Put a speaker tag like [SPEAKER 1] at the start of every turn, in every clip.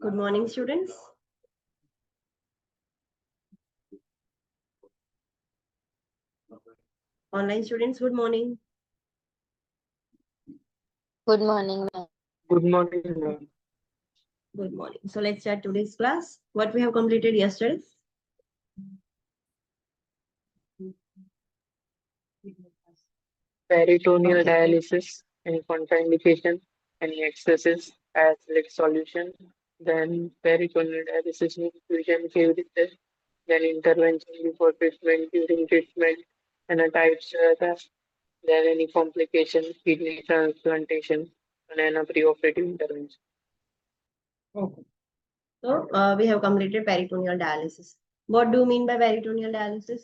[SPEAKER 1] Good morning, students. Online students, good morning.
[SPEAKER 2] Good morning, ma'am.
[SPEAKER 3] Good morning, ma'am.
[SPEAKER 1] Good morning. So let's start today's class. What we have completed yesterday?
[SPEAKER 3] Peritoneal
[SPEAKER 1] Okay.
[SPEAKER 3] dialysis, any contraindication, any excesses, acid solution, then peritoneal dialysis में infusion की होती है, then intervention before treatment, during treatment, and a types रहता है, then any complication, kidney transplantation, and then a pre-operative intervention.
[SPEAKER 1] Okay. So we have completed peritoneal dialysis. What do you mean by peritoneal dialysis?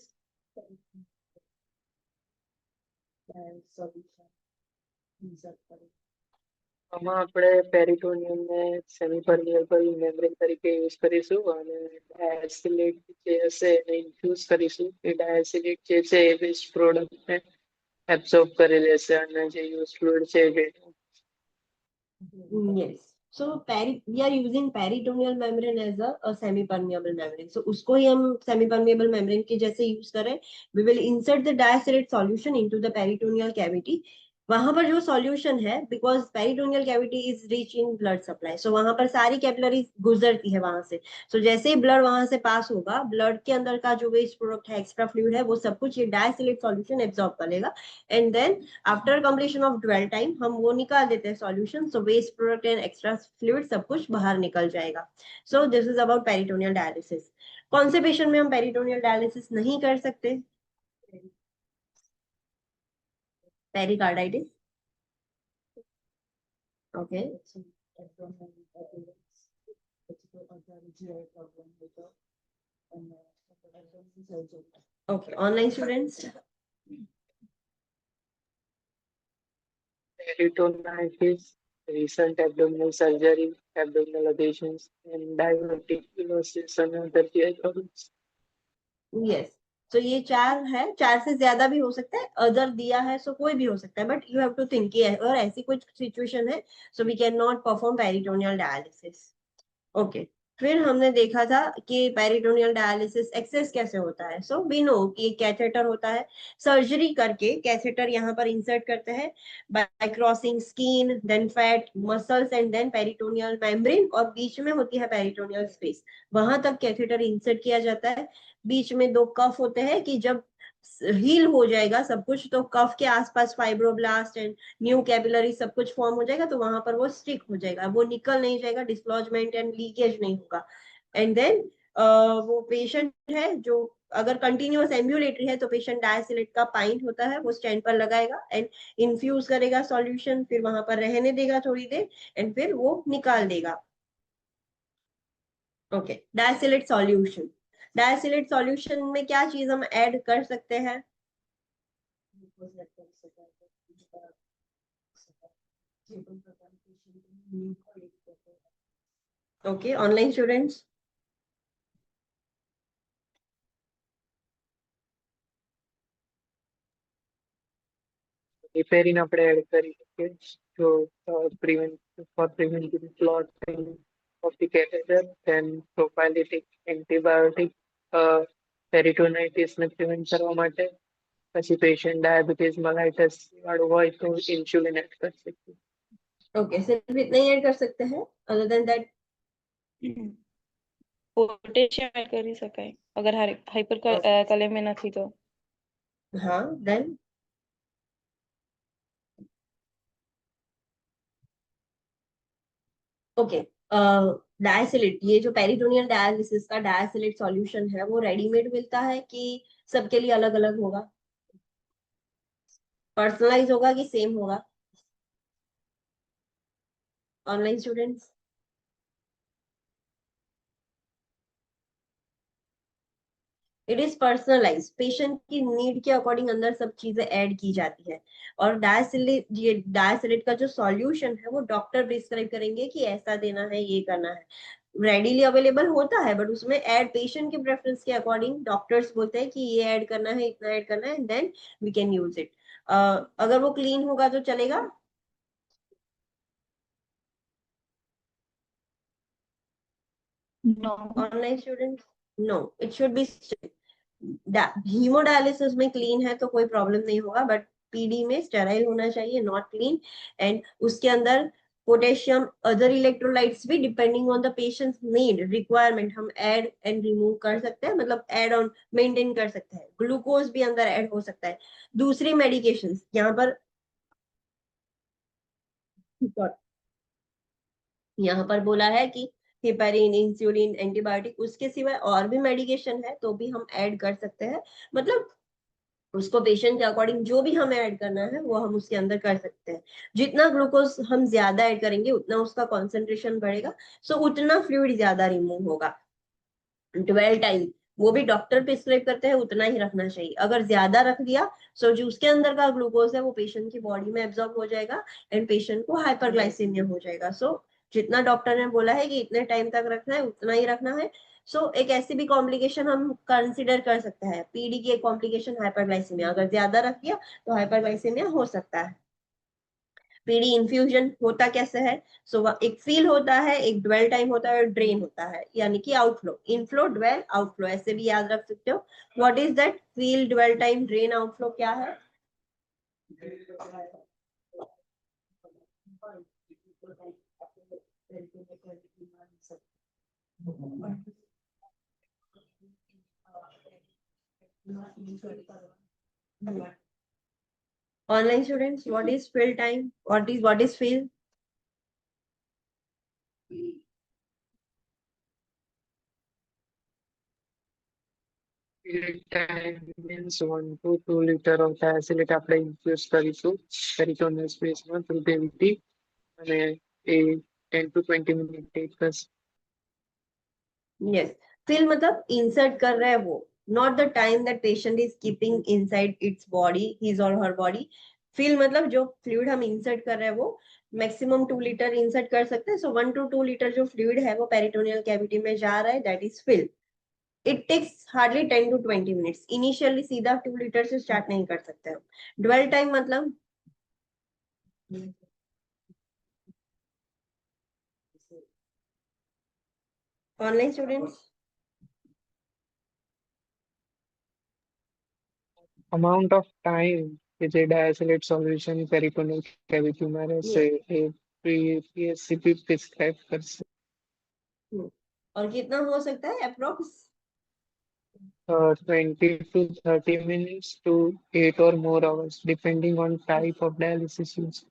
[SPEAKER 3] આમાં આપણે પેરિટોનિયમ ને semi પરમિએબલ membrane તરીકે use કરીશું અને ડાયસિલેટ જે હશે એને ઇન્ફ્યુઝ કરીશું એ ડાયસિલેટ જે છે એ વેસ્ટ પ્રોડક્ટ ને એબ્સોર્બ કરી લેશે અને જે યુઝ ફ્લુઇડ છે એ
[SPEAKER 1] Yes. So we are using peritoneal membrane as a semi-permeable membrane. So उसको ही हम semi-permeable membrane के जैसे यूज करें. We will insert the diacylate solution into the peritoneal cavity. वहां पर जो सॉल्यूशन है, because peritoneal cavity is rich in blood supply, so वहां पर सारी कैपिलरीज गुजरती है वहां से. सो जैसे ही ब्लड वहां से पास होगा, ब्लड के अंदर का जो वेस्ट प्रोडक्ट है, एक्स्ट्रा फ्लूइड है, वो सब कुछ ये डायसिलेट सॉल्यूशन एब्जॉर्ब कर लेगा. And then after completion of dwell time हम वो निकाल देते हैं solution. So waste product and extra fluid सब कुछ बाहर निकल जाएगा. So this is about peritoneal dialysis. कौन से पेशेंट में हम पेरिटोनियल डायलिसिस नहीं कर सकते? Pericarditis. Okay. Okay. Online students.
[SPEAKER 3] peritonitis, recent abdominal surgery, abdominal adhesions, and diverticulosis and other GI problems.
[SPEAKER 1] Yes. So ये चार है, चार से ज्यादा भी हो सकता है, अदर दिया है सो कोई भी हो सकता है, but you have to think कि अगर ऐसी कोई सिचुएशन है so we can not perform peritoneal dialysis. Okay. फिर हमने देखा था कि पेरिटोनियल डायलिसिस एक्सेस कैसे होता है. सो वी नो कि कैथेटर होता है. सर्जरी करके कैथेटर यहाँ पर इंसर्ट करते हैं by crossing skin, then fat, muscles and then peritoneal membrane, और बीच में होती है पेरिटोनियल स्पेस. वहां तक कैथेटर इंसर्ट किया जाता है. बीच में दो कफ होते हैं कि जब हील हो जाएगा सब कुछ तो कफ के आसपास फाइब्रोब्लास्ट एंड न्यू कैपिलरी सब कुछ फॉर्म हो जाएगा, तो वहां पर वो स्टिक हो जाएगा, वो निकल नहीं जाएगा, डिस्लॉजमेंट एंड लीकेज नहीं होगा. एंड देन वो पेशेंट है जो अगर कंटिन्यूअस एम्बुलेटरी है तो पेशेंट डायसिलेट का पाइंट होता है वो स्टैंड पर लगाएगा एंड इन्फ्यूज करेगा सॉल्यूशन, फिर वहां पर रहने देगा थोड़ी देर एंड फिर वो निकाल देगा. ओके. डायसिलेट सॉल्यूशन. डायसिलेट सॉल्यूशन में क्या चीज हम ऐड कर सकते हैं? ओके. Online students.
[SPEAKER 3] રિપેરિંગ આપણે એડ કરી શકીએ જો for preventing clotting of the catheter, then prophylactic antibiotic peritonitis ને પ્રિવેન્ટ કરવા માટે, પછી પેશન્ટ ડાયાબિટીસ મલાઇટસ વાળું હોય તો ઇન્સ્યુલિન એડ કરી શકીએ.
[SPEAKER 1] ओके. सिर्फ इतना ही ऐड कर सकते हैं, other than that?
[SPEAKER 2] Potassium add કરી શકાય અગર હાઇપર કલેમિયા નથી તો.
[SPEAKER 1] हाँ. Then okay. डायसिलेट, ये जो पेरिटोनियल डायलिसिस का डायसिलेट सॉल्यूशन है वो रेडीमेड मिलता है कि सबके लिए अलग अलग होगा, पर्सनलाइज होगा कि सेम होगा? Online students. It is personalize, patient की नीड के अकॉर्डिंग अंदर सब चीजें ऐड की जाती है. और डायसिलेट का जो सॉल्यूशन है वो डॉक्टर प्रिस्क्राइब करेंगे कि ऐसा देना है, ये करना है. रेडीली अवेलेबल होता है बट उसमें ऐड पेशेंट के प्रेफरेंस के अकॉर्डिंग डॉक्टर्स बोलते हैं कि ये ऐड करना है, इतना ऐड करना है, then we can use it. अगर वो क्लीन होगा तो चलेगा.
[SPEAKER 2] No.
[SPEAKER 1] Online student, no, it should be hemodialysis में क्लीन है तो कोई प्रॉब्लम नहीं होगा, बट पीडी में स्टेराइल होना चाहिए, नॉट क्लीन। एंड उसके अंदर पोटेशियम, अदर इलेक्ट्रोलाइट्स भी depending on the patients need requirement हम ऐड एंड रिमूव कर सकते हैं, मतलब ऐड ऑन मेंटेन कर सकते हैं। ग्लूकोज भी अंदर ऐड हो सकता है। दूसरी मेडिकेशंस यहाँ पर, यहाँ पर बोला है कि हेपारिन, इंसुलिन, एंटीबायोटिक, उसके सिवाय और भी मेडिकेशन है तो भी हम ऐड कर सकते हैं। मतलब उसको पेशेंट के अकॉर्डिंग जो भी हमें ऐड करना है वो हम उसके अंदर कर सकते हैं। जितना ग्लूकोज हम ज्यादा ऐड करेंगे उतना उसका कॉन्सेंट्रेशन बढ़ेगा, सो उतना फ्लूइड ज्यादा रिमूव होगा। 12 टाइम वो भी डॉक्टर प्रिस्क्राइब करते हैं उतना ही रखना चाहिए। अगर ज्यादा रख दिया, सो जो उसके अंदर का ग्लूकोज है वो पेशेंट की बॉडी में एब्जॉर्ब हो जाएगा एंड पेशेंट को हाइपरग्लाइसेमिया हो जाएगा। सो जितना डॉक्टर ने बोला है कि इतने टाइम तक रखना है उतना ही रखना है। सो एक ऐसी भी कॉम्प्लिकेशन हम कंसिडर कर सकते हैं, पीडी की एक कॉम्प्लिकेशन हाइपरग्लाइसेमिया, अगर ज्यादा रख दिया तो हाइपरग्लाइसेमिया हो सकता है। पीडी इन्फ्यूजन होता कैसे है? सो एक फील होता है, एक ड्वेल टाइम होता है और ड्रेन होता है, यानी कि आउटफ्लो, इनफ्लो, ड्वेल, आउटफ्लो, ऐसे भी याद रख सकते हो। What is that? Fill, dwell time, drain, outflow क्या है? Online students, what is fill time, what is fill?
[SPEAKER 3] Field time means 1 to 2 liter होता है एसिलेट આપણે ઇન્ફ્યુઝ કરીશું પેરિટોનિયલ સ્પેસમાં થ્રુ કેવિટી અને એ 10 to 20 મિનિટ ટેક કરશે.
[SPEAKER 1] यस, फील मतलब इंसर्ट कर रहा है वो, not the time that patient is keeping inside its body, his और हर बॉडी। फील मतलब जो फ्लूइड हम इंसर्ट कर रहे हैं वो मैक्सिमम 2 लीटर इंसर्ट कर सकते हैं। सो 1 to 2 लीटर जो फ्लूइड है वो पेरिटोनियल कैविटी में जा रहा है, that is fill. It takes hardly 10 to 20 minutes. Initially सीधा 2 लीटर से स्टार्ट नहीं कर सकते हम। ड्वेल टाइम मतलब online students,
[SPEAKER 3] Amount of time કે જે ડાયસિલેટ સોલ્યુશન પેરિટોનિયલ કેવિટીમાં રહેશે એ PSCP પ્રિસ્ક્રાઇબ કરશે.
[SPEAKER 1] और कितना हो सकता है approx?
[SPEAKER 3] 20 to 30 minutes to 8 or more hours depending on type of dialysis used.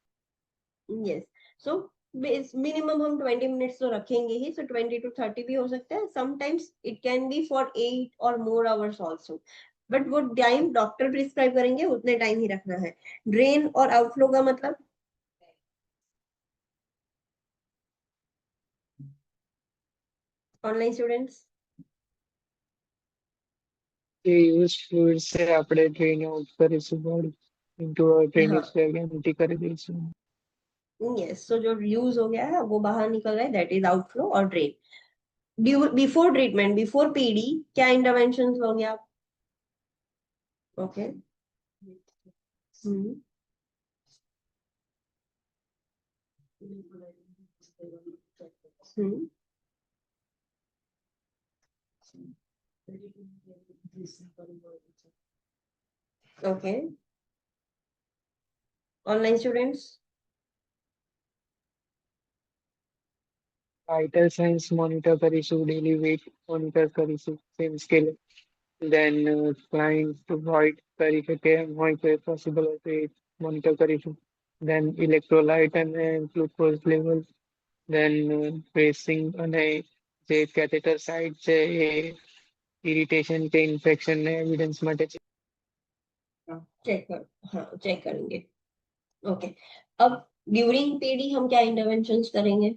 [SPEAKER 1] Yes, so minimum हम 20 मिनट्स तो रखेंगे ही, सो 20 to 30 भी हो सकता है। Sometimes it can be for 8 or more hours also, but वो टाइम डॉक्टर प्रिस्क्राइब करेंगे उतने टाइम ही रखना है। ड्रेन और आउटफ्लो का मतलब? ऑनलाइन स्टूडेंट्स,
[SPEAKER 3] એ યુઝ ફ્લુઇડ से આપણે ડ્રેન આઉટ કરીશું બોડી ઇન્ટુ ડ્રેનેજ
[SPEAKER 1] हाँ,
[SPEAKER 3] બેગ એમ્પ્ટી કરી દઈશું.
[SPEAKER 1] यस, सो जो यूज हो गया है वो बाहर निकल रहा है, दैट इज आउटफ्लो और drain. Before treatment, before PD क्या इंटरवेंशन हो गया? Okay, okay. Online students,
[SPEAKER 3] vital science monitor કરીશું ડેલી વેટ મોનિટર કરીશું સેમ સ્કેલ દેન ક્લાયન્ટ વોઇડ કરી શકે એમ હોય તો પોસિબલ હોય તો એ મોનિટર કરીશું દેન ઇલેક્ટ્રોલાઇટ અને ગ્લુકોઝ લેવલ દેન ટ્રેસિંગ અને જે કેથેટર સાઇટ છે એ ઇરિટેશન કે ઇન્ફેક્શન ને એવિડન્સ માટે છે.
[SPEAKER 1] चेक कर, हाँ चेक करेंगे। ओके, अब ड्यूरिंग पीडी हम क्या इंटरवेंशन करेंगे?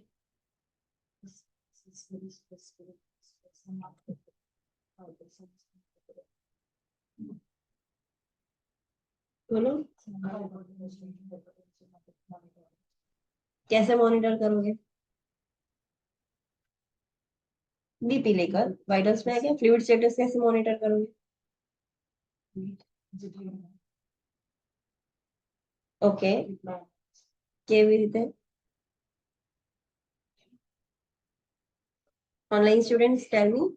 [SPEAKER 1] बोलो, कैसे मॉनिटर करोगे? बीपी लेकर, वाइटल्स में है क्या? फ्लूइड स्टेटस कैसे मॉनिटर करोगे? ओके, કેવી રીતે? Online students, tell me.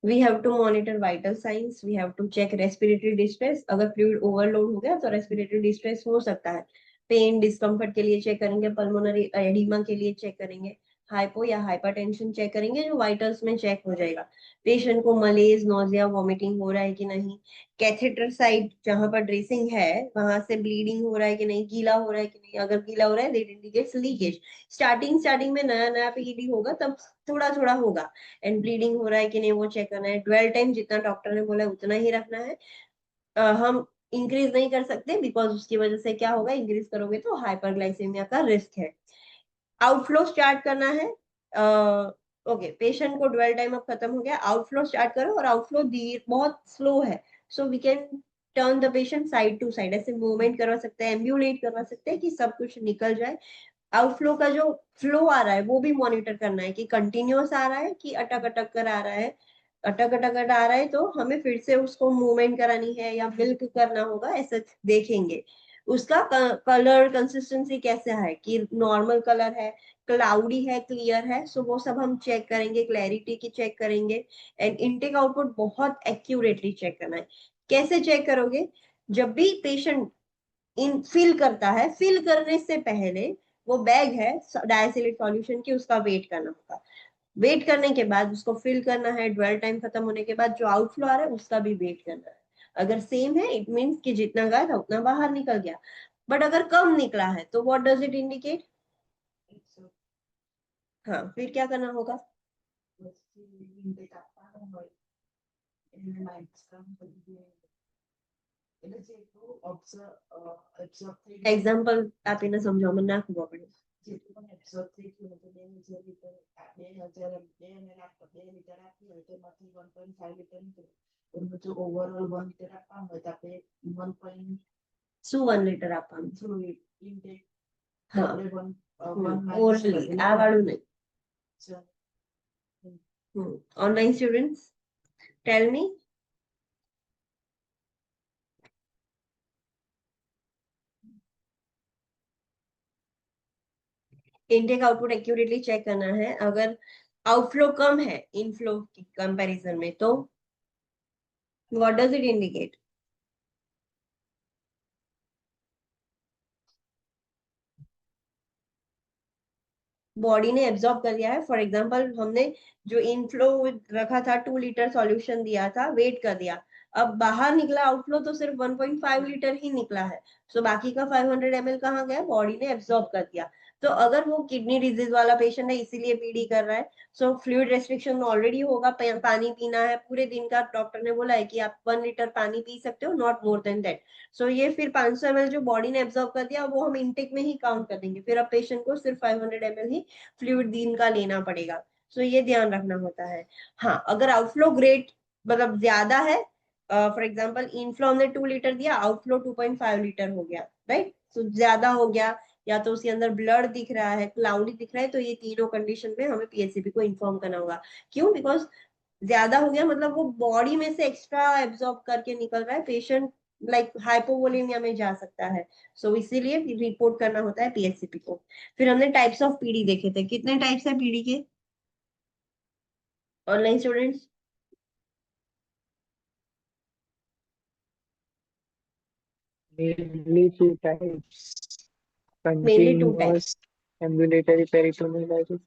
[SPEAKER 1] We have to monitor vital signs. We have to check respiratory distress. अगर फ्लूइड ओवरलोड हो गया तो रेस्पिरेटरी डिस्ट्रेस हो सकता है. पेन डिस्कम्फर्ट के लिए चेक करेंगे, पल्मोनरी एडिमा के लिए चेक करेंगे, हाइपो या हाइपरटेंशन चेक करेंगे, जो वाइटल्स में चेक हो जाएगा. पेशेंट को मलेज, नोजिया, वॉमिटिंग हो रहा है कि नहीं, कैथेटर साइड जहां पर ड्रेसिंग है वहां से ब्लीडिंग हो रहा है कि नहीं, गीला हो रहा है कि नहीं. अगर गीला हो रहा है दैट इंडिकेट्स लीकेज. स्टार्टिंग में नया नया पीईडी होगा तब थोड़ा थोड़ा होगा. एंड ब्लीडिंग हो रहा है कि नहीं वो चेक करना है. ड्वेल टाइम जितना डॉक्टर ने बोला है उतना ही रखना है. हम इंक्रीज नहीं कर सकते बिकॉज उसकी वजह से क्या होगा, इंक्रीज करोगे तो हाइपरग्लाइसेमिया का रिस्क है. आउटफ्लो स्टार्ट करना है. ओके, पेशेंट को ड्वेल टाइम अब खत्म हो गया, आउटफ्लो स्टार्ट करो. और आउटफ्लो बहुत स्लो है, so we can turn the patient side to side, ऐसे मूवमेंट करवा सकते हैं, एम्ब्यूलेट करवा सकते हैं कि सब कुछ निकल जाए. आउटफ्लो का जो फ्लो आ रहा है वो भी मॉनिटर करना है कि कंटिन्यूअस आ रहा है कि अटक अटक कर आ रहा है. अटक अटक कर आ रहा है तो हमें फिर से उसको मूवमेंट करानी है या मिल्क करना होगा, ऐसा देखेंगे. उसका कलर कंसिस्टेंसी कैसे है, कि नॉर्मल कलर है, क्लाउडी है, क्लियर है, सो वो सब हम चेक करेंगे, क्लैरिटी की चेक करेंगे. एंड इनटेक आउटपुट बहुत एक्यूरेटली चेक करना है. कैसे चेक करोगे, जब भी पेशेंट इन फिल करता है, फिल करने से पहले वो बैग है डायसिलिक सॉल्यूशन की, उसका वेट करना होगा. वेट करने के बाद उसको फिल करना है. ड्वेल टाइम खत्म होने के बाद जो आउटफ्लो आ रहा है उसका भी वेट करना है. अगर सेम है इट मीन्स कि जितना गया था उतना बाहर निकल गया. बट अगर कम निकला है तो व्हाट डज इट इंडिकेट. हाँ, फिर क्या करना होगा. એક્ઝામ્પલ આપીને સમજાવો, મને ના ખબર પડે. શું 1 લિટર આપવાનું? હા, ઓરલી આ વાળું નહીં. ઓનલાઈન સ્ટુડન્ટ્સ, ટેલ મી. इनटेक आउटपुट एक्यूरेटली चेक करना है. अगर आउटफ्लो कम है इनफ्लो की कंपैरिजन में तो what does it indicate. Body ने एब्जॉर्ब कर लिया है. फॉर एग्जांपल हमने जो इनफ्लो रखा था 2 लीटर सॉल्यूशन दिया था, वेट कर दिया, अब बाहर निकला आउटफ्लो तो सिर्फ 1.5 लीटर ही निकला है. सो बाकी का 500 ml कहाँ गया, बॉडी ने एब्जॉर्ब कर दिया. तो अगर वो किडनी डिजीज वाला पेशेंट है इसीलिए पीडी कर रहा है, सो फ्लूइड रेस्ट्रिक्शन ऑलरेडी होगा. पानी पीना है पूरे दिन का, डॉक्टर ने बोला है कि आप 1 लीटर पानी पी सकते हो, नॉट मोर देन दैट. सो ये फिर 500 ml जो बॉडी ने एब्जॉर्ब कर दिया वो हम इनटेक में ही काउंट कर देंगे. फिर अब पेशेंट को सिर्फ 500 ml ही फ्लूइड दिन का लेना पड़ेगा. सो ये ध्यान रखना होता है. हाँ, अगर आउटफ्लो ग्रेट मतलब ज्यादा है, फॉर एग्जांपल इनफ्लो हमने 2 लीटर दिया, आउटफ्लो 2.5 लीटर हो गया, राइट. सो ज्यादा हो गया या तो उसके अंदर ब्लड दिख रहा है, क्लाउडी दिख रहा है, तो ये तीनों कंडीशन में हमें पीएचसीपी को इन्फॉर्म करना होगा. क्यों, बिकॉज ज्यादा हो गया मतलब वो बॉडी में से एक्स्ट्रा एब्जॉर्ब करके निकल रहा है, पेशेंट लाइक हाइपोवोलेमिया में जा सकता है. सो इसीलिए रिपोर्ट करना होता है पीएचसीपी को. फिर हमने टाइप्स ऑफ पीडी देखे थे. कितने टाइप्स है पीडी के online students.
[SPEAKER 3] Mainly two types.
[SPEAKER 1] Mainly 2 types.
[SPEAKER 3] Continuous ambulatory peritoneal dialysis,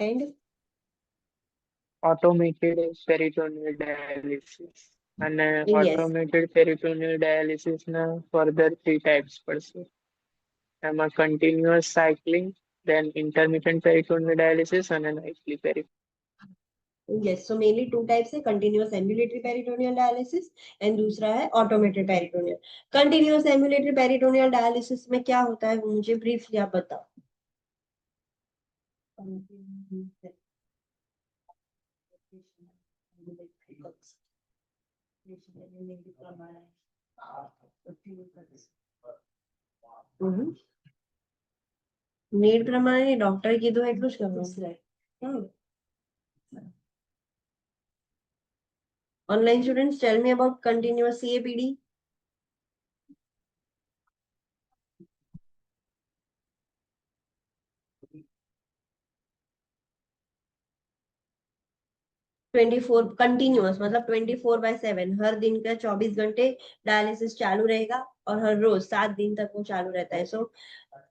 [SPEAKER 1] and
[SPEAKER 3] automated peritoneal dialysis. અને
[SPEAKER 1] यस,
[SPEAKER 3] automated peritoneal dialysis ના further three types પડશે. એમાં continuous cycling, then intermittent peritoneal dialysis અને nightly peritoneal.
[SPEAKER 1] Yes. So mainly 2 types है, continuous ambulatory peritoneal dialysis and दूसरा है automated peritoneal. Continuous ambulatory peritoneal dialysis में क्या होता है वो मुझे ब्रीफली आप बताओ. નીડ પ્રમાણે ડોક્ટરે કીધું એટલું જ કરવાનું. Online students, tell me about continuous CAPD. 24 continuous, मतलब 24/7, हर दिन का 24 घंटे डायलिसिस चालू रहेगा और हर रोज 7 दिन तक वो चालू रहता है। सो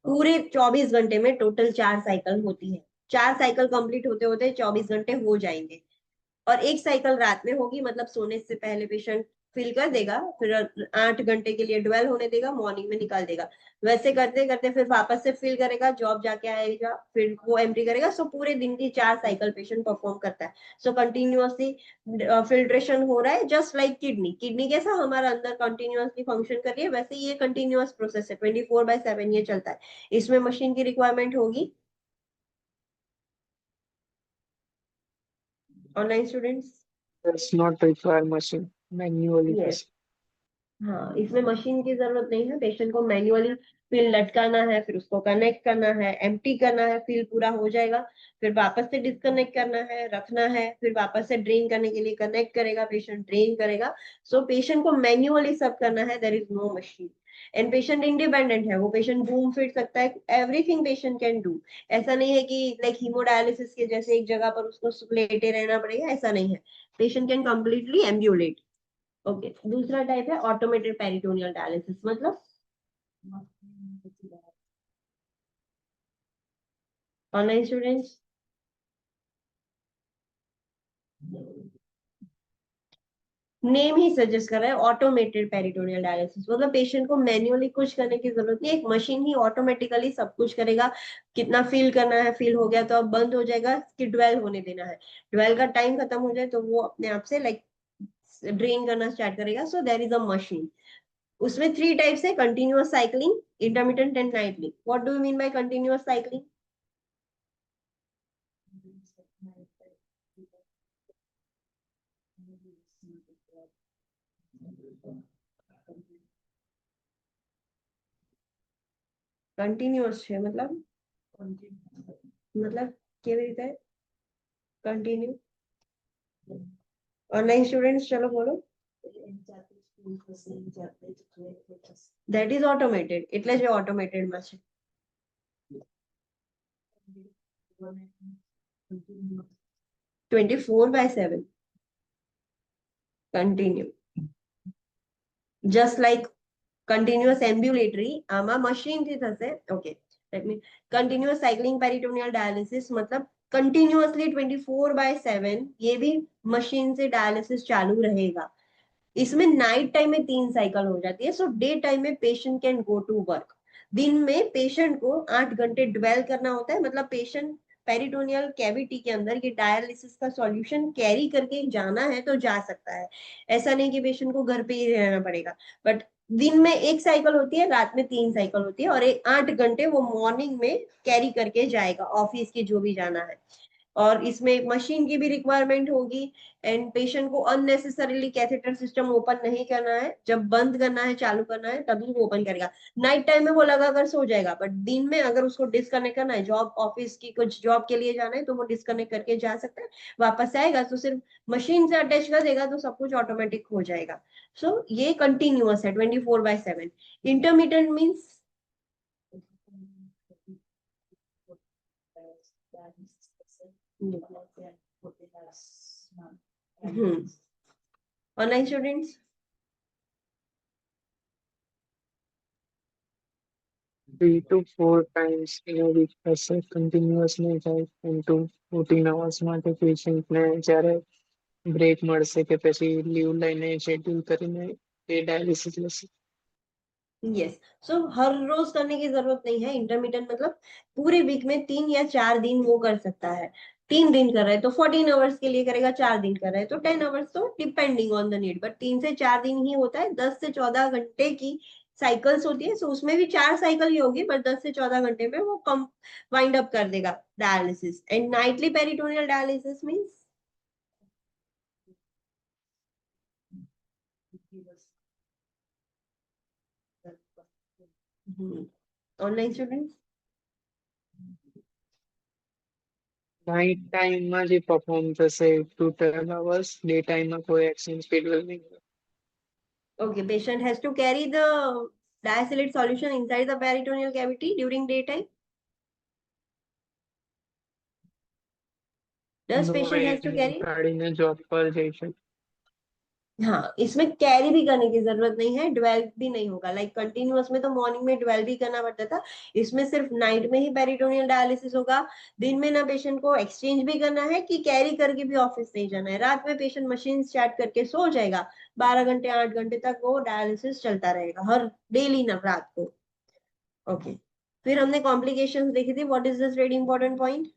[SPEAKER 1] पूरे 24 घंटे में टोटल 4 साइकिल होती है। 4 साइकिल कंप्लीट होते होते 24 घंटे हो जाएंगे और एक साइकिल रात में होगी, मतलब सोने से पहले पेशेंट फिल कर देगा, फिर 8 घंटे के लिए ड्वेल होने देगा, मॉर्निंग में निकाल देगा। वैसे करते करते फिर वापस से फिल करेगा, जॉब जाके आएगा, फिर वो एम्प्टी करेगा। सो पूरे दिन की 4 साइकिल पेशेंट परफॉर्म करता है। सो कंटिन्यूअसली फिल्ट्रेशन हो रहा है, जस्ट लाइक किडनी। किडनी कैसा हमारा अंदर कंटिन्यूअसली फंक्शन कर रही है, वैसे ये कंटिन्यूअस प्रोसेस है, 24/7 ये चलता है। इसमें मशीन की रिक्वायरमेंट होगी। Online students,
[SPEAKER 3] does not require machine manually
[SPEAKER 1] yes, हाँ, इसमें मशीन की जरूरत नहीं है। पेशेंट को मैन्युअली फिर लटकाना है, फिर उसको कनेक्ट करना है, एम्प्टी करना है, फिल पूरा हो जाएगा, फिर वापस से डिस्कनेक्ट करना है, रखना है, फिर वापस से ड्रेन करने के लिए कनेक्ट करेगा, पेशेंट ड्रेन करेगा। सो पेशेंट को मैन्युअली सब करना है, there is no machine. And patient independent है, वो पेशेंट बूम फिट सकता है, एवरीथिंग पेशेंट कैन डू। ऐसा नहीं है कि लाइक हीमोडायलिसिस के जैसे एक जगह पर उसको लेटे रहना पड़ेगा, ऐसा नहीं है। Patient can completely ambulate. Okay, दूसरा टाइप है ऑटोमेटेड पेरिटोनियल डायलिसिस, मतलब ऑनलाइन स्टूडेंट्स, नेम ही सजेस्ट कर रहा है ऑटोमेटेड पेरिटोनियल डायलिसिस, मतलब पेशेंट को मैन्युअली कुछ करने की जरूरत नहीं, एक मशीन ही ऑटोमेटिकली सब कुछ करेगा। कितना फील करना है, फील हो गया तो अब बंद हो जाएगा, कि ड्वेल होने देना है, ड्वेल का टाइम खत्म हो जाए तो वो अपने आप से लाइक ड्रेन करना स्टार्ट करेगा। So there is a machine. उसमें 3 टाइप्स है, continuous cycling, intermittent and nightly. What do you mean by continuous cycling? Continuous છે મતલબ કેવી રીતે કન્ટિન્યુ? ઓનલાइन સ્ટુડન્ટ્સ ચલો બોલો. ધેટ ઇઝ ઓટોમેટેડ, એટલે જ ઓટોમેટેડ માં છે. 24/7 કન્ટિન્યુ, જસ્ટ લાઈક કન્ટિન્યુઅસ એમ્બ્યુલેટરી, આમાં મશીન થી થશે. Okay, let me. Continuous cycling peritoneal dialysis मतलब कंटिन्यूअसली 24/7 ये भी मशीन से डायलिसिस चालू रहेगा। इसमें नाइट टाइम में 3 साइकिल हो जाती है। सो डे टाइम में patient can go to work. दिन में पेशेंट को 8 घंटे ड्वेल करना होता है, मतलब पेशेंट पेरिटोनियल कैविटी के अंदर ये डायलिसिस का सॉल्यूशन कैरी करके जाना है तो जा सकता है। ऐसा नहीं कि पेशेंट को घर पे ही रहना पड़ेगा। बट दिन में 1 साइकिल होती है, रात में 3 साइकिल होती है, और 8 घंटे वो मॉर्निंग में कैरी करके जाएगा ऑफिस की जो भी जाना है। और इसमें मशीन की भी रिक्वायरमेंट होगी। एंड पेशेंट को अननेसेसरीली कैथेटर सिस्टम ओपन नहीं करना है, जब बंद करना है चालू करना है तभी वो ओपन करेगा। नाइट टाइम में वो लगाकर सो जाएगा, बट दिन में अगर उसको डिस्कनेक्ट करना है, जॉब ऑफिस की कुछ जॉब के लिए जाना है तो वो डिस्कनेक्ट करके जा सकता है। वापस आएगा तो सिर्फ मशीन से अटैच कर देगा तो सब कुछ ऑटोमेटिक हो जाएगा। सो ये कंटिन्यूअस है 24/7। Intermediate means online students,
[SPEAKER 3] 3 to 4 times in a week ऐसे continuous નહીં થાય into 14 hours માટે patient ને જ્યારે બ્રેક મળશે કે પછી લીવ લઈને શેડ્યુલ કરીને એ ડાયાલિસિસ લેશે.
[SPEAKER 1] यस। सो हर रोज करने की जरूरत नहीं है। इंटरमीडिएट मतलब पूरे वीक में 3 या 4 दिन वो कर सकता है। 3 दिन कर रहा है तो 14 आवर्स के लिए करेगा, 4 दिन कर रहा है तो 10 आवर्स, तो depending on the need. But 3 से 4 दिन ही होता है। 10 से 14 घंटे की साइकिल्स होती है। सो उसमें भी 4 साइकिल ही होगी, बट 10 से 14 घंटे में वो कम वाइंड अप कर देगा dialysis. And Knightley peritoneal dialysis means online students,
[SPEAKER 3] night ટાઈમમાં જે પરફોર્મ થશે 2 to 12 hours, ડે ટાઈમમાં કોઈ એક્શન શેડ્યુલ નહીં.
[SPEAKER 1] okay, patient has to carry the diacylate solution inside the peritoneal cavity during daytime. Does
[SPEAKER 3] નો
[SPEAKER 1] patient has to
[SPEAKER 3] એને
[SPEAKER 1] carry?
[SPEAKER 3] કાઢીને job પર જઈ શકે.
[SPEAKER 1] हाँ, इसमें कैरी भी करने की जरूरत नहीं है, ड्वेल भी नहीं होगा। लाइक कंटिन्यूअस में तो मॉर्निंग में ड्वेल भी करना पड़ता था, इसमें सिर्फ नाइट में ही पेरिटोनियल डायलिसिस होगा। दिन में ना पेशेंट को एक्सचेंज भी करना है कि कैरी करके भी ऑफिस नहीं जाना है। रात में पेशेंट मशीन स्टार्ट करके सो जाएगा, 12 घंटे 8 घंटे तक वो डायलिसिस चलता रहेगा हर डेली ना रात को। ओके, फिर हमने कॉम्प्लिकेशंस देखी थी। What is this very important point?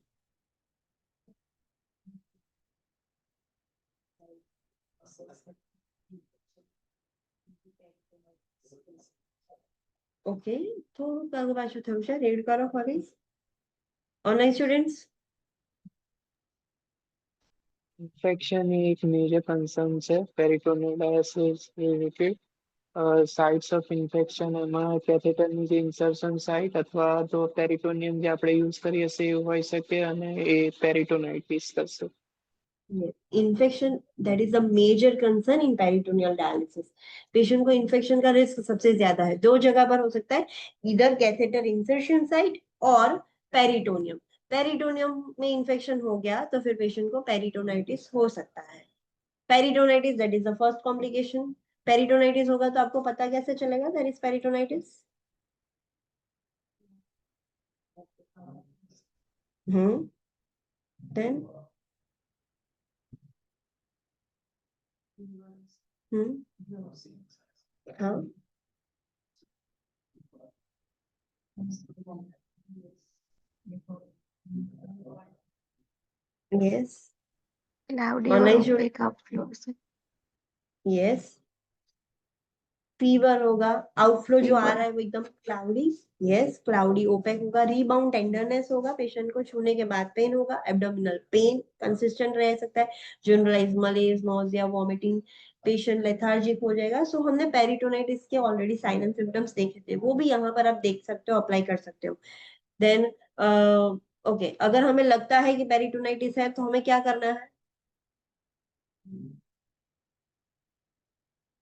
[SPEAKER 1] Okay, થોડુંક આગળ પાછું થયું છે, રીડ કરો ફરી ઓનલાઈન સ્ટુડન્ટ્સ.
[SPEAKER 3] ઇન્ફેક્શન એ એક મેજર કન્સર્ન છે peritoneal dialysis related. Sites of infection એમાં કેથેટરની જે ઇન્સર્શન સાઇટ અથવા તો પેરિટોનિયમ જે આપણે યુઝ કરીએ છીએ એવું હોઈ શકે અને એ પેરિટોનાઇટિસ થશે.
[SPEAKER 1] Infection that is the major concern in peritoneal dialysis. Patient को इन्फेक्शन का रिस्क सबसे ज्यादा है, दो जगह पर हो सकता है, इधर कैथेटर इंसर्शन साइट और पेरिटोनियम। पेरिटोनियम में इन्फेक्शन हो गया तो फिर पेशेंट को पेरिटोनाइटिस हो सकता है। Peritonitis that is the first complication. Peritonitis होगा तो आपको पता कैसे चलेगा दैट इज पेरिटोनाइटिस? देन हाँ, यस,
[SPEAKER 4] Cloudy और
[SPEAKER 1] ऑनलाइन
[SPEAKER 4] opaque outflow से
[SPEAKER 1] यस, फीवर होगा, आउटफ्लो जो आ
[SPEAKER 4] Fever.
[SPEAKER 1] रहा है वो एकदम क्लाउडी, यस, क्लाउडी ओपेक होगा, रीबाउंड टेंडरनेस होगा, पेशेंट को छूने के बाद पेन होगा, एब्डोमिनल पेन कंसिस्टेंट रह सकता है, generalise मलेज, nausea, vomiting, patient lethargic हो जाएगा। सो हमने पेरिटोनाइटिस के ऑलरेडी साइन एंड सिम्टम्स देखे थे, वो भी यहाँ पर आप देख सकते हो, अप्लाई कर सकते हो। देन ओके, अगर हमें लगता है कि पेरिटोनाइटिस है तो हमें क्या करना है?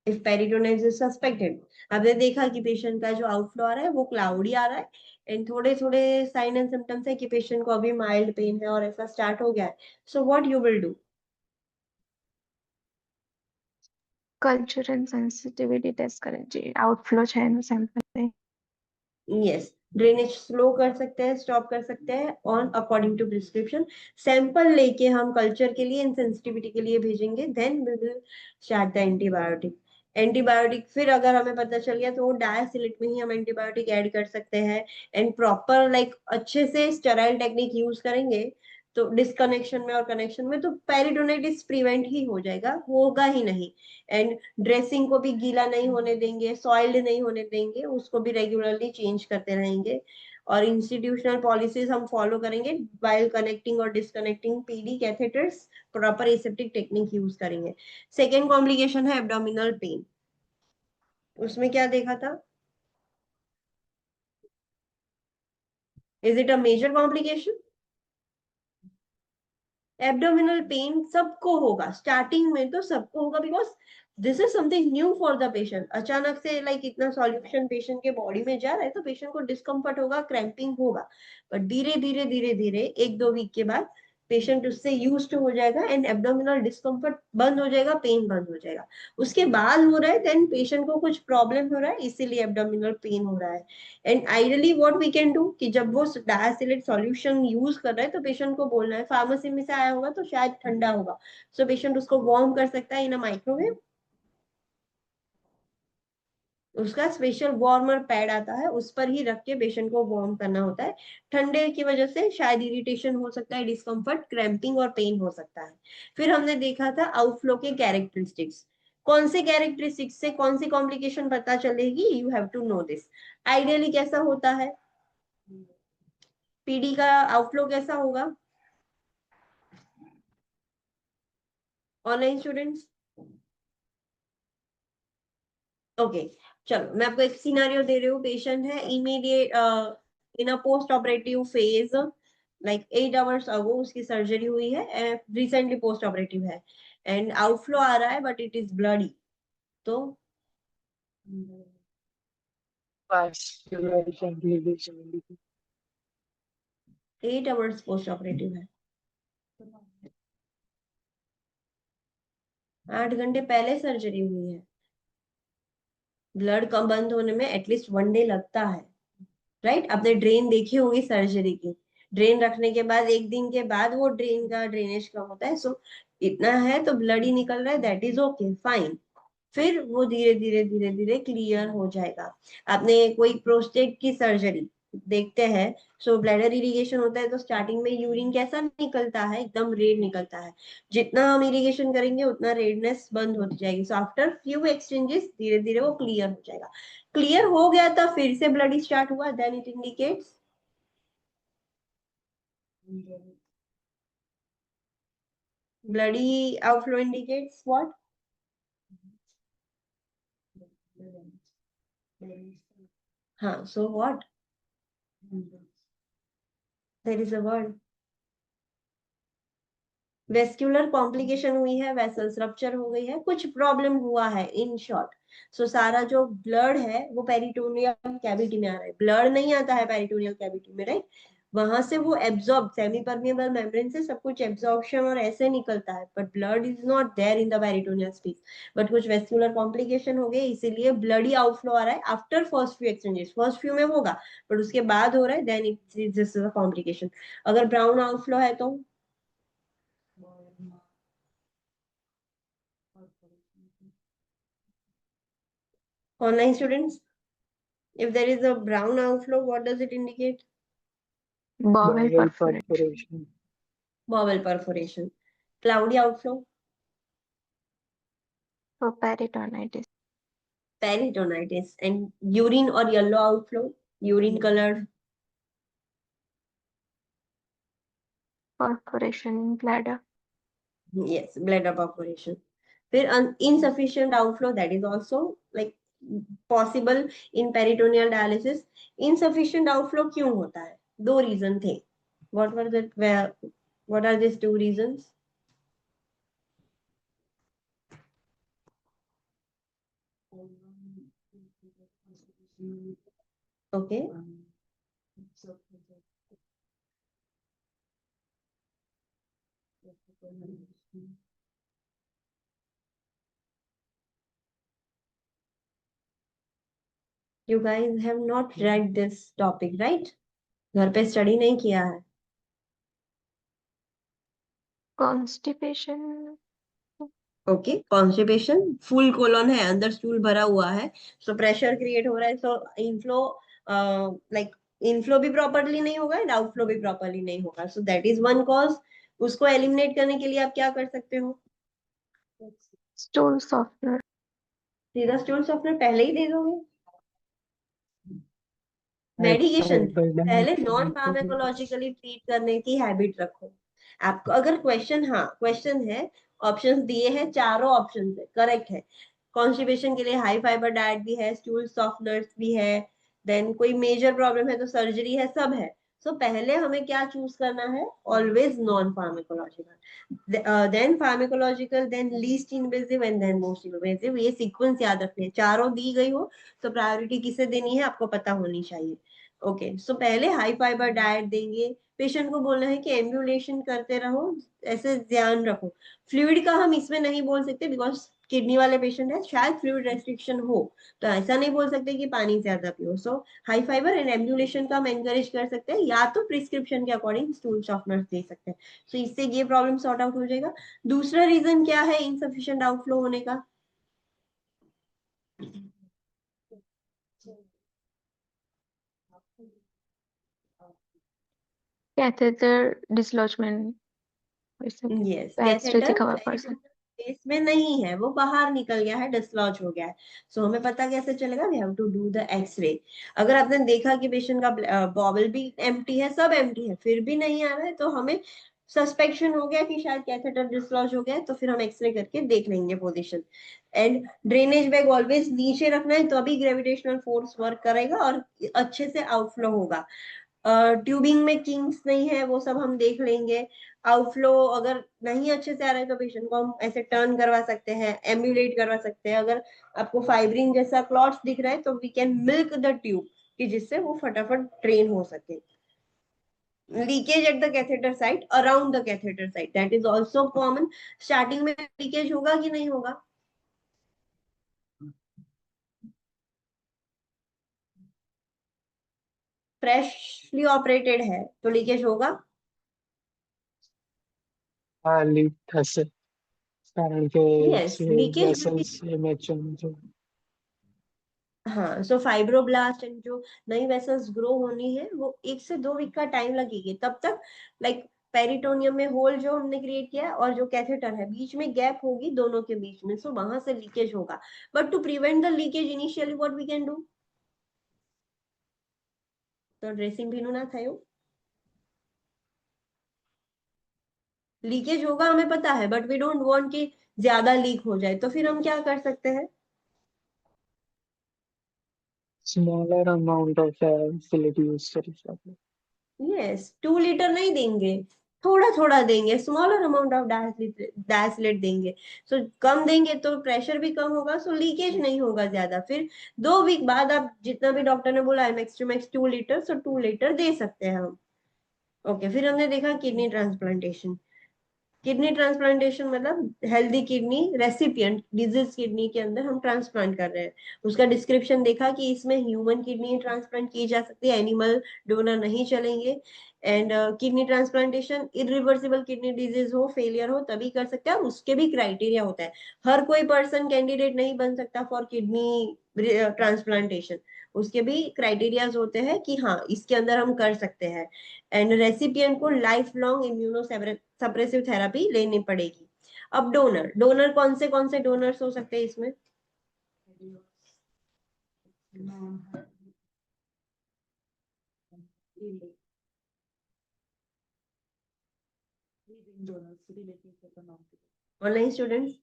[SPEAKER 1] इफ पेरिटोनाइटिस इज सस्पेक्टेड, आपने देखा कि पेशेंट का जो आउटफ्लो आ रहा है वो क्लाउडी आ रहा है एंड थोड़े थोड़े साइन एंड सिम्टम्स है कि पेशेंट को अभी माइल्ड पेन है और ऐसा स्टार्ट हो गया है। So what you will do?
[SPEAKER 4] Culture and sensitivity test करें जी, आउटफ्लो है ना सैंपल।
[SPEAKER 1] यस, ड्रेनेज स्लो कर सकते हैं, स्टॉप कर सकते हैं on according to prescription. Sample लेके हम कल्चर के लिए एंड सेंसिटिविटी के लिए भेजेंगे, then we will start the antibiotic. Antibiotic फिर अगर हमें पता चल गया तो डायसिलिट में ही हम एंटीबायोटिक ऐड कर सकते हैं एंड प्रॉपर लाइक अच्छे से स्टेराइल टेक्निक यूज करेंगे तो डिस्कनेक्शन में और कनेक्शन में तो पेरिटोनाइटिस प्रिवेंट ही हो जाएगा, होगा ही नहीं। एंड ड्रेसिंग को भी गीला नहीं होने देंगे, सॉइल्ड नहीं होने देंगे, उसको भी रेगुलरली चेंज करते रहेंगे और इंस्टीट्यूशनल पॉलिसीज हम फॉलो करेंगे वाइल कनेक्टिंग और disconnecting PD catheters, proper aseptic technique use करेंगे। सेकेंड कॉम्प्लिकेशन है एब्डोमिनल पेन। उसमें क्या देखा था? Is it a major complication? Abdominal pain सबको होगा, स्टार्टिंग में तो सबको होगा, because this is something new for the patient. अचानक से लाइक इतना सॉल्यूशन पेशेंट के बॉडी में जा रहा है तो पेशेंट को डिस्कम्फर्ट होगा, क्रैम्पिंग होगा, बट धीरे धीरे धीरे धीरे 1-2 वीक के बाद पेशेंट उससे यूज्ड हो जाएगा एंड एब्डोमिनल डिस्कम्फर्ट बंद हो जाएगा, पेन बंद हो जाएगा। उसके बाद हो रहा है देन पेशेंट को कुछ प्रॉब्लम हो रहा है इसीलिए एब्डोमिनल पेन हो रहा है। And ideally what we can do कि जब वो डायसिलिट सॉल्यूशन यूज कर रहा है तो पेशेंट को बोलना है, फार्मेसी में से आया होगा तो शायद ठंडा होगा, सो पेशेंट उसको वार्म कर सकता है इन अ माइक्रोवेव। उसका स्पेशल वार्मर पैड आता है, उस पर ही रख के पेशेंट को वार्म करना होता है। ठंडे की वजह से शायद इरिटेशन हो सकता है, डिस्कम्फर्ट, क्रैम्पिंग और पेन हो सकता है। फिर हमने देखा था आउटफ्लो के कैरेक्टरिस्टिक्स, कौन से कैरेक्टरिस्टिक्स से कौन सी कॉम्प्लिकेशन पता चलेगी, you have to know this. Ideally कैसा होता है पीडी का आउटफ्लो, कैसा होगा ऑनलाइन स्टूडेंट्स? ओके, चलो मैं आपको एक सिनेरियो दे रही हूँ। पेशेंट है इमीडिएट इन अ post operative phase, like 8 hours ago उसकी सर्जरी हुई है, रिसेंटली पोस्ट ऑपरेटिव है एंड आउटफ्लो आ रहा है बट इट इज ब्लडी। तो
[SPEAKER 3] Vascular embolization.
[SPEAKER 1] 8 hours post operative है, 8 घंटे पहले सर्जरी हुई है, ब्लड कम बंद होने में एटलीस्ट 1 डे लगता है, राइट? आपने ड्रेन देखी होगी सर्जरी की, ड्रेन रखने के बाद 1 दिन के बाद वो ड्रेन का ड्रेनेज कम होता है, सो इतना है तो ब्लड ही निकल रहा है, दैट इज ओके फाइन। फिर वो धीरे धीरे धीरे धीरे क्लियर हो जाएगा। आपने कोई प्रोस्टेट की सर्जरी देखते हैं, सो ब्लैडर इरिगेशन होता है तो स्टार्टिंग में यूरिन कैसा निकलता है, एकदम रेड निकलता है। जितना हम इरिगेशन करेंगे उतना रेडनेस बंद होती जाएगी, सो आफ्टर फ्यू एक्सचेंजेस धीरे धीरे वो क्लियर हो जाएगा। क्लियर हो गया था, फिर से ब्लड स्टार्ट हुआ, then it indicates bloody outflow indicates what? हाँ, so what? There is a word. Vascular complication हुई है, वेसल्स रप्चर हो गई है, कुछ प्रॉब्लम हुआ है इन शॉर्ट। सो सारा जो ब्लड है वो पेरिटोनियल कैविटी में आ रहा है, ब्लड नहीं आता है पेरिटोनियल कैविटी में, राइट? वहां से वो एब्जॉर्ब, सेमी परमिएबल मेम्ब्रेन से सब कुछ एब्जॉर्प्शन और ऐसे निकलता है, but blood is not there in the peritoneal space. But कुछ वेस्क्यूलर कॉम्प्लिकेशन हो गए, इसीलिए ब्लडी आउटफ्लो आ रहा है after first few exchanges. First few में होगा बट उसके बाद हो रहा है, then it is this complication. अगर ब्राउन आउटफ्लो है तो online students, if there is a brown outflow, what does it indicate?
[SPEAKER 4] Bowel
[SPEAKER 3] Bowel
[SPEAKER 4] perforation.
[SPEAKER 3] perforation.
[SPEAKER 1] Bowel perforation. Cloudy outflow,
[SPEAKER 4] So peritonitis.
[SPEAKER 1] peritonitis. And urine or yellow outflow, urine colored.
[SPEAKER 4] Perforation in bladder.
[SPEAKER 1] Yes, bladder perforation. फिर insufficient outflow, that is also like possible in peritoneal dialysis. Insufficient outflow क्यों होता है? 2 reason थे. What were the what are these 2 reasons? Okay. You guys have not read this topic, right? घर पे study नहीं किया है।
[SPEAKER 4] Constipation.
[SPEAKER 1] Okay, constipation, full colon है, अंदर स्टूल भरा हुआ है, सो प्रेशर क्रिएट हो रहा है, सो इनफ्लो लाइक इनफ्लो भी प्रॉपरली नहीं होगा एंड आउटफ्लो भी प्रॉपरली नहीं होगा, so that is one cause. उसको एलिमिनेट करने के लिए आप क्या कर सकते हो?
[SPEAKER 4] Stool softener.
[SPEAKER 1] सीधा स्टूल सॉफ्टनर पहले ही दे दोगे? मेडिकेशन पहले नॉन फार्माकोलॉजिकली ट्रीट करने की हैबिट रखो। आपको अगर क्वेश्चन, हाँ क्वेश्चन है, ऑप्शंस दिए हैं, चारों ऑप्शन है करेक्ट है। कॉन्स्टिपेशन के लिए हाई फाइबर डाइट भी है, स्टूल सॉफ्टनर्स भी है, देन कोई मेजर प्रॉब्लम है तो सर्जरी है, सब है। सो पहले हमें क्या चूज करना है? Always non pharmacological, then pharmacological, then least invasive and then most invasive. ये सीक्वेंस याद रखने, चारों दी गई हो तो प्रायोरिटी किसे देनी है आपको पता होनी चाहिए। ओके, सो पहले हाई फाइबर डाइट देंगे, पेशेंट को बोलना है कि एम्बुलेशन करते रहो, ऐसे ध्यान रखो। फ्लूइड का हम इसमें नहीं बोल सकते बिकॉज किडनी वाले पेशेंट है, शायद फ्लूइड रेस्ट्रिक्शन हो, तो ऐसा नहीं बोल सकते कि पानी ज्यादा पियो। सो हाई फाइबर एंड एम्बुलेशन का हम एनकरेज कर सकते हैं, या तो प्रिस्क्रिप्शन के अकॉर्डिंग स्टूल सॉफ्टनर दे सकते हैं। सो इससे ये प्रॉब्लम सॉर्ट आउट हो जाएगा। दूसरा रीजन क्या है इनसफिशिएंट आउटफ्लो होने का?
[SPEAKER 4] Catheter dislodgement.
[SPEAKER 1] Yes,
[SPEAKER 4] Peristaltic
[SPEAKER 1] catheter
[SPEAKER 4] cover person.
[SPEAKER 1] Space में नहीं है, वो बाहर निकल गया है, डिसलॉज हो गया है। सो हमें पता कैसे चलेगा? We have to do the X-ray. अगर आपने देखा कि पेशेंट का बॉबल भी एम्प्टी है, सब एम्प्टी है, फिर भी नहीं आ रहा है, तो हमें सस्पेक्शन हो गया कि शायद कैथेटर डिसलॉज हो गया है, तो फिर हम एक्सरे करके देख लेंगे position. And drainage bag always नीचे रखना है, तो अभी ग्रेविटेशनल फोर्स वर्क करेगा और अच्छे से आउटफ्लो होगा। ट्यूबिंग में किंग्स नहीं है, वो सब हम देख लेंगे। आउटफ्लो अगर नहीं अच्छे से आ रहा है तो पेशेंट को हम ऐसे टर्न करवा सकते हैं, एम्बुलेट करवा सकते हैं। अगर आपको फाइब्रिन जैसा क्लॉट्स दिख रहा है तो we can milk the tube, कि जिससे वो फटाफट ड्रेन हो सके। Leakage at the catheter site, around the catheter site, that is also common. Starting में लीकेज होगा कि नहीं होगा? फ्रेशली ऑपरेटेड है तो लीकेज होगा।
[SPEAKER 3] हाँ लीक थશે કારણ કે
[SPEAKER 1] यस,
[SPEAKER 3] જે
[SPEAKER 1] लीकेज विल बी।
[SPEAKER 3] वेसल्स ये मैच्योर છે।
[SPEAKER 1] हाँ, सो फाइब्रोब्लास्ट एंड जो नई वेसल्स ग्रो होनी है वो 1 से 2 वीक का टाइम लगेगी, तब तक लाइक पेरिटोनियम में होल जो हमने क्रिएट किया है और जो कैथेटर है बीच में गैप होगी दोनों के बीच में, सो वहां से लीकेज होगा। But to prevent the leakage initially what we can do, तो ड्रेसिंग ભીનું ના થયું, लीकेज होगा हमें पता है, बट वी डोंट वांट कि ज्यादा लीक हो जाए, तो फिर हम क्या कर सकते हैं?
[SPEAKER 3] Smaller amount of facility use કરી શકે।
[SPEAKER 1] यस, 2 लीटर नहीं देंगे, थोड़ा थोड़ा देंगे, स्मॉलर अमाउंट ऑफ डायसिलेट देंगे। सो कम देंगे तो प्रेशर भी कम होगा, सो लीकेज नहीं होगा ज्यादा। फिर 2 वीक बाद आप जितना भी डॉक्टर ने बोला है max to max 2 litre, so 2 litre दे सकते हैं हम। ओके, फिर हमने देखा किडनी ट्रांसप्लांटेशन। किडनी ट्रांसप्लांटेशन मतलब healthy kidney recipient, disease kidney के अंदर हम ट्रांसप्लांट कर रहे हैं। उसका डिस्क्रिप्शन देखा कि इसमें ह्यूमन किडनी ट्रांसप्लांट की जा सकती है, एनिमल डोनर नहीं चलेंगे। And kidney transplantation irreversible kidney disease हो, फेलियर हो तभी कर सकते हैं, और उसके भी क्राइटेरिया होता है। हर कोई पर्सन कैंडिडेट नहीं बन सकता फॉर किडनी ट्रांसप्लांटेशन, उसके भी क्राइटेरियाज होते हैं कि हाँ इसके अंदर हम कर सकते हैं। एंड रेसिपिएंट को life long immuno suppressive therapy लेनी पड़ेगी। अब डोनर, डोनर कौन से डोनर्स हो सकते हैं इसमें? ऑनलाइन स्टूडेंट,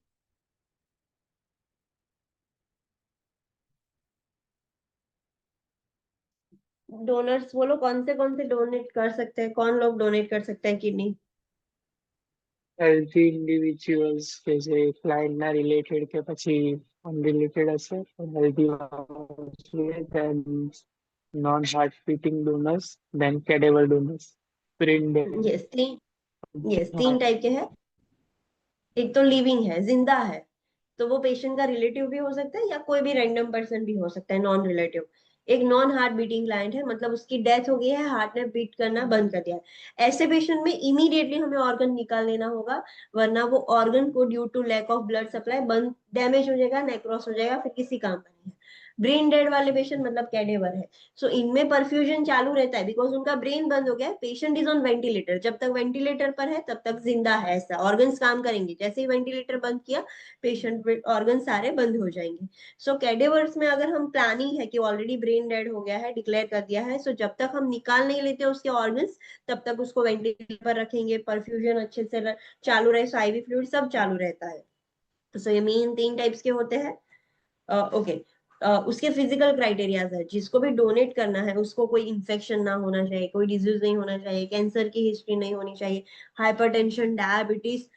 [SPEAKER 1] डोनर्स बोलो कौन से डोनेट कर सकते हैं, कौन लोग डोनेट कर सकते हैं किडनी?
[SPEAKER 3] હેલ્થી ઇન્ડિવિજ્યુઅલ્સ કે જે ક્લાયન્ટના રિલેટેડ કે પછી અનરિલેટેડ હશે તો હેલ્ધી જોઈએ then non heart beating donors then cadaver donors brain dead।
[SPEAKER 1] Yes, 3 type के हैं। एक तो लिविंग है, जिंदा है, तो वो पेशेंट का रिलेटिव भी हो सकता है या कोई भी रैंडम पर्सन भी हो सकता है, नॉन रिलेटिव। एक नॉन हार्ट बीटिंग क्लाइंट है, मतलब उसकी डेथ हो गई है, हार्ट ने बीट करना बंद कर दिया है। ऐसे पेशेंट में इमीडिएटली हमें ऑर्गन निकाल लेना होगा, वरना वो ऑर्गन को due to lack of blood supply बंद, डैमेज हो जाएगा, नेक्रोस हो जाएगा, फिर किसी काम का नहीं है। ब्रेन डेड वाले पेशेंट मतलब कैडेवर है, सो इनमें परफ्यूजन चालू रहता है बिकॉज उनका ब्रेन बंद हो गया है, पेशेंट इज ऑन वेंटिलेटर, जब तक वेंटिलेटर पर है तब तक जिंदा है, ऐसा ऑर्गन्स काम करेंगे, जैसे ही वेंटिलेटर बंद किया पेशेंट ऑर्गन सारे बंद हो जाएंगे। सो कैडेवर्स में अगर हम प्लानिंग है कि ऑलरेडी ब्रेन डेड हो गया है, डिक्लेयर कर दिया है, सो जब तक हम निकाल नहीं लेते उसके ऑर्गन्स तब तक उसको वेंटिलेटर पर रखेंगे, परफ्यूजन अच्छे से चालू रहे, आईवी फ्लूइड सब चालू रहता है। सो ये मेन 3 टाइप्स के होते हैं। ओके, उसके फिजिकल क्राइटेरियाज है, जिसको भी डोनेट करना है उसको कोई इन्फेक्शन ना होना चाहिए, कोई डिजीज नहीं होना चाहिए, कैंसर की हिस्ट्री नहीं होनी चाहिए, हाइपरटेंशन, डायबिटीज,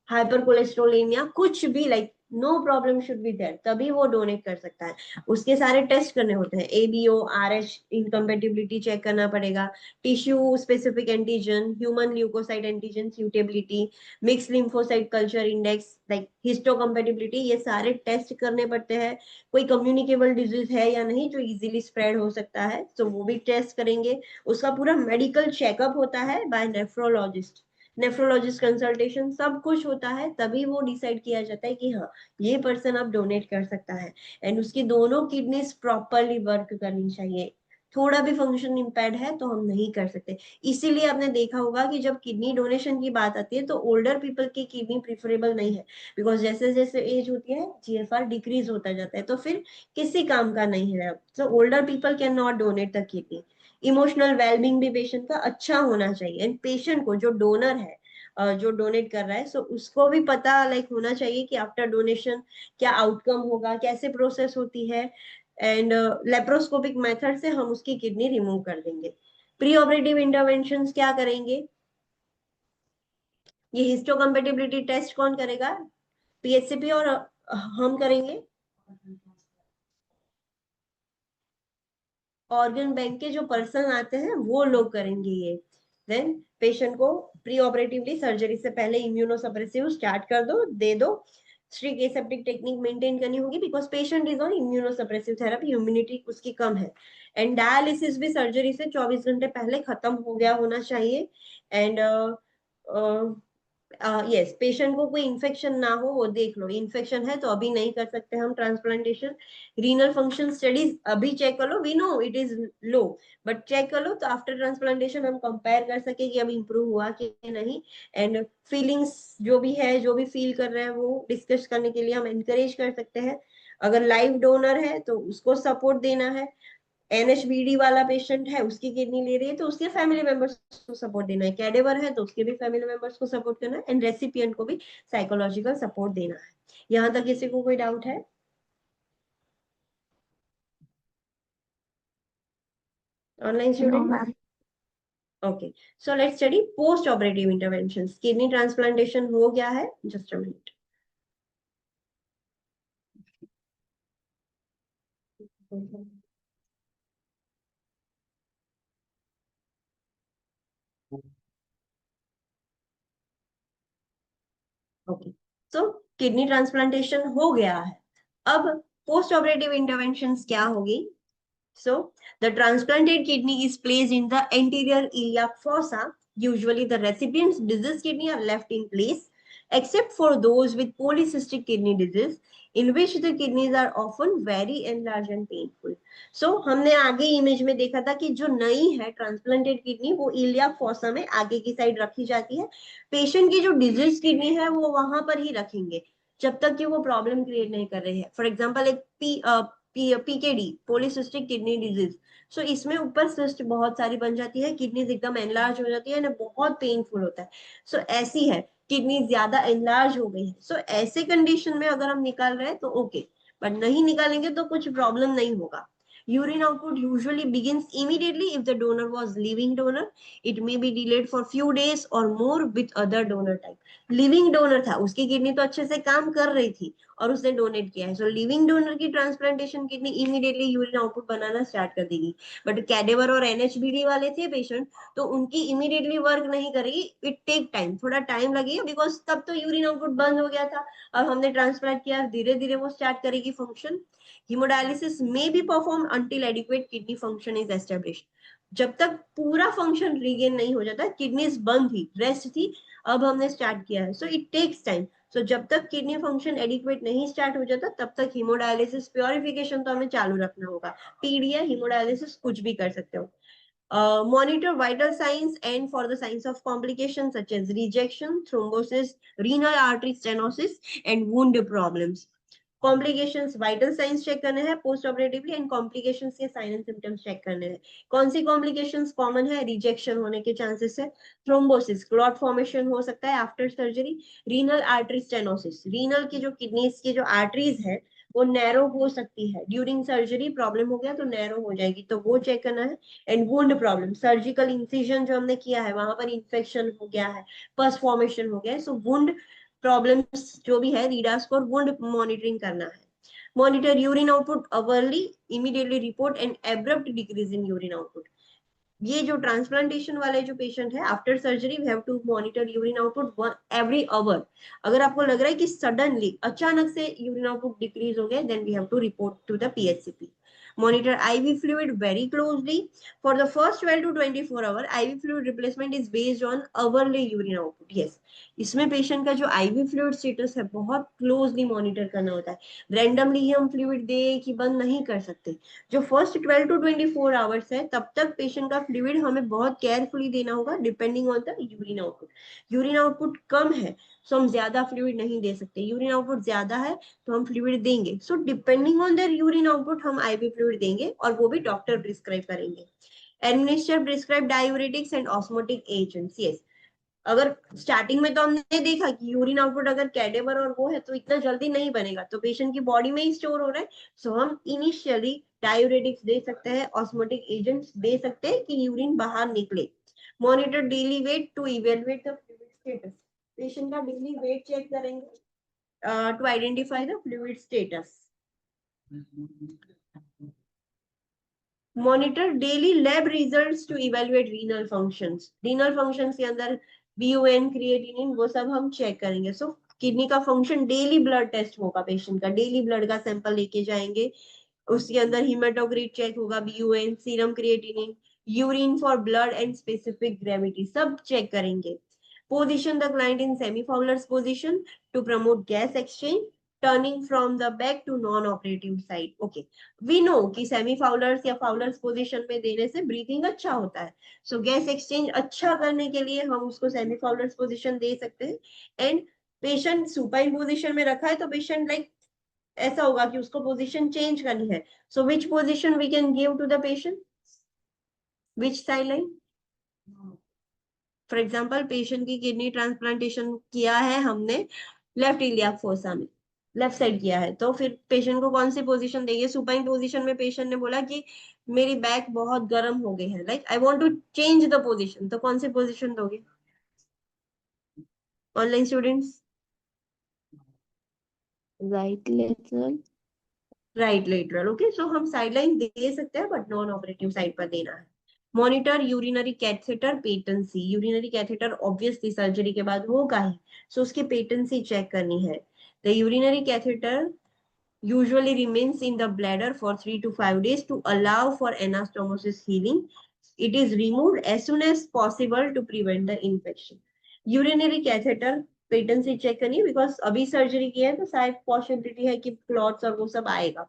[SPEAKER 1] हाइपर कोलेस्ट्रोलेमिया, कुछ भी like no problem should be there, तभी वो डोनेट कर सकता है। उसके सारे टेस्ट करने होते हैं, एबीओ, आरएच इनकम्पेटिबिलिटी चेक करना पड़ेगा, tissue specific antigen, human leukocyte antigen suitability, mix lymphocyte culture index, like histocompatibility, ये सारे टेस्ट करने पड़ते हैं। कोई कम्युनिकेबल डिजीज है या नहीं जो इजीली स्प्रेड हो सकता है, तो वो भी टेस्ट करेंगे। उसका पूरा मेडिकल चेकअप होता है बाय नेफ्रोलॉजिस्ट, नेफ्रोलॉजिस्ट कंसल्टेशन सब कुछ होता है, तभी वो डिसाइड किया जाता है कि हाँ ये पर्सन अब डोनेट कर सकता है। एंड उसकी दोनों किडनीज प्रॉपरली वर्क करनी चाहिए, थोड़ा भी फंक्शन इम्पेयर्ड है तो हम नहीं कर सकते। इसीलिए आपने देखा होगा कि जब किडनी डोनेशन की बात आती है तो ओल्डर पीपल की किडनी प्रिफरेबल नहीं है, बिकॉज जैसे जैसे एज होती है जीएफआर डिक्रीज होता जाता है, तो फिर किसी काम का नहीं है अब, so older people can not donate the kidney. Emotional wellbeing भी पेशेंट का अच्छा होना चाहिए, एंड पेशेंट को जो डोनर है जो डोनेट कर रहा है, सो उसको भी पता लाइक होना चाहिए कि आफ्टर डोनेशन क्या आउटकम होगा, कैसे प्रोसेस होती है। एंड लेप्रोस्कोपिक मेथड से हम उसकी किडनी रिमूव कर देंगे। प्री ऑपरेटिव इंटरवेंशन क्या करेंगे? ये हिस्टोकम्पेटिबिलिटी टेस्ट कौन करेगा? पीएचसीपी और हम करेंगे। ऑर्गन बैंक के जो पर्सन आते हैं वो लोग करेंगे ये। देन पेशेंट को प्री ऑपरेटिवली सर्जरी से पहले इम्यूनोसप्रेसिव स्टार्ट कर दो, दे दो। स्ट्रिक्ट एसेप्टिक टेक्निक मेंटेन करनी होगी because patient is on immunosuppressive therapy, immunity उसकी कम है। एंड डायलिसिस भी सर्जरी से 24 घंटे पहले खत्म हो गया होना चाहिए। एंड यस, पेशेंट को कोई इन्फेक्शन ना हो वो देख लो। इन्फेक्शन है तो अभी नहीं कर सकते हम ट्रांसप्लांटेशन। रीनल फंक्शन स्टडीज अभी चेक कर लो, we know it is low, but check कर लो तो आफ्टर ट्रांसप्लांटेशन हम कंपेयर कर सके कि अब इंप्रूव हुआ कि नहीं। एंड फीलिंग्स जो भी है, जो भी फील कर रहे हैं वो डिस्कस करने के लिए हम एनकरेज कर सकते हैं। अगर लाइव डोनर है तो उसको सपोर्ट देना है। एनएचबीडी वाला पेशेंट है, उसकी किडनी ले रही है तो उसके फैमिली मेंबर्स को सपोर्ट देना है। कैडेवर है तो उसके भी फैमिली मेंबर्स को सपोर्ट करना है। एंड रेसिपिएंट को भी साइकोलॉजिकल सपोर्ट देना है। यहाँ तक किसी को कोई डाउट है? Online
[SPEAKER 4] no
[SPEAKER 1] student?
[SPEAKER 4] Ma'am.
[SPEAKER 1] Okay, so let's study post operative interventions. Kidney transplantation हो गया है, just a minute. Okay, so kidney transplantation हो गया है। अब पोस्ट ऑपरेटिव इंटरवेंशंस क्या होगी? So the transplanted kidney is placed in the anterior iliac fossa. Usually the recipient's diseased kidney are left in place, except for those with polycystic kidney disease, in which the kidneys are often very enlarged and painful. So हमने आगे image में देखा था कि जो नई है transplanted kidney वो इलियाक फोसा में आगे की साइड रखी जाती है। पेशेंट की जो डिजीज किडनी है वो वहां पर ही रखेंगे जब तक कि वो प्रॉब्लम क्रिएट नहीं कर रही है। फॉर एग्जाम्पल एक पीकेडी, पॉलीसिस्टिक किडनी डिजीज, सो इसमें ऊपर सिस्ट बहुत सारी बन जाती है, किडनीज एकदम एनलार्ज हो जाती है ना, बहुत पेनफुल होता है। सो ऐसी है, किडनी ज्यादा एनलार्ज हो गई है। सो ऐसे कंडीशन में अगर हम निकाल रहे हैं तो ओके, बट नहीं निकालेंगे तो कुछ प्रॉब्लम नहीं होगा। Urine output usually begins immediately if the donor was living donor. It may be delayed for few days or more with other donor type. Living donor था, उसकी किडनी तो अच्छे से काम कर रही थी और उसने डोनेट किया है। सो लिविंग डोनर की transplantation kidney immediately urine output बनाना स्टार्ट कर देगी। बट कैडेवर और एनएचबीडी वाले थे पेशेंट, तो उनकी इमीडिएटली वर्क नहीं करेगी, इट टेक टाइम, थोड़ा टाइम लगेगा बिकॉज तब तो यूरिन आउटपुट बंद हो गया था। अब हमने ट्रांसप्लांट किया, धीरे धीरे वो स्टार्ट करेगी function. Hemodialysis may be performed until adequate kidney function is established. जब तक पूरा फंक्शन रीगेन नहीं हो जाता, किडनीज बंद थी, रेस्ट थी, अब हमने स्टार्ट किया है, सो इट टेक्स टाइम। सो जब तक किडनी फंक्शन एडिक्वेट नहीं स्टार्ट हो जाता तब तक हीमोडायलिसिस, प्योरिफिकेशन तो हमें चालू रखना होगा। पीडिया हीमोडायलिसिस कुछ भी कर सकते हो। Monitor vital signs and for the signs of complications such as rejection, thrombosis, renal artery stenosis, and wound problems. Complications, vital signs check करने हैं पोस्ट ऑपरेटिवली, एंड कॉम्प्लिकेशंस के साइन एंड सिम्टम्स चेक करने हैं। कौन सी complications common है? Rejection होने के चांसेस है, थ्रोम्बोसिस, क्लॉट फॉर्मेशन हो सकता है after surgery, renal artery stenosis, renal की जो किडनीज की जो आर्टरीज है वो नैरो हो सकती है, ड्यूरिंग सर्जरी प्रॉब्लम हो गया तो नैरो हो जाएगी, तो वो चेक करना है। And wound problem, surgical incision जो हमने किया है वहां पर इन्फेक्शन हो गया है, पस फॉर्मेशन हो गया है, सो वुंड प्रॉब्लम्स जो भी है, रीडा स्कोर, वुंड मॉनिटरिंग करना है। Monitor urine output hourly, immediately report and abrupt decrease in urine output. ये जो ट्रांसप्लांटेशन वाले जो पेशेंट है after surgery we have to monitor urine output every hour. अगर आपको लग रहा है कि सडनली अचानक से यूरिन आउटपुट डिक्रीज हो गया, then we have to report to the PHCP. Monitor IV fluid very closely. For the first 12 to 24 hour, IV fluid replacement is based on hourly urine output. Yes, इसमें patient का जो IV fluid status है बहुत closely monitor करना होता है। Randomly ही हम fluid दे कि बंद नहीं कर सकते। जो फर्स्ट 12 टू 24 आवर्स है तब तक पेशेंट का फ्लूइड हमें बहुत केयरफुली देना होगा depending on the urine output. Urine output कम है सो हम ज्यादा फ्लूइड नहीं दे सकते, यूरिन आउटपुट ज्यादा है तो हम फ्लूइड देंगे। So depending on their urine output हम आईवी फ्लूइड देंगे और वो भी डॉक्टर प्रिस्क्राइब करेंगे। Administer prescribe diuretics and osmotic agents. Yes, अगर स्टार्टिंग में तो हमने देखा कि यूरिन आउटपुट अगर कैडेवर और वो है तो इतना जल्दी नहीं बनेगा, तो पेशेंट की बॉडी में ही स्टोर हो रहा है, सो हम इनिशियली डायूरेटिक्स दे सकते हैं, ऑस्मोटिक एजेंट्स दे सकते हैं कि यूरिन बाहर निकले। Monitor daily weight to evaluate the fluid status, patient का डेली वेट चेक करेंगे to identify the fluid status. Monitor daily lab results to evaluate renal functions. Renal functions के अंदर BUN, क्रिएटिनिन, वो सब हम चेक करेंगे। सो किडनी का फंक्शन डेली ब्लड टेस्ट होगा, पेशेंट का डेली ब्लड का सैंपल लेके जाएंगे, उसके अंदर हीमेटोक्रिट चेक होगा, BUN, serum creatinine, urine for blood and specific gravity सब चेक करेंगे। Position the client in semi Fowler's position to promote gas exchange, turning from the back to non operative side. Okay, we know कि semi Fowler's या Fowler's position में देने से breathing अच्छा होता है। सो गैस एक्सचेंज अच्छा करने के लिए हम उसको सेमीफाउलर्स पोजिशन दे सकते हैं। एंड पेशेंट सुपाइन पोजिशन में रखा है तो पेशेंट लाइक ऐसा होगा कि उसको पोजीशन चेंज करनी है। So which position we can give to the patient, which sideline? For example patient की किडनी ट्रांसप्लांटेशन किया है हमने लेफ्ट इलियाक फोसा में, लेफ्ट साइड किया है, तो फिर पेशेंट को कौन सी पोजीशन देंगे? सुपाइन पोजीशन में पेशेंट ने बोला कि मेरी बैक बहुत गर्म हो गई है, like I want to change the position, तो कौन सी पोजीशन दोगे online students?
[SPEAKER 4] Right lateral.
[SPEAKER 1] Right lateral. Okay, so हम साइडलाइन दे सकते हैं बट नॉन ऑपरेटिव साइड पर देना है। Monitor urinary catheter patency. Urinary catheter obviously surgery के बाद होगा ही, सो उसकी पेटेंसी चेक करनी है। The urinary catheter usually remains in the bladder for 3 to 5 days to allow for anastomosis healing. It is removed as soon as possible to prevent the infection. Urinary catheter patency check करनी है because अभी surgery की है तो शायद possibility है कि clots और वो सब आएगा।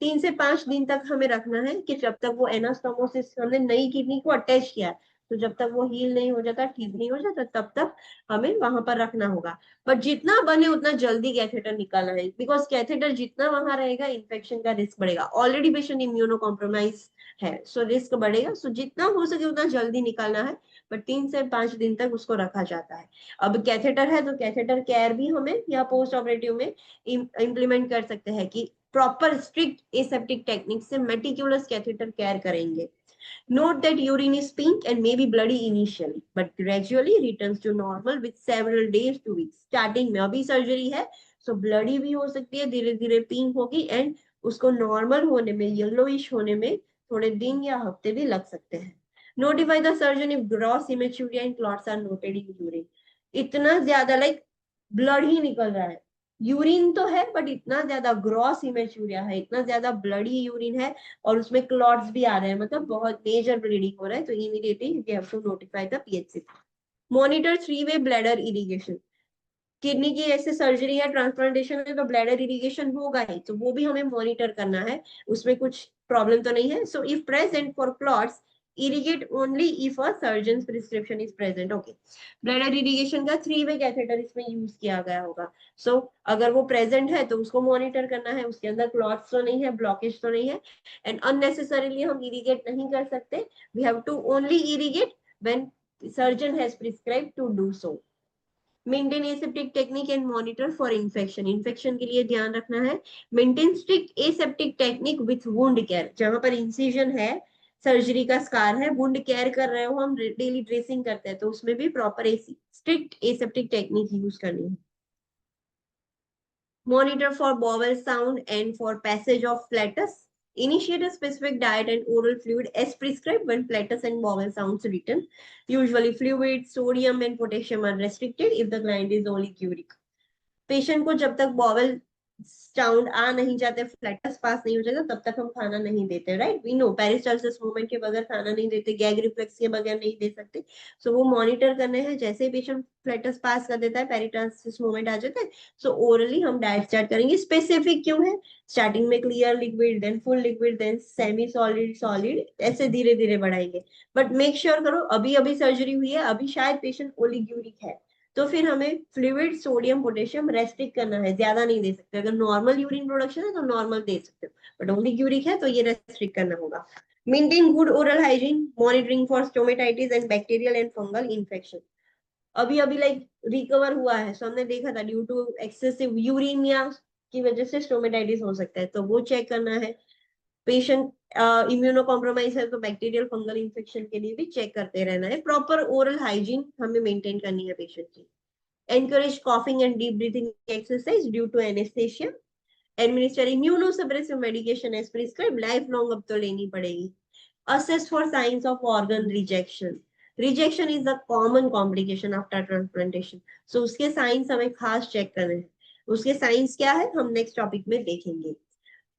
[SPEAKER 1] 3 से 5 दिन तक हमें रखना है कि जब तक वो एनास्टोमोसिस, हमने नई किडनी को अटैच किया है, तो जब तक वो हील नहीं हो जाता, ठीक नहीं हो जाता, तब तक हमें वहां पर रखना होगा। बट जितना बने उतना जल्दी कैथेटर निकालना है बिकॉज कैथेटर जितना वहां रहेगा इन्फेक्शन का रिस्क बढ़ेगा। ऑलरेडी पेशेंट इम्यूनो कॉम्प्रोमाइज है, सो रिस्क बढ़ेगा। सो जितना हो सके उतना जल्दी निकालना है, बट 3 से 5 दिन तक उसको रखा जाता है। अब कैथेटर है तो कैथेटर केयर भी हमें या पोस्ट ऑपरेटिव में इम्प्लीमेंट कर सकते हैं कि प्रॉपर स्ट्रिक्ट एसेप्टिक टेक्निक से मेटिकुलस कैथेटर केयर करेंगे। Note that urine is pink and may be bloody initially, but gradually returns to normal with several days to weeks. Starting में अभी surgery है, so bloody भी हो सकती है, धीरे धीरे पिंक होगी एंड उसको नॉर्मल होने में, येलोइश होने में थोड़े दिन या हफ्ते भी लग सकते हैं। Notify the surgeon if gross hematuria and clots are noted in urine. इतना ज्यादा लाइक ब्लड ही निकल रहा है, यूरिन तो है बट इतना ज्यादा ग्रॉस इमेचूरिया है, इतना ज्यादा ब्लडी यूरिन है और उसमें क्लॉट्स भी आ रहे हैं, मतलब बहुत मेजर ब्लीडिंग हो रहा है, तो immediately you have to notify the PHC। Monitor 3-वे ब्लैडर इरिगेशन। किडनी की ऐसे सर्जरी है, ट्रांसप्लांटेशन है, तो ब्लैडर इरिगेशन होगा ही, तो वो भी हमें मॉनिटर करना है, उसमें कुछ प्रॉब्लम तो नहीं है। So if present for clots irrigate only if a surgeon's prescription is present. Okay, bladder irrigation का 3-वे कैथेटर इसमें यूज किया गया होगा। सो अगर वो प्रेजेंट है तो उसको मॉनिटर करना है, उसके अंदर क्लॉट्स तो नहीं है, ब्लॉकेज तो नहीं है, एंड अननेसेसरीली हम इरिगेट नहीं कर सकते। We have to only irrigate when surgeon has prescribed to do so. Maintain aseptic technique and monitor for infection. Infection के लिए ध्यान रखना है। Maintain strict aseptic technique with wound care. जहां पर इंसिजन है, सर्जरी का स्कार है, वुंड केयर कर रहे हो, हम डेली ड्रेसिंग करते हैं, तो उसमें भी proper strict aseptic technique use करनी है। Monitor for bowel sound and for passage of flats. Initiate a specific diet and oral fluid as prescribed when flatus and bowel sounds written. Usually fluid, sodium and potassium are restricted if the client is only uric. Patient को जब तक bowel sound आ नहीं जाते, flats पास नहीं हो जाता, तब तक हम खाना नहीं देते, right? We know peristalsis movement के बगैर खाना नहीं देते, गैग रिफ्लेक्स के बगैर नहीं दे सकते। सो वो मॉनिटर करने हैं, जैसे ही पेशेंट फ्लैटस पास कर देता है, पेरिस्टाल्सिस मूवमेंट आ जाता है, सो ओरली हम डाइट स्टार्ट करेंगे। स्पेसिफिक क्यों है? स्टार्टिंग में clear liquid, then full liquid, then semi solid, solid, ऐसे धीरे धीरे बढ़ाएंगे। बट मेक श्योर करो, अभी अभी सर्जरी हुई है, अभी शायद पेशेंट ओलिग्यूरिक है, तो फिर हमें फ्लूइड, सोडियम, पोटेशियम रेस्ट्रिक्ट करना है, ज्यादा नहीं दे सकते। अगर नॉर्मल यूरिन प्रोडक्शन है तो नॉर्मल दे सकते हो, बट ओनली यूरिक है तो ये रेस्ट्रिक्ट करना होगा। Maintain good oral hygiene, monitoring for stomatitis and bacterial and fungal infection. अभी अभी लाइक रिकवर हुआ है, सो हमने देखा था ड्यू टू एक्सेसिव यूरिनिया की वजह से स्टोमेटाइटिस हो सकता है, तो वो चेक करना है। पेशेंट इम्यूनो कॉम्प्रोमाइज है तो बैक्टीरियल फंगल इन्फेक्शन के लिए भी चेक करते रहना है। प्रॉपर ओरल हाइजीन हमें मेंटेन करनी है पेशेंट की। Encourage coughing and deep breathing exercise due to anesthesia. Administer immunosuppressive medication as prescribed. Lifelong अब तो लेनी पड़ेगी। Assess for signs of organ rejection. Rejection is a common complication after transplantation. So उसके science हमें खास check करने हैं. उसके साइंस क्या है हम नेक्स्ट टॉपिक में देखेंगे.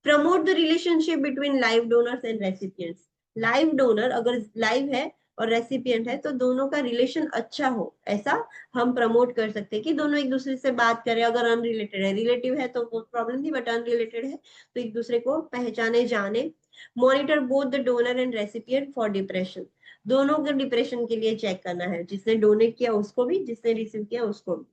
[SPEAKER 1] Promote the relationship between live donors and recipients. Live donor अगर लाइव है और रेसिपिएंट है तो दोनों का रिलेशन अच्छा हो, ऐसा हम प्रमोट कर सकते हैं कि दोनों एक दूसरे से बात करें. अगर अनरिलेटेड है, रिलेटिव है तो वो प्रॉब्लम नहीं, बट अनरिलेटेड है तो एक दूसरे को पहचाने जाने. Monitor both the donor and recipient for depression. दोनों को डिप्रेशन के लिए चेक करना है, जिसने डोनेट किया उसको भी, जिसने रिसीव किया उसको भी.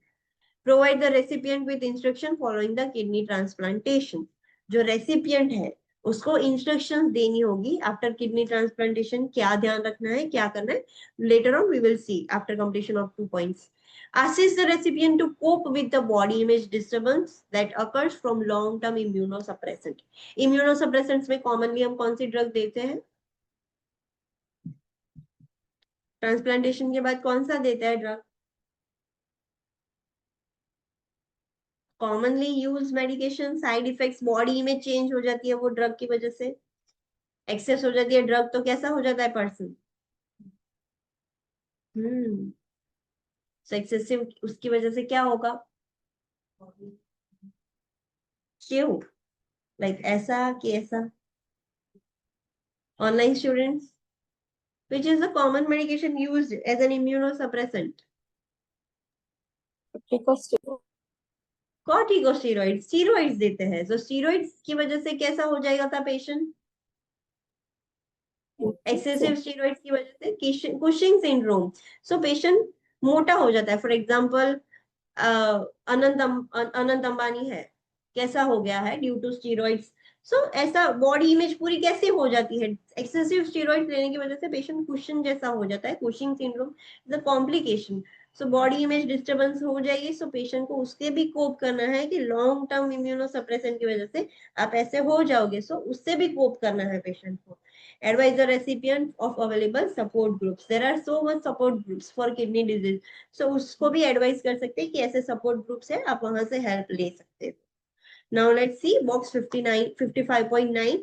[SPEAKER 1] Provide the recipient with instruction following the kidney transplantation. जो रेसिपिएंट है उसको इंस्ट्रक्शंस देनी होगी आफ्टर किडनी ट्रांसप्लांटेशन, क्या ध्यान रखना है, क्या करना है. Later on we will see after completion of 2 points. Assist the recipient to cope with the body image disturbance that occurs from long term immunosuppressant. Immunosuppressants में commonly हम कौन सी ड्रग देते हैं? ट्रांसप्लांटेशन के बाद कौन सा देता है drug? Commonly use medication. Side effects, body image change हो जाती है वो ड्रग की वजह से. एक्सेस हो जाती है ड्रग तो कैसा हो जाता है पर्सन? सो एक्सेसिव उसकी वजह से क्या होगा? क्यों? लाइक ऐसा कि ऐसा. Online students, which is the common medication used as an immunosuppressant? Corticosteroid. Steroids देते हैं. तो स्टीरॉइड्स की वजह से कैसा हो जाएगा था पेशेंट? एक्सेसिव स्टीरॉइड्स की वजह से कुशिंग सिंड्रोम. सो पेशेंट मोटा हो जाता है. फॉर एग्जांपल अनंत अंबानी है, कैसा हो गया है ड्यू टू स्टीरॉइड्स. सो ऐसा बॉडी इमेज पूरी कैसे हो जाती है? एक्सेसिव स्टीरॉइड लेने की वजह से पेशेंट कुशन जैसा हो जाता है. Cushing syndrome is a complication. So body image disturbance हो जाएगी. सो पेशेंट को उसके भी कोप करना है कि लॉन्ग टर्म इम्यूनोसप्रेशन की वजह से आप ऐसे हो जाओगे. सो उससे भी कोप करना है पेशेंट को. Advise the recipient of available support groups. There are so much support groups for kidney disease. So उसको भी एडवाइस कर सकते हैं कि ऐसे सपोर्ट ग्रुप्स है, आप वहां से हेल्प ले सकते हो. Now let's see box 55.9.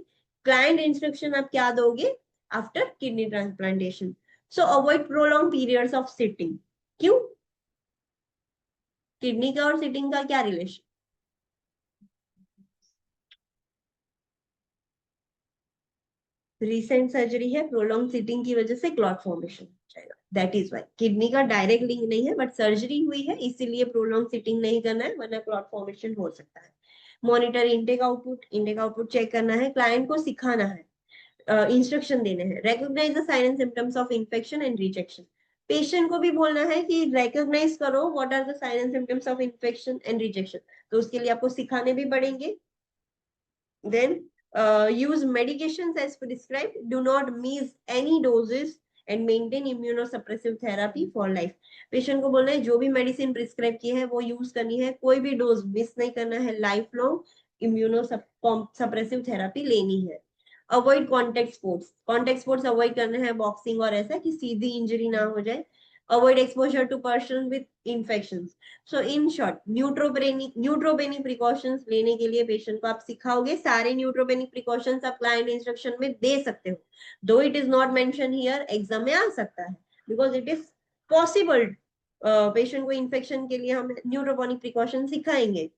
[SPEAKER 1] Client instruction आप क्या दोगे after kidney transplantation? So avoid prolong periods of sitting. क्यों? किडनी का और सिटिंग का क्या रिलेशन? रिसेंट सर्जरी है, प्रोलॉन्ग सिटिंग की वजह से क्लॉट फॉर्मेशन हो जाएगा. That is why. किडनी का डायरेक्ट लिंक नहीं है, बट सर्जरी हुई है इसीलिए प्रोलॉन्ग सिटिंग नहीं करना है, वरना क्लॉट फॉर्मेशन हो सकता है. Monitor intake output. Intake output check करना है. क्लाइंट को सिखाना है, इंस्ट्रक्शन देने हैं. Recognize the sign and symptoms of infection and rejection. Patient को भी बोलना है कि रिकॉग्नाइज करो what are the sign and symptoms of infection and rejection. तो उसके लिए आपको सिखाने भी पड़ेंगे. Then use medications as prescribed. Do not miss any doses and maintain immunosuppressive therapy for life. Patient को बोलना है जो भी मेडिसिन प्रिस्क्राइब की है वो यूज करनी है, कोई भी डोज मिस नहीं करना है. लाइफ लॉन्ग इम्यूनोसप्रेसिव थेरापी लेनी है. Avoid contact sports. Contact sports avoid करना है, बॉक्सिंग और ऐसा कि सीधी इंजरी ना हो जाए. Avoid exposure to person with infections. So in short neutropenic precautions लेने के लिए पेशेंट को आप सिखाओगे. सारे न्यूट्रोपेनिक प्रिकॉशंस आप क्लाइंट इंस्ट्रक्शन में दे सकते हो, though it is not mention here. Exam में आ सकता है because it is possible. Patient को इन्फेक्शन के लिए हम न्यूट्रोपेनिक प्रिकॉशन सिखाएंगे.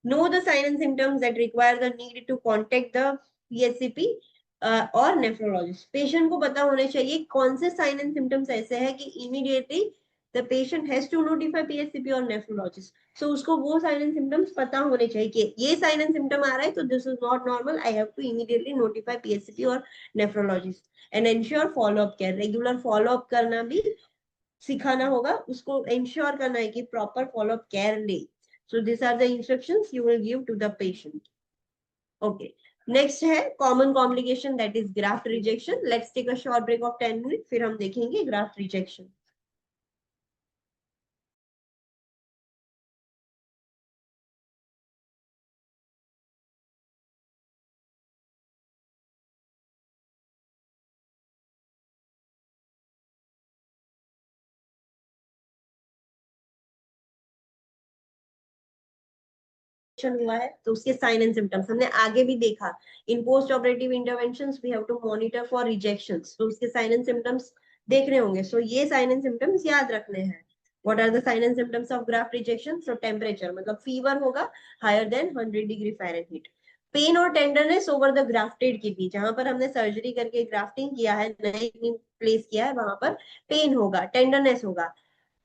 [SPEAKER 1] Know the sign and symptoms that require the need to contact the PHCP और नेफ्रोलॉजिस्ट. पेशेंट को पता होने चाहिए कौन से साइन एंड सिम्टम्स ऐसे हैं कि immediately the patient has to notify PHCP or nephrologist. So उसको वो sign and symptoms पता होने चाहिए कि ये sign and symptom आ रहा है तो this is not normal. I have to immediately notify PHCP or nephrologist and ensure follow up care. Regular follow up करना भी सिखाना होगा. उसको ensure करना है कि proper follow up care ले. So these are the instructions you will give to the patient. Okay. Next है common complication that is graft rejection. Let's take a short break of 10 minutes. फिर हम देखेंगे graft rejection. हुआ है तो उसके sign and symptoms हमने आगे भी देखा। In post operative interventions we have to monitor for rejections, तो उसके साइन एंड सिम्टम्स देख रहे होंगे। सो ये साइन एंड सिम्टम्स याद रखने हैं। What are the sign and symptoms of graft rejection? So temperature मतलब फीवर होगा higher than 100 degree Fahrenheit. Pain और tenderness over the grafted kidney, जहां पर हमने सर्जरी करके ग्राफ्टिंग किया है, नई किडनी प्लेस किया है, वहां पर पेन होगा, टेंडरनेस होगा।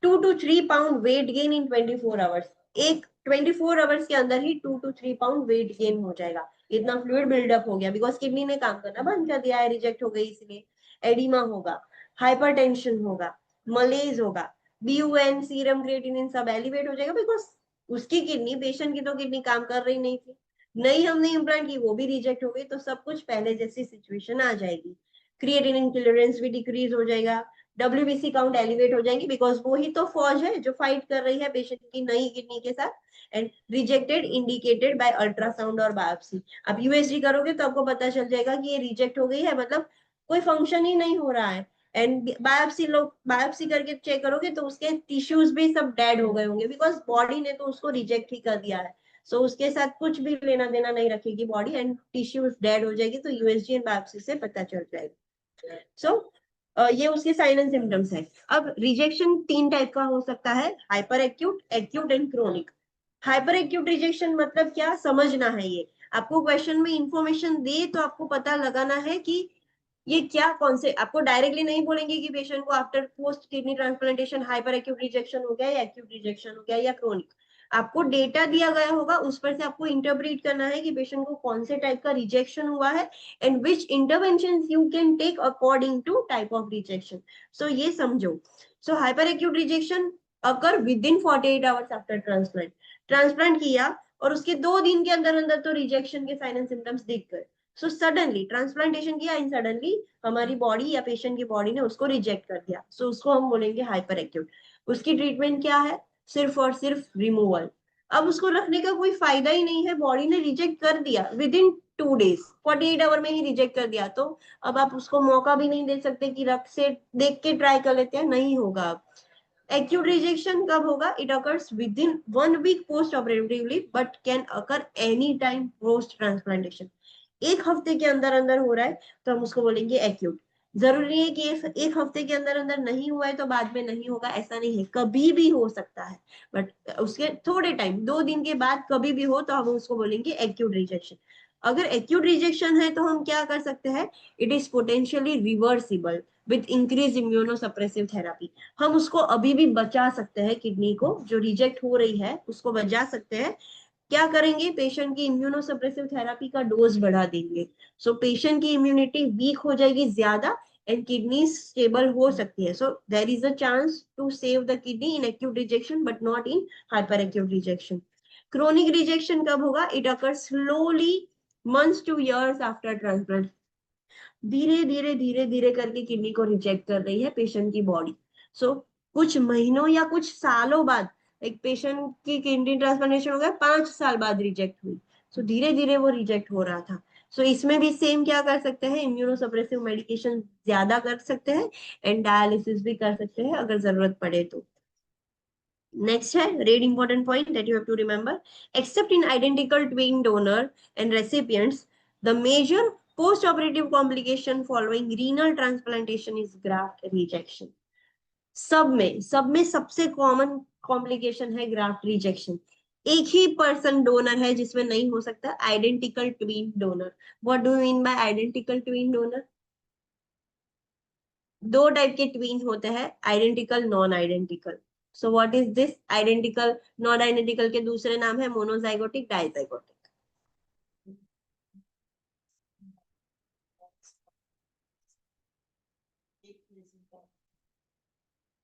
[SPEAKER 1] 2 to 3 pound weight gain in 24 hours, एक 24 आवर्स के अंदर ही 2 to 3 पाउंड वेट गेन हो जाएगा। इतना फ्लूइड बिल्डअप हो गया बिकॉज किडनी ने काम करना बंद कर दिया है, रिजेक्ट हो गई इसलिए। एडिमा होगा, हाइपरटेंशन होगा, मलेज होगा, BUN सीरम क्रिएटिनिन सब एलिवेट हो जाएगा बिकॉज उसकी किडनी, पेशेंट की तो किडनी काम कर रही नहीं थी, नहीं हमने इम्प्लांट की, वो भी रिजेक्ट हो गई, तो सब कुछ पहले जैसी सिचुएशन आ जाएगी। क्रिएटिनिन क्लियरेंस भी डिक्रीज हो जाएगा, WBC काउंट एलिवेट हो जाएंगी बिकॉज वो ही तो फौज है जो फाइट कर रही है पेशेंट की नई किडनी के साथ। And rejected indicated by ultrasound और बायोप्सी। आप USG करोगे तो आपको पता चल जाएगा कि ये रिजेक्ट हो गई है, मतलब कोई फंक्शन ही नहीं हो रहा है। एंड बायोप्सी, लोग बायोप्सी करके चेक करोगे तो उसके टिश्यूज भी सब डेड हो गए होंगे बिकॉज बॉडी ने तो उसको रिजेक्ट ही कर दिया है। सो उसके साथ कुछ भी लेना देना नहीं रखेगी बॉडी, एंड टिश्यूज डेड हो जाएगी, तो USG एंड बायोप्सी से पता चल जाएगा। सो ये उसके साइन एंड सिम्टम्स है। अब रिजेक्शन 3 टाइप का हो सकता है, hyper acute, acute and chronic. Hyper acute rejection मतलब क्या, समझना है। ये आपको क्वेश्चन में इंफॉर्मेशन दे तो आपको पता लगाना है कि ये क्या, कौन से, आपको डायरेक्टली नहीं बोलेंगे कि पेशेंट को after post kidney transplantation hyper acute rejection हो गया या एक्यूट रिजेक्शन हो गया या क्रोनिक। आपको डेटा दिया गया होगा, उस पर से आपको इंटरप्रेट करना है कि पेशेंट को कौन से टाइप का रिजेक्शन हुआ है and which interventions you can take according to type of rejection. So ये समझो। So hyper acute rejection occur within 48 hours after transplant. Transplant किया और उसके 2 दिन के अंदर अंदर तो रिजेक्शन के साइन एंड सिम्टम्स दिख गए। सो सडनली ट्रांसप्लांटेशन किया एंड सडनली हमारी बॉडी या पेशेंट की बॉडी ने उसको रिजेक्ट कर दिया, सो उसको हम बोलेंगे हाइपर एक्यूट। उसकी ट्रीटमेंट क्या है? सिर्फ और सिर्फ रिमूवल। अब उसको रखने का कोई फायदा ही नहीं है, बॉडी ने रिजेक्ट कर दिया विद इन 2 डेज, 48 आवर में ही रिजेक्ट कर दिया, तो अब आप उसको मौका भी नहीं दे सकते कि रख से देख के ट्राई कर लेते हैं, नहीं होगा। अब acute rejection कब होगा? It occurs within 1 week post operatively but can occur any time post transplantation। 1 हफ्ते के अंदर अंदर हो रहा है तो हम उसको बोलेंगे acute। जरूरी है कि 1 हफ्ते के अंदर अंदर नहीं हुआ है तो बाद में नहीं होगा, ऐसा नहीं है, कभी भी हो सकता है। बट उसके थोड़े टाइम, 2 दिन के बाद कभी भी हो तो हम उसको बोलेंगे acute rejection। अगर acute rejection है तो हम क्या कर सकते हैं? It is potentially reversible with increased immunosuppressive therapy। हम उसको अभी भी बचा सकते हैं, किडनी को जो रिजेक्ट हो रही है उसको बचा सकते हैं। क्या करेंगे? पेशेंट की इम्यूनोसप्रेसिव थेरेपी का डोज बढ़ा देंगे। सो पेशेंट की इम्यूनिटी वीक हो जाएगी ज्यादा एंड किडनी स्टेबल हो सकती है। So there is a chance to save the kidney in acute rejection but not in hyper acute rejection. Chronic rejection कब होगा? It occurs slowly months to years after transplant. धीरे धीरे धीरे धीरे करके किडनी को रिजेक्ट कर रही है पेशेंट की बॉडी। सो कुछ महीनों या कुछ सालों बाद, एक पेशेंट की किडनी ट्रांसप्लांटेशन हो गया, 5 साल बाद रिजेक्ट हुई। सो धीरे धीरे वो रिजेक्ट हो रहा था। सो इसमें भी सेम क्या कर सकते हैं? इम्यूनोसप्रेसिव मेडिकेशन ज्यादा कर सकते हैं एंड डायलिसिस भी कर सकते हैं अगर जरूरत पड़े तो। नेक्स्ट है red important point that you have to remember, except in identical twin donor and recipients the major post operative complication following renal transplantation is graft rejection. सब में सबसे कॉमन कॉम्प्लिकेशन है ग्राफ्ट रिजेक्शन। एक ही person donor है जिसमें नहीं हो सकता, identical twin donor. What do you mean by identical twin donor? 2 type के ट्वीन होते हैं, identical, non identical. So what is this? Identical, non identical के दूसरे नाम है monozygotic, dizygotic.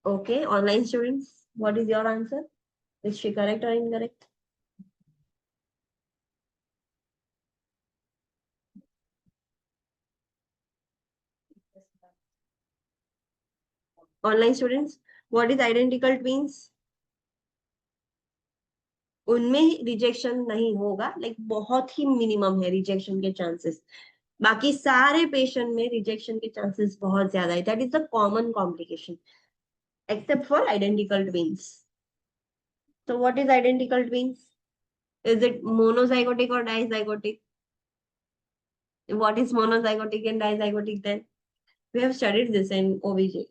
[SPEAKER 1] Okay, online students, what is your answer? Is she correct or incorrect? Online students, what is identical twins? उनमें rejection नहीं होगा, like बहुत ही minimum है rejection के चांसेस। बाकी सारे पेशेंट में रिजेक्शन के चांसेस बहुत ज्यादा है, that is the common complication except for identical twins. So what is identical twins? Is it monozygotic or dizygotic? What is monozygotic and dizygotic then? We have studied this in OBJ.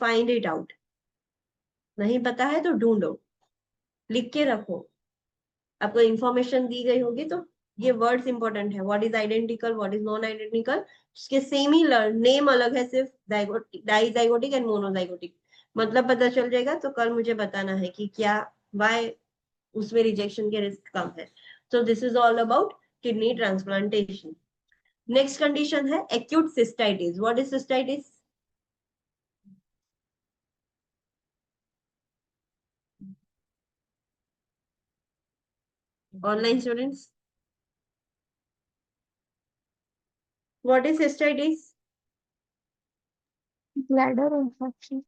[SPEAKER 1] Find it out. नहीं पता है तो ढूंढो, लिख के रखो। आपको information दी गई होगी तो ये वर्ड्स इंपॉर्टेंट है, what is identical, what is non identical, उसके सेम ही नेम अलग है, सिर्फ डाइजाइगोटिक एंड मोनोजाइगोटिक, मतलब पता चल जाएगा। तो कल मुझे बताना है कि क्या वाई उसमें रिजेक्शन के रिस्क कम है। So this is all about kidney transplantation. Next condition है acute cystitis. What is cystitis? Online students, what is cystitis?
[SPEAKER 4] Bladder infection.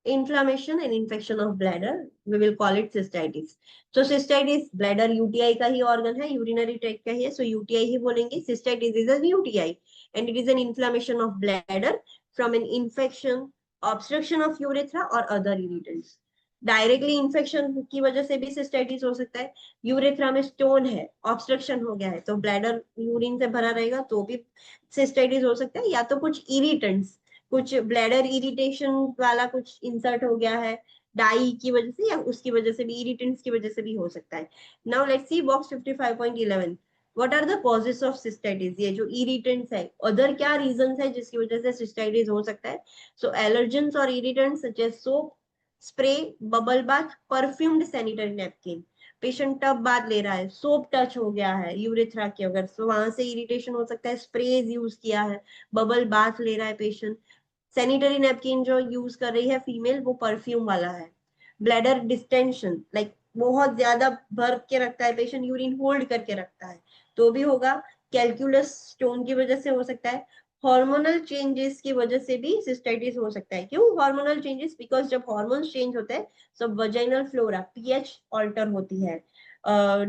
[SPEAKER 1] Inflammation and infection of bladder, we will call it cystitis. So cystitis, bladder UTI का ही organ है, urinary tract का ही है, so UTI ही बोलेंगे। Cystitis is a UTI and it is an inflammation of bladder from an infection, obstruction of urethra or other irritants. Directly infection की वजह से भी cystitis हो सकता है। यूरेथ्रा में स्टोन है, ऑब्स्ट्रक्शन हो गया है, तो ब्लैडर यूरिन से भरा रहेगा तो भी सिस्टाइटिस हो सकता है। या तो कुछ इरिटेंट्स, कुछ ब्लैडर इरिटेशन वाला कुछ इंसर्ट हो गया है डाई की वजह से, या उसकी वजह से भी, इरिटेंट्स की वजह से भी हो सकता है। Now let's see box 55.11, what are the causes of cystitis? ये जो इरिटेंट्स है, अदर क्या रीजंस है जिसकी वजह से सिस्टाइटिस हो सकता है? सो एलर्जेंस और irritants such as soap, spray, bubble bath, perfumed sanitary napkin. Patient tub bath ले रहा है, सोप टच हो गया है यूरेथ्रा के, अगर तो वहां से इरिटेशन हो सकता है। स्प्रे यूज किया है, बबल बाथ ले रहा है पेशेंट, सैनिटरी नैपकिन जो यूज कर रही है फीमेल वो परफ्यूम वाला है। ब्लैडर डिस्टेंशन, लाइक बहुत ज्यादा भर के रखता है पेशेंट, यूरिन होल्ड करके रखता है तो भी होगा। कैलकुलस स्टोन की वजह से हो सकता है। हार्मोनल चेंजेस की वजह से भी सिस्टाइटिस हो सकता है। क्यों हार्मोनल चेंजेस? बिकॉज जब हार्मोन्स चेंज होते हैं सब वजाइनल फ्लोरा पीएच ऑल्टर होती है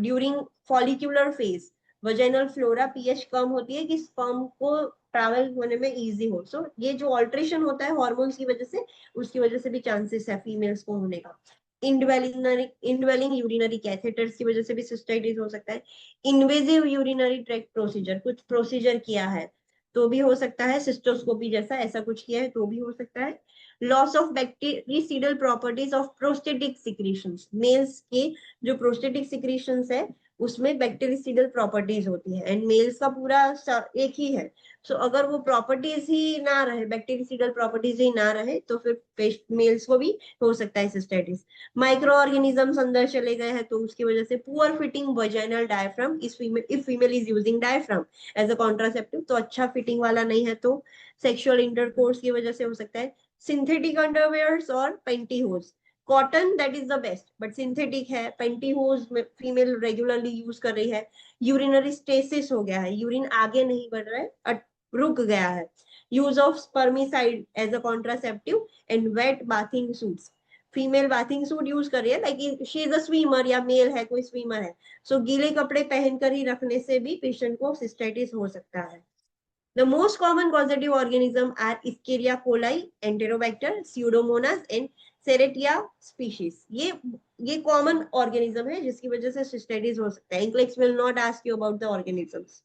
[SPEAKER 1] during follicular phase. Vaginal flora pH कम होती है कि स्पर्म को ट्रैवल होने में इजी हो। सो ये जो ऑल्ट्रेशन होता है हार्मोन्स की वजह से, उसकी वजह से भी चांसेस है फीमेल्स को होने का। इनड्वेलिंग यूरिनरी कैथेटर्स की वजह से भी सिस्टाइटिस हो सकता है। इन्वेजिव यूरिनरी ट्रैक्ट प्रोसीजर, कुछ प्रोसीजर किया है तो भी हो सकता है। सिस्टोस्कोपी जैसा ऐसा कुछ किया है तो भी हो सकता है। Loss of bacterial properties of prostatic secretions, males के जो प्रोस्टेटिक सिक्रीशंस है उसमें बैक्टीरियल प्रॉपर्टीज होती है एंड मेल्स का पूरा एक ही है। सो अगर वो प्रॉपर्टीज ही ना रहे, बैक्टीरियल प्रॉपर्टीज ही ना रहे, तो फिर मेल्स को भी हो सकता है सिस्टाइटिस। माइक्रो ऑर्गेनिजम्स अंदर चले गए हैं तो उसकी वजह से poor fitting vaginal diaphragm, if female is using diaphragm as a contraceptive, तो अच्छा फिटिंग वाला नहीं है तो सेक्सुअल इंटरकोर्स की वजह से हो सकता है। सिंथेटिक अंडरवेयर्स और pantyhose, cotton that is the best but synthetic है, पेंटीहोज में फीमेल रेगुलरली यूज कर रही है। यूरिनरी स्टेसिस हो गया है, यूरिन आगे नहीं बढ़ रहा है, रुक गया है। Use of spermicide as a contraceptive and wet bathing suits, female bathing suit use कर रही है like she is a swimmer या मेल है कोई स्विमर है, सो गीले कपड़े पहनकर ही रखने से भी पेशेंट को सिस्टाइटिस हो सकता है। The most common causative organism are Escherichia coli, Enterobacter, Pseudomonas and Serratia species. ये कॉमन ऑर्गेनिज्म है जिसकी वजह से सिस्टाइटिस हो सकता है। NCLEX will not ask you about the organisms,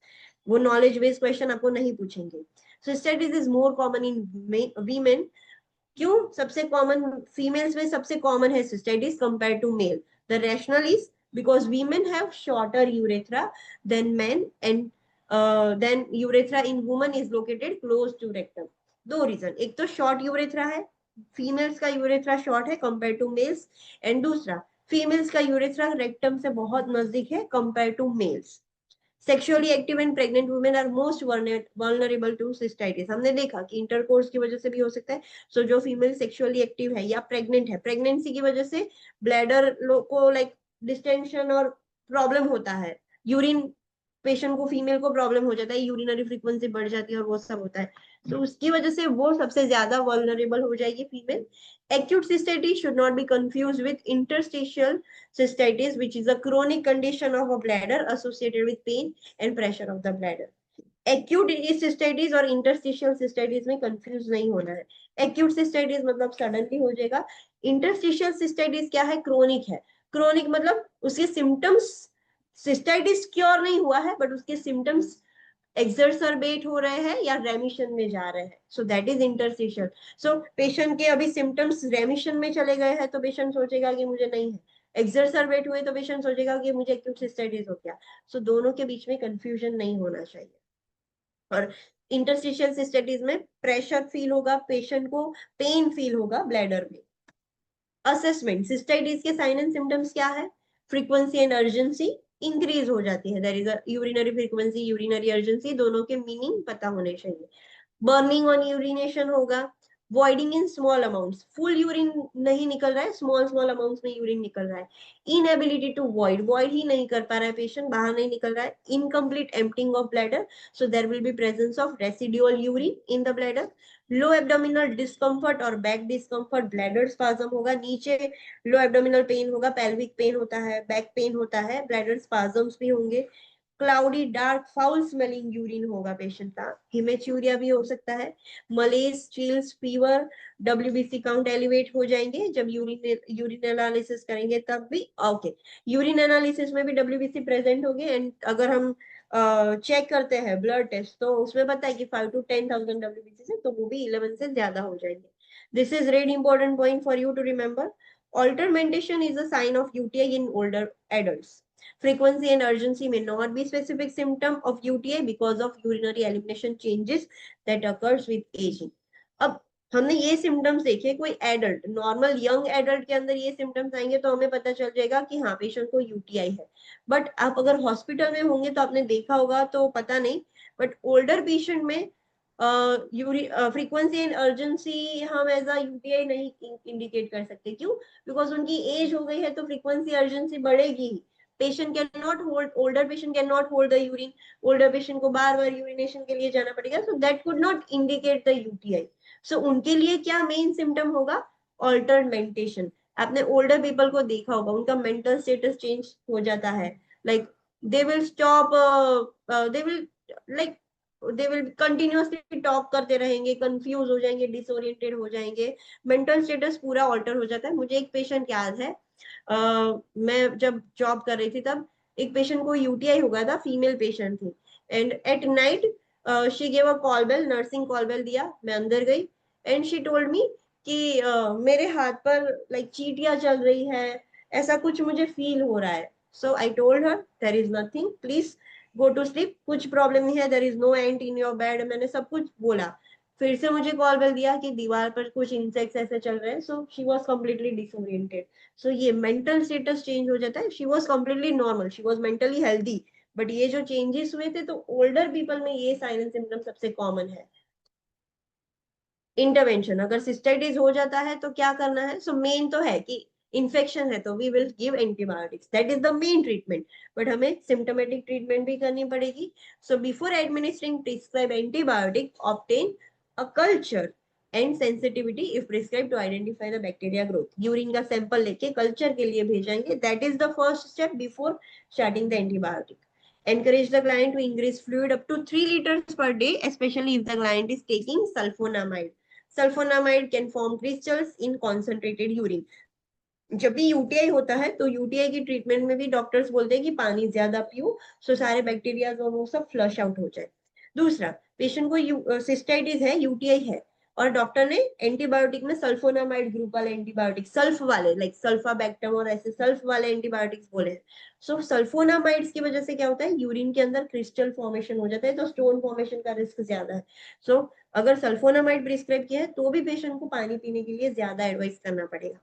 [SPEAKER 1] वो नॉलेज बेस्ड क्वेश्चन आपको नहीं पूछेंगे। Cystitis is more common in women. क्यों सबसे कॉमन? फीमेल्स में सबसे कॉमन है cystitis compare to male. The rational is because women have shorter urethra than men and then urethra in woman is located close to rectum. दो reason, एक तो short urethra है, females का urethra short है compare to males, and दूसरा females का urethra rectum से बहुत नजदीक है कंपेयर टू मेल्स। Sexually active and pregnant women are most vulnerable to cystitis. हमने देखा कि इंटरकोर्स की वजह से भी हो सकता है। सो जो फीमेल सेक्सुअली एक्टिव है या प्रेग्नेंट है, प्रेगनेंसी की वजह से ब्लैडर को लाइक डिस्टेंशन और प्रॉब्लम होता है, यूरिन पेशेंट को, फीमेल को प्रॉब्लम हो जाता है, यूरिनरी फ्रीक्वेंसी बढ़ जाती है और वो सब होता है, तो उसकी वजह से वो सबसे ज्यादा वल्नरेबल हो जाएगी female. acute cystitis should not be confused with interstitial cystitis, which is a chronic condition of a bladder associated with pain and pressure of the bladder. Acute cystitis और इंटरस्टिशियल सिस्टाइटिस में confuse नहीं होना है। Acute cystitis मतलब suddenly हो जाएगा, interstitial cystitis क्या है, क्रोनिक है। क्रोनिक मतलब उसके सिम्टम्स, सिस्टाइटिस क्योर नहीं हुआ है बट उसके सिम्टम्स एक्सरसरबेट हो रहे हैं या रेमिशन में जा रहे हैं, so that is interstitial. So patient के अभी सिम्टम्स रेमिशन में चले गए हैं तो पेशेंट सोचेगा कि मुझे नहीं है, एक्सरसरबेट हुए तो पेशेंट सोचेगा कि मुझे एक्यूट सिस्टाइटिस हो गया। सो दोनों के बीच में कंफ्यूजन नहीं होना चाहिए। और इंटरस्टिशियल सिस्टाइटिस में प्रेशर फील होगा, पेशेंट को पेन फील होगा ब्लैडर में। असेसमेंट, सिस्टाइटिस के साइन एंड सिम्टम्स क्या है, फ्रीक्वेंसी एंड अर्जेंसी इंक्रीज हो जाती है, there is a urinary frequency, urinary urgency, दोनों के मीनिंग पता होने चाहिए। बर्निंग ऑन यूरिनेशन होगा, voiding in small amounts, full urine नहीं निकल रहा है, स्मॉल स्मॉल अमाउंट्स में यूरिन निकल रहा है। इनएबिलिटी टू वॉइड, वॉइड ही नहीं कर पा रहा है पेशेंट, बाहर नहीं निकल रहा है। Incomplete emptying of bladder, so there will be presence of residual urine in the bladder. Low abdominal discomfort और बैक डिस्कम्फर्ट, ब्लैडर स्पाज्म होगा, नीचे लो एब्डोमिनल पेन होगा, पेल्विक पेन होता है, बैक पेन होता है, ब्लैडर स्पाज्म्स भी होंगे। Cloudy dark foul smelling urine होगा पेशेंट का, हिमेच्यूरिया भी हो सकता है। Malaise, chills, fever, WBC count elevate हो जाएंगे जब यूरिन एनालिसिस करेंगे तब भी। ओके, यूरिन एनालिसिस में भी डब्ल्यूबीसी प्रेजेंट होंगे। एंड अगर हम चेक करते हैं ब्लड टेस्ट तो उसमें पता है कि 5 to 10,000 डब्ल्यूबीसी से, तो वो भी 11 से ज्यादा हो जाएंगे। This is red important point for you to remember. Altermentation is a sign of UTI in older adults. Frequency and urgency may not be specific symptom of UTI because of urinary elimination changes that occurs with aging. अब हमने ये symptoms देखे, कोई adult, normal young adult के अंदर ये symptoms आएंगे तो हमें पता चल जाएगा कि हाँ पेशेंट को यूटीआई है। बट आप अगर हॉस्पिटल में होंगे तो आपने देखा होगा तो पता नहीं, बट ओल्डर पेशेंट में फ्रीक्वेंसी एंड अर्जेंसी हम एज अ यूटीआई नहीं इंडिकेट कर सकते। क्यों? बिकॉज उनकी एज हो गई है तो फ्रीक्वेंसी अर्जेंसी बढ़ेगी ही। Patient can not hold, older patient can not hold the urine, older patient को बार बार यूरिनेशन के लिए जाना पड़ेगा, so that could not indicate the UTI. So उनके लिए क्या मेन सिम्टम होगा, ऑल्टरमेंटेशन। आपने ओल्डर पीपल को देखा होगा, उनका मेंटल स्टेटस चेंज हो जाता है, like they will stop, they will like they will continuously talk करते रहेंगे, कंफ्यूज हो जाएंगे, डिसोरिएंटेड हो जाएंगे, मेंटल स्टेटस पूरा ऑल्टर हो जाता है। मुझे एक पेशेंट याद है, मैं जब जॉब कर रही थी तब एक पेशेंट को यूटीआई हो गया था, फीमेल पेशेंट थी। And at night she gave a call bell, nursing call bell दिया, मैं अंदर गई एंड शी टोल्ड मी कि मेरे हाथ पर लाइक चींटियां चल रही है, ऐसा कुछ मुझे फील हो रहा है। So I told her there is nothing, please go to sleep, कुछ प्रॉब्लम नहीं है, there is no ant in your bed, मैंने सब कुछ बोला। फिर से मुझे कॉल बेल दिया कि दीवार पर कुछ इंसेक्ट्स ऐसे चल रहे हैं, so she was completely disoriented. So ये मेंटल स्टेटस चेंज हो जाता है, she was completely normal, she was mentally healthy, but ये जो चेंजेस हुए थे तो ओल्डर पीपल में ये साइन एंड सिम्टम सबसे कॉमन है। इंटरवेंशन, अगर सिस्टाइटिस हो जाता है तो क्या करना है, सो मेन तो है कि इन्फेक्शन है तो we will give antibiotics, that is the main treatment, but हमें सिम्टोमेटिक ट्रीटमेंट भी करनी पड़ेगी। So before administering prescribe antibiotic, obtain a culture and sensitivity if prescribe to identify the bacteria growth. Urine का sample लेके culture के लिए भेजेंगे, that is the first step before starting the antibiotic. Encourage the client to increase fluid up to 3 liters per day, especially if the client is taking sulfonamide. Sulfonamide can form crystals in concentrated urine. जब भी UTI होता है तो UTI की treatment में भी doctors बोलते हैं कि पानी ज्यादा पियो, सो सारे बैक्टीरिया और वो सब फ्लश आउट हो जाए। दूसरा, पेशेंट को सिस्टाइटिस है, यूटीआई है, और डॉक्टर ने एंटीबायोटिक में सल्फोनामाइड ग्रुप वाले एंटीबायोटिक, सल्फ वाले लाइक सल्फाबैक्टम और ऐसे सल्फ वाले एंटीबायोटिक्स बोले हैं। सो सल्फोनामाइड्स की वजह से क्या होता है, यूरिन के अंदर क्रिस्टल फॉर्मेशन हो जाता है, तो स्टोन फॉर्मेशन का रिस्क ज्यादा है। सो अगर सल्फोनामाइड प्रिस्क्राइब किया है तो भी पेशेंट को पानी पीने के लिए ज्यादा एडवाइस करना पड़ेगा।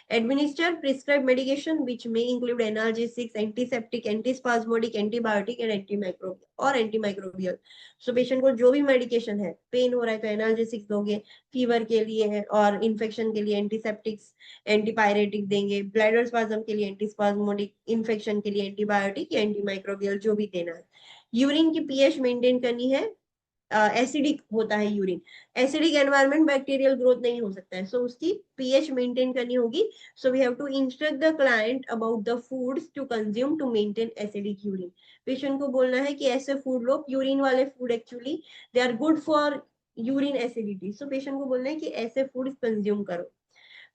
[SPEAKER 1] Administer prescribed medication which may include analgesics, antiseptic, antispasmodic, antibiotic and antimicrobial. So patient को जो भी मेडिकेशन है, पेन हो रहा है तो एनाल्जेसिक्स दोगे, फीवर के लिए है और इन्फेक्शन के लिए एंटीसेप्टिक्स, एंटीपायरेटिक देंगे, ब्लैडर स्पाज्म के लिए एंटीस्पाज्मोडिक, इन्फेक्शन के लिए एंटीबायोटिक या एंटीमाइक्रोबियल जो भी देना है। यूरिन की पीएच मेंटेन करनी है एसिडिक होता है urine, acidic environment bacterial growth नहीं हो सकता है, सो उसकी पीएच मेंटेन करनी होगी. So we have to instruct the client about the foods to consume to maintain acidic urine. Patient को बोलना है कि ऐसे फूड लो, यूरिन वाले food actually they are good for urine acidity, so patient को बोलना है कि ऐसे फूड कंज्यूम करो.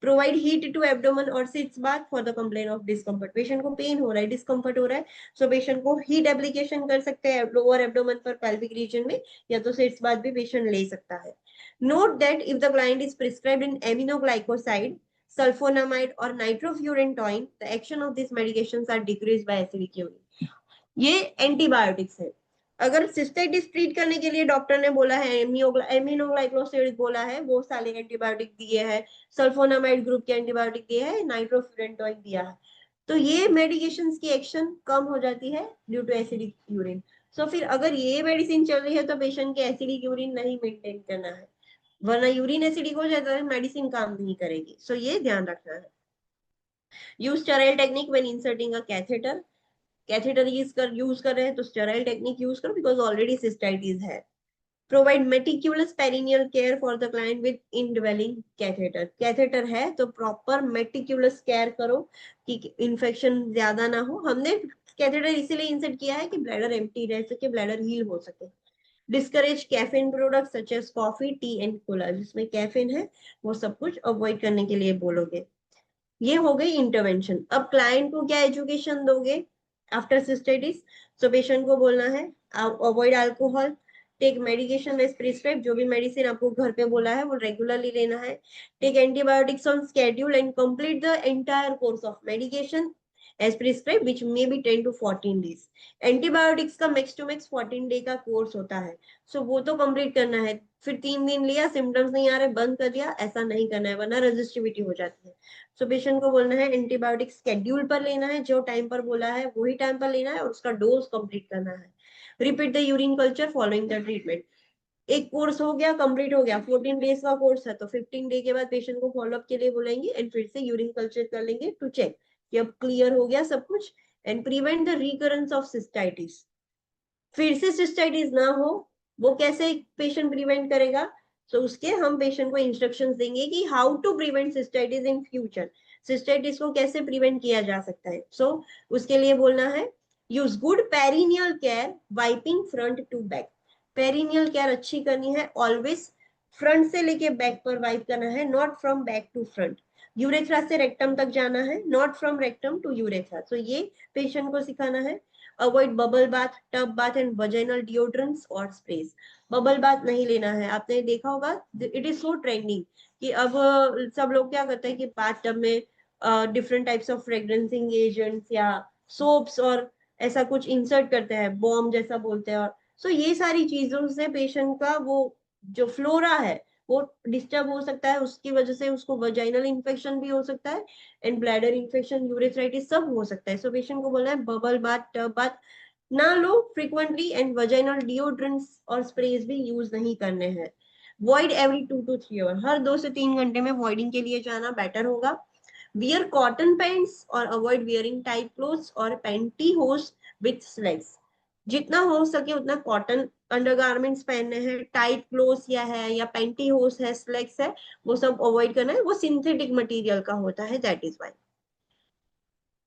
[SPEAKER 1] प्रोवाइड हीट टू एब्डोमेन और sitz bath for the complain of discomfort. Patient को पेन हो रहा है, डिस्कम्फर्ट हो रहा है, सो पेशेंट को हीट एप्लीकेशन कर सकते हैं लोअर एब्डोमेन पर, पेल्विक रीजन में, या तो सिट्स बाथ भी पेशेंट ले सकता है. Note that if the client is prescribed in aminoglycoside, sulfonamide और nitrofurantoin, the action of this medications are decreased by acidic urine. ये एंटीबायोटिक्स है. अगर सिस्टाइटिस ट्रीट करने के लिए डॉक्टर ने बोला है, एमिनोग्लाइकोसाइड बोला है, वो सारे एंटीबायोटिक दिए हैं, सल्फोनामाइड ग्रुप के एंटीबायोटिक दिए हैं, नाइट्रोफ्यूरेंटॉइन दिया है, तो ये मेडिकेशंस की एक्शन कम हो जाती है ड्यू टू एसिडिक यूरिन. सो फिर अगर ये मेडिसिन चल रही है तो पेशेंट के एसिडिक यूरिन नहीं मेंटेन करना है, वरना यूरिन एसिडिक हो जाता है, मेडिसिन काम नहीं करेगी. सो ये ध्यान रखना है. Use sterile technique when inserting a catheter. Catheter use कर रहे हैं तो स्टेराइल टेक्निक यूज करो बिकॉज ऑलरेडी सिस्टाइटिस है. Provide meticulous perineal care for the client with indwelling catheter. Catheter है तो प्रॉपर मेटिक्यूलस केयर करो कि इन्फेक्शन ज्यादा ना हो. हमने कैथेटर इसीलिए इंसर्ट किया है कि ब्लैडर एम्प्टी रह सके, ब्लैडर हील हो सके. Discourage caffeine product such as coffee, tea and cola. जिसमें कैफीन है वो सब कुछ अवॉइड करने के लिए बोलोगे. ये हो गई इंटरवेंशन. अब क्लाइंट को क्या एजुकेशन दोगे आफ्टर सिस्टाइटिस? सो पेशेंट को बोलना है avoid alcohol, take medication as prescribe. जो भी मेडिसिन आपको घर पे बोला है वो रेगुलरली लेना है. Take antibiotics on schedule and complete the entire course of medication as prescribe which may be 10 to 14 days. Antibiotics का मैक्स टू मैक्स 14 डे का कोर्स होता है, सो वो तो कंप्लीट करना है. फिर 3 दिन लिया, सिम्टम्स नहीं आ रहे, बंद कर दिया, ऐसा नहीं करना है, वरना रेजिस्टिविटी हो जाती है. सो पेशेंट को बोलना है एंटीबायोटिक स्केड्यूल पर लेना है, जो टाइम पर बोला है वही टाइम पर लेना है और उसका डोज कंप्लीट करना है. Repeat the urine culture following the treatment. एक कोर्स हो गया, कंप्लीट हो गया, 14 डेज का कोर्स है तो 15 डे के बाद पेशेंट को फॉलोअप के लिए बुलाएंगे एंड फिर से यूरिन कल्चर कर लेंगे टू चेक कि अब क्लियर हो गया सब कुछ. And prevent the recurrence of cystitis. फिर से सिस्टाइटिस ना हो, वो कैसे पेशेंट प्रिवेंट करेगा? सो उसके हम पेशेंट को इंस्ट्रक्शंस देंगे कि how to prevent cystitis in future. Cystitis को कैसे प्रिवेंट किया जा सकता है. सो उसके लिए बोलना है use good perineal care, wiping front to back. Perineal care अच्छी करनी है, ऑलवेज फ्रंट से लेके बैक पर वाइप करना है, not from back to front. Urethra से रेक्टम तक जाना है, not from rectum to urethra. So ये पेशेंट को सिखाना है. Avoid bubble bath, tub bath and vaginal deodorants और स्प्रेस. बबल बाथ नहीं लेना है. आपने देखा होगा इट इज सो ट्रेंडिंग कि अब सब लोग क्या करते हैं कि बाथ टब में डिफरेंट टाइप्स ऑफ फ्रेग्रेंसिंग एजेंट्स या सोप्स और ऐसा कुछ इंसर्ट करते हैं, बॉम जैसा बोलते हैं. और सो ये सारी चीजों से पेशेंट का वो जो फ्लोरा है वो डिस्टर्ब हो सकता है, उसकी वजह से उसको वजाइनल इन्फेक्शन भी हो सकता है एंड ब्लैडर इन्फेक्शन, यूरेथ्राइटिस सब हो सकता है. सो पेशेंट को बोलना है बबल बाथ, टब बाथ ना लो फ्रीक्वेंटली एंड वजाइनल डिओड्रेंट्स और स्प्रेज भी यूज नहीं करने हैं. Void every 2 to 3 hour. हर 2 से 3 घंटे में वॉइडिंग के लिए जाना बेटर होगा. वियर कॉटन पैंट्स और अवॉइड वियरिंग टाइट क्लोथ्स और पैंटीहोस विथ स्लेक्स. जितना हो सके उतना कॉटन अंडरगारमेंट्स पहनने हैं. टाइट क्लोथ्स या है या पैंटीहोस है, स्लेक्स है, वो सब अवॉइड करना है. वो सिंथेटिक मटेरियल का होता है, that is why.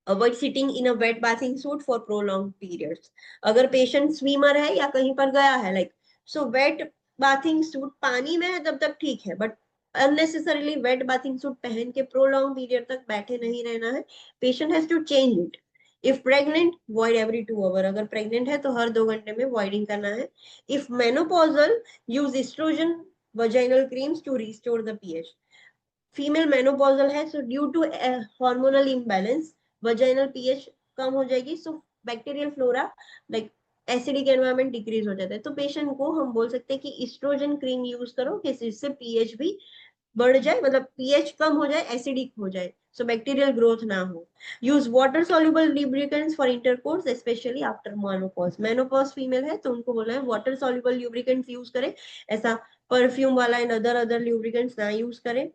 [SPEAKER 1] Avoid sitting in a wet bathing suit for prolonged periods. अगर पेशेंट स्विमर है या कहीं पर गया है like, so wet bathing suit पानी में है तब तक ठीक है, but unnecessarily wet bathing suit पहन के प्रोलॉन्ग पीरियड तक बैठे नहीं रहना है. Patient has to change it. If pregnant, void every 2 hour. अगर प्रेग्नेंट है तो हर 2 घंटे में वॉइडिंग करना है. If menopausal, use estrogen vaginal creams to restore the pH. Female menopausal है so due to hormonal imbalance vaginal pH कम हो जाएगी, so bacterial flora like acidic environment decrease हो जाता है. तो पेशेंट को हम बोल सकते हैं कि एस्ट्रोजन क्रीम यूज करो कि जिससे पीएच भी बढ़ जाए, मतलब पीएच कम हो जाए, एसिडिक हो जाए, सो बैक्टीरियल ग्रोथ ना हो. Use water soluble lubricants for intercourse specially after menopause. Menopause female है तो उनको बोला है वाटर सॉल्युबल लुब्रिकेंट्स यूज करें, ऐसा परफ्यूम वाला एंड अदर लुब्रिकेंट्स ना यूज करें.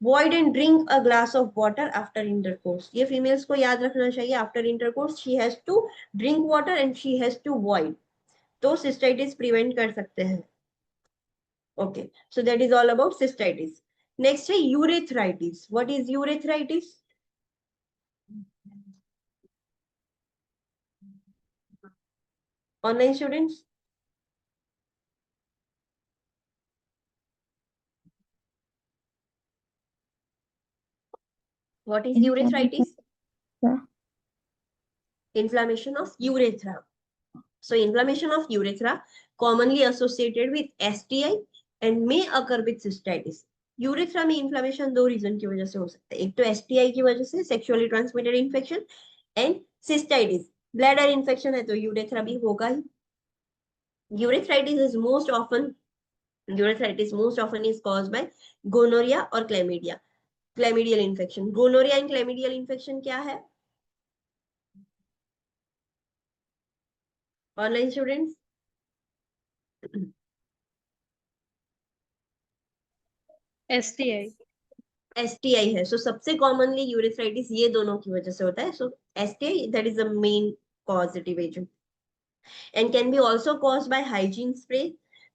[SPEAKER 1] Void and drink a glass of water after intercourse. ये फीमेल्स को याद रखना चाहिए. After intercourse she has to drink water and she has to void. तो सिस्टाइटिस प्रिवेंट कर सकते हैं. Okay, so that is all about cystitis. Next है urethritis. What is urethritis? Online students? What is urethritis? Inflammation of urethra. So inflammation of urethra commonly associated with STI and may occur with cystitis. Urethra में inflammation दो reason की वजह से हो सकता है, एक तो एसटीआई की वजह से sexually transmitted infection, and cystitis bladder infection है तो यूरेथ्रा भी होगा ही. Urethritis is most often urethritis most often is caused by gonorrhea or chlamydia. Chlamydial infection. Gonorrhea and chlamydial infection क्या है? Online students?
[SPEAKER 2] STI.
[SPEAKER 1] STI है. So सबसे commonly urethritis ये दोनों की वजह से होता है. So STI, that is the main causative agent, and can be also caused by hygiene spray.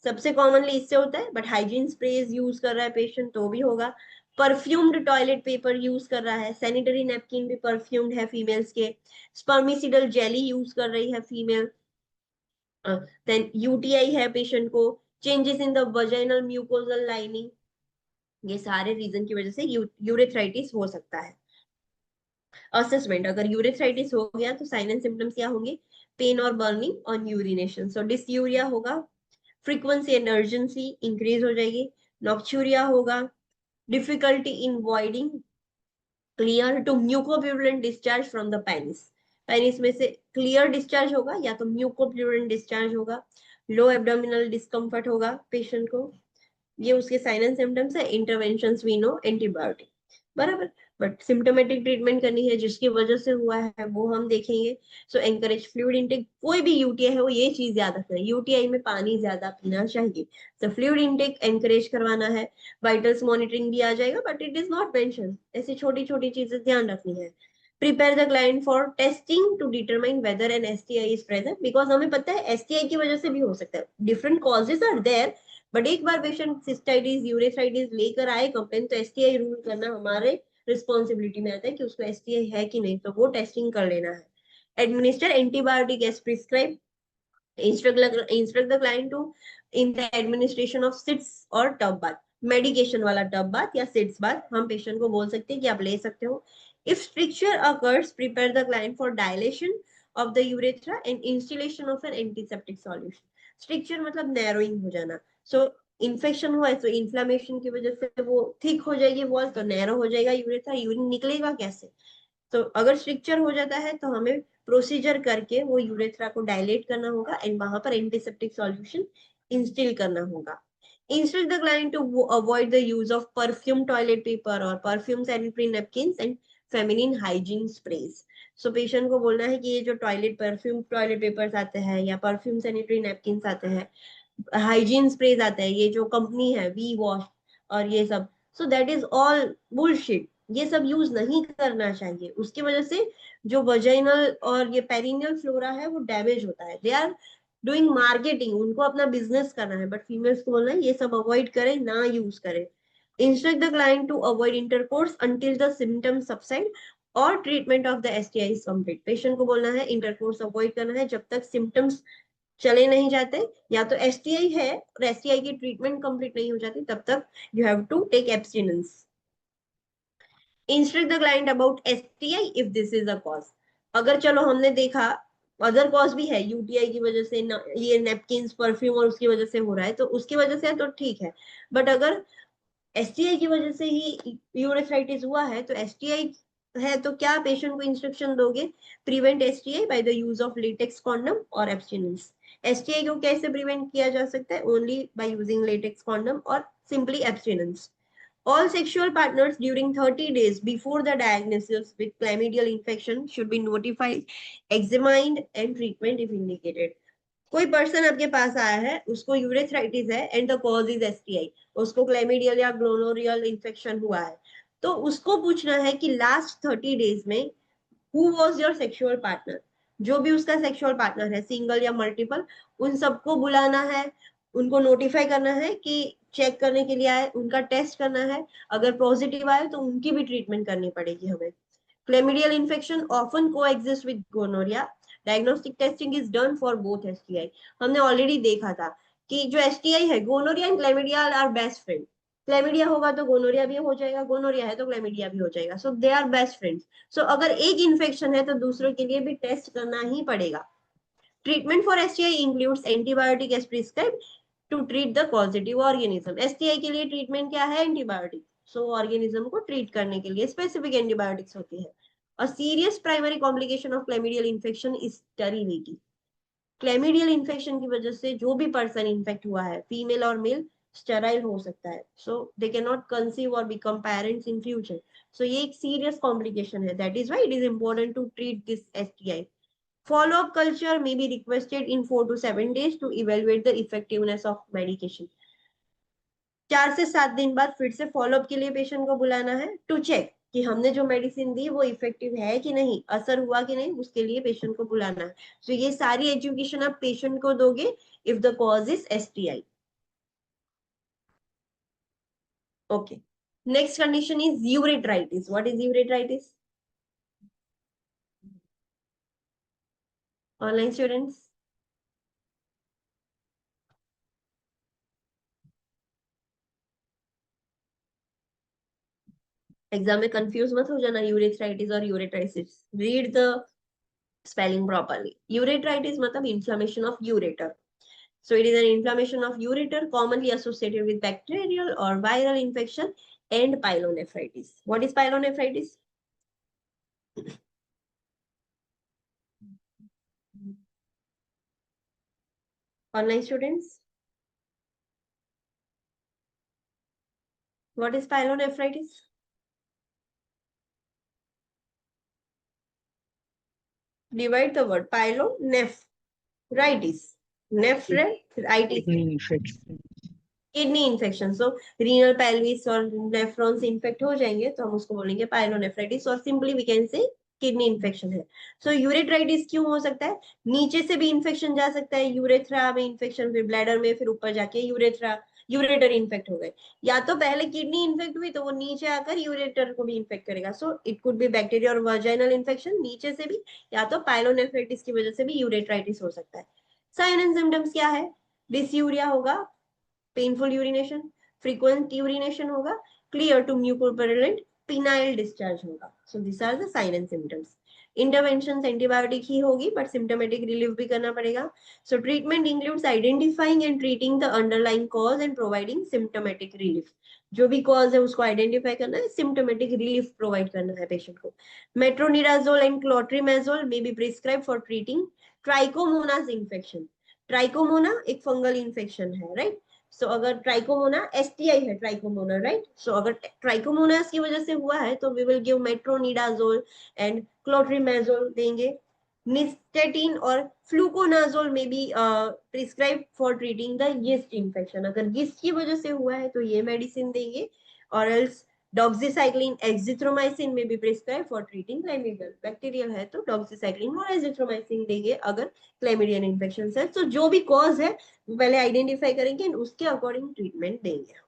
[SPEAKER 1] सबसे commonly इससे होता है, but hygiene sprays use कर रहा है patient तो भी होगा. परफ्यूम्ड टॉयलेट पेपर यूज कर रहा है, सैनिटरी नैपकिन भी परफ्यूम्ड है फीमेल्स के, स्पर्मिसिडल जेली यूज कर रही है फीमेल, देन यूटीआई है पेशेंट को, changes in the vaginal mucosal lining, ये सारे रीजन की वजह से यूरेथ्राइटिस हो सकता है. असेसमेंट, अगर यूरेथ्राइटिस हो गया तो साइन एंड सिम्टम्स क्या होंगे? पेन और burning on urination. So dysuria होगा, फ्रीक्वेंसी एंड अर्जेंसी इंक्रीज हो जाएगी, नॉक्चूरिया होगा, difficulty in voiding clear to mucopurulent discharge from the penis. Penis में से क्लियर डिस्चार्ज होगा या तो म्यूकोप्यूरुलेंट डिस्चार्ज होगा, लो एब्डोमिनल डिस्कम्फर्ट होगा पेशेंट को. ये उसके साइन एंड सिम्टम्स है. इंटरवेंशंस वी नो एंटीबायोटिक, बराबर, बट सिम्टोमेटिक ट्रीटमेंट करनी है जिसकी वजह से हुआ है वो हम देखेंगे. सो एनकरेज फ्लूइड इंटेक. कोई भी यूटीआई है वो ये चीज याद रखना है, यूटीआई में पानी ज्यादा पीना चाहिए. तो फ्लूइड इंटेक एनकरेज करवाना है. वाइटल्स मॉनिटरिंग भी आ जाएगा but it is not mention. ऐसी छोटी छोटी चीजें ध्यान रखनी है. Prepare the client for testing to determine whether an STI is present, because हमें पता है एसटीआई की वजह से भी हो सकता है. Different causes are there, but एक बार पेशेंट सिस्टाइटिस यूरेथ्राइटिस लेकर आए कंप्लेन तो एसटीआई रूल करना हमारे रिस्पॉन्सिबिलिटी में आता है कि उसको एसटीआई है कि नहीं, तो वो टेस्टिंग कर लेना है. Administer antibiotic as prescribe. instruct the client to in the administration of sits और टब बाथ. मेडिकेशन वाला टब बाथ या सिट्स बाथ हम पेशेंट को बोल सकते हैं कि आप ले सकते हो. If stricture occurs, prepare the client for dilation of the urethra and installation of an antiseptic solution. Stricture मतलब नैरोइंग हो जाना. सो इन्फेक्शन हुआ है तो इन्फ्लामेशन की वजह से वो थिक हो जाएगी वॉल, तो नैरो हो जाएगा यूरेथ्रा, यूरिन निकलेगा कैसे? तो अगर स्ट्रिक्चर हो जाता है तो हमें प्रोसीजर करके वो यूरेथ्रा को डायलेट करना होगा एंड वहां पर एंटीसेप्टिक सॉल्यूशन इंस्टिल करना होगा. Instruct the client to avoid the use of perfume toilet paper और perfume sanitary napkins and feminine hygiene sprays. So patient को बोलना है कि ये जो परफ्यूम टॉयलेट पेपर्स आते हैं या परफ्यूम सैनिटरी नैपकिन्स आते हैं, हाइजीन स्प्रेज आते हैं, ये जो कंपनी है वी वॉश और ये सब, so that is all bullshit. ये सब यूज नहीं करना चाहिए. उसकी वजह से जो वजाइनल और ये पेरिनियल फ्लोरा है वो डैमेज होता है. दे आर डूइंग मार्केटिंग, उनको अपना बिजनेस करना है, बट फीमेल्स को बोलना है ये सब अवॉइड करें, ना यूज करें. Instruct the client to avoid intercourse until the symptoms subside और treatment of the STI is complete. Patient को बोलना है इंटरकोर्स अवॉइड करना है जब तक सिम्टम्स चले नहीं जाते, या तो एसटीआई है और एसटीआई की ट्रीटमेंट कंप्लीट नहीं हो जाती तब तक you have to take abstinence. Instruct the client about STI if this is a cause. अगर चलो हमने देखा अदर कॉज भी है, यूटीआई की वजह से ये नेपकिन्स परफ्यूम और उसकी वजह से हो रहा है तो उसकी वजह से है तो ठीक है, बट अगर एसटीआई की वजह से ही यूरेथ्राइटिस हुआ है तो एसटीआई है तो क्या पेशेंट को इंस्ट्रक्शन दोगे? Prevent STI by the use of latex condom और एब्स्टिनेंस. एसटीआई को कैसे प्रिवेंट किया जा सकता है? Only by using latex condom और simply abstinence. All sexual partners during 30 days before the diagnosis with chlamydial infection should be notified, examined and treatment if indicated. कोई person आपके पास आया है, उसको यूरेथ्राइटिस है and the cause is STI, उसको क्लैमिडियल या ग्लोनोरियल infection हुआ है, तो उसको पूछना है कि लास्ट 30 डेज में who was your sexual partner. जो भी उसका सेक्सुअल पार्टनर है, सिंगल या मल्टीपल, उन सबको बुलाना है, उनको नोटिफाई करना है कि चेक करने के लिए आए, उनका टेस्ट करना है, अगर पॉजिटिव आए तो उनकी भी ट्रीटमेंट करनी पड़ेगी हमें। Chlamydial infection often coexist with gonorrhoea, diagnostic testing is done for both STI. हमने ऑलरेडी देखा था कि जो एसटीआई है, gonorrhoea and chlamydia are best friend. Chlamydia होगा तो गोनोरिया भी हो जाएगा, गोनोरिया है तो क्लेमिडिया भी हो जाएगा, सो दे आर बेस्ट फ्रेंड्स। सो अगर एक इन्फेक्शन है तो दूसरों के लिए भी टेस्ट करना ही पड़ेगा। Treatment for STI includes antibiotic as prescribed to treat the positive organism. STI के लिए ट्रीटमेंट क्या है? एंटीबायोटिक। सो ऑर्गेनिज्म को ट्रीट करने के लिए स्पेसिफिक एंटीबायोटिक्स होती है। A serious primary complication of chlamydial infection is sterility. Chlamydial infection की वजह से जो भी पर्सन इन्फेक्ट हुआ है, फीमेल और मेल, स्टेराइल हो सकता है, so they can not conceive और become parents in future. So ये एक सीरियस कॉम्प्लिकेशन है, that is why it is important to treat this STI. Follow up culture may be requested in 4 to 7 days to evaluate the effectiveness of medication. 4 से 7 दिन बाद फिर से follow up के लिए पेशेंट को बुलाना है टू चेक कि हमने जो मेडिसिन दी वो इफेक्टिव है कि नहीं, असर हुआ कि नहीं, उसके लिए पेशेंट को बुलाना है। तो ये सारी एजुकेशन आप पेशेंट को दोगे if the cause is STI. Okay, next condition is ureteritis. What is ureteritis? Online students, exam में कंफ्यूज मत हो जाना, यूरेथ्राइटिस और ureteritis, read the spelling properly. Ureteritis matlab inflammation of ureter. So it is an inflammation of ureter commonly associated with bacterial or viral infection and pyelonephritis. What is pyelonephritis? Online students, what is pyelonephritis? Divide the word pyelonephritis. Nephritis.
[SPEAKER 3] Kidney infection.
[SPEAKER 1] Kidney infection, so renal pelvis और nephrons infect हो जाएंगे तो हम उसको बोलेंगे pyelonephritis, और simply we can say kidney infection है। So यूरेट्राइटिस क्यों हो सकता है? नीचे से भी इन्फेक्शन जा सकता है, यूरेथ्रा में इन्फेक्शन, फिर ब्लैडर में, फिर ऊपर जाके यूरेथ्रा, यूरेटर इन्फेक्ट हो गए, या तो पहले किडनी इन्फेक्ट हुई तो वो नीचे आकर यूरेटर को भी इन्फेक्ट करेगा। So it could be bacteria और वर्जाइनल इन्फेक्शन नीचे से भी, या तो पायलोनेफ्राइटिस की वजह से भी यूरेट्राइटिस हो सकता है। साइन एंड सिम्टम्स क्या है? डिसयूरिया होगा, पेनफुल यूरिनेशन, फ्रीक्वेंट यूरिनेशन होगा, clear to mucopurulent penile discharge होगा। So this are the sign and symptoms. Intervention antibiotic ही होगी बट सिम्टोमेटिक रिलीफ भी करना पड़ेगा। So treatment includes identifying and treating the underlying cause and providing symptomatic relief. जो भी cause है उसको आइडेंटिफाई करना है, सिम्टोमेटिक रिलीफ प्रोवाइड करना है पेशेंट को। Metronidazole and clotrimazole may be prescribe for treating trichomonas infection. Trichomonas एक फंगल इन्फेक्शन है, राइट? सो अगर ट्राइकोमोना एसटीआई है, ट्राइकोमोना, राइट? सो अगर ट्राइकोमोनास की वजह से हुआ है तो we will give metronidazole and clotrimazole देंगे। निस्टेटिन और fluconazole may be prescribe for treating the yeast infection. अगर यीस्ट की वजह से हुआ है तो ये मेडिसिन देंगे, और एल्स डॉक्सीसाइक्लिन एजिथ्रोमाइसिन में be prescribe for treating क्लैमिडियल। Bacterial है तो डॉक्सीसाइक्लिन और एजिथ्रोमाइसिन देंगे अगर क्लैमिडियल इन्फेक्शन है। तो जो भी कॉज है वो पहले आइडेंटिफाई करेंगे और उसके अकॉर्डिंग ट्रीटमेंट देंगे।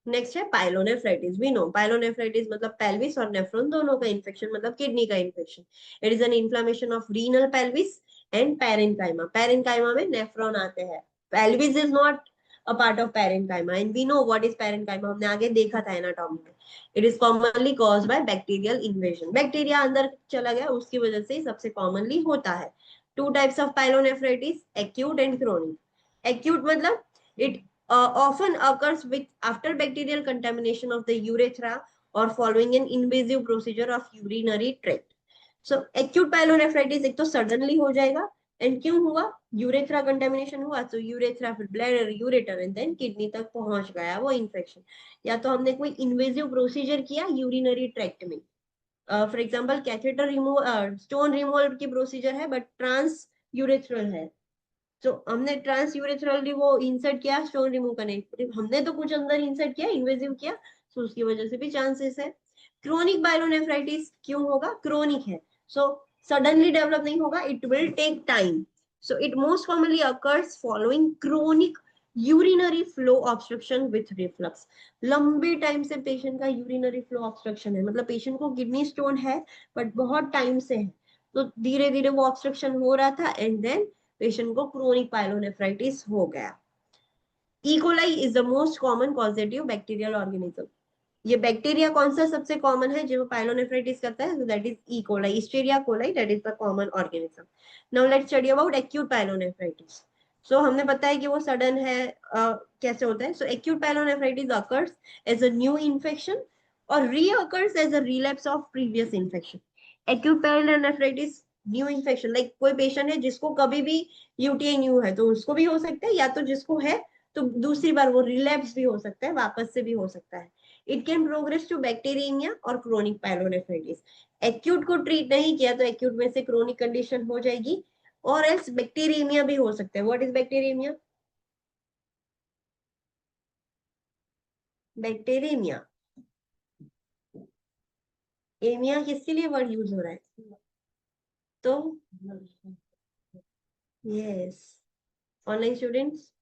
[SPEAKER 1] नेक्स्ट है पायलोनेफ्राइटिस। वी नो पायलोनेफ्राइटिस मतलब पेल्विस और नेफ्रॉन दोनों का इन्फेक्शन, मतलब किडनी का infection. It is an inflammation of renal pelvis and parenchyma. Parenchyma में नेफ्रॉन आते हैं, pelvis is not a part of parenchyma and we know what is parenchyma, हमने आगे देखा था एनाटॉमी में। It is commonly caused by bacterial invasion. Bacteria अंदर चला गया उसकी वजह से सबसे कॉमनली होता है। Two types of pyelonephritis, acute and chronic. Acute मतलब it often occurs with after bacterial contamination of the urethra or following an invasive procedure of urinary tract. So acute pyelonephritis एक तो suddenly हो जाएगा, and क्यों हुआ? Urethra contamination हुआ, तो urethra फिर bladder, ureter and then kidney तक पहुंच गया वो इन्फेक्शन, या तो हमने कोई इन्वेजिव प्रोसीजर किया यूरिनरी ट्रैक्ट में। For example catheter remove, stone removal की प्रोसीजर है बट ट्रांस यूरेथ्रल है, तो हमने ट्रांस यूरेथ्रली वो इंसर्ट किया स्टोन रिमूव करने, हमने तो कुछ अंदर इंसर्ट किया, इन्वेजिव किया, तो उसकी वजह से भी चांसेस है। क्रोनिक पायलोनेफ्राइटिस क्यों होगा? क्रोनिक है, सो सडनली डेवलप नहीं होगा, it will take time. So it most commonly occurs following chronic urinary flow obstruction with reflux. लंबे टाइम से पेशेंट का यूरिनरी फ्लो ऑब्स्ट्रक्शन है, मतलब पेशेंट को किडनी स्टोन है बट बहुत टाइम से है, तो धीरे धीरे वो ऑब्स्ट्रक्शन हो रहा था एंड देन पेशेंट को क्रोनिक पायलोनेफ्राइटिस हो गया. E. coli is the most common causative bacterial organism. ये बैक्टीरिया कौन सा सबसे कॉमन है जो पायलोनेफ्राइटिस करता है? That is E coli, Escherichia coli, that is the common organism. Now let's study about acute pyelonephritis. So हमने बताया कि वो सडन है, कैसे होता है. So acute pyelonephritis occurs as a new infection और recurs as a relapse of previous infection. Acute pyelonephritis new infection, like कोई पेशेंट है जिसको कभी भी यूटीआई न्यू है तो उसको भी हो सकता है, या तो जिसको है तो दूसरी बार वो रिलैप्स भी हो सकता है, वापस से भी हो सकता है. It can progress to bacteremia और क्रोनिक पायलोनेफ्राइटिस. एक्यूट को ट्रीट नहीं किया तो एक्यूट में से क्रोनिक कंडीशन हो जाएगी, और एल्स बैक्टीरियमिया भी हो सकता है. What is bacteraemia? बैक्टीरियमिया, एमिया किसके लिए वर्ड यूज हो रहा है? तो yes, online students,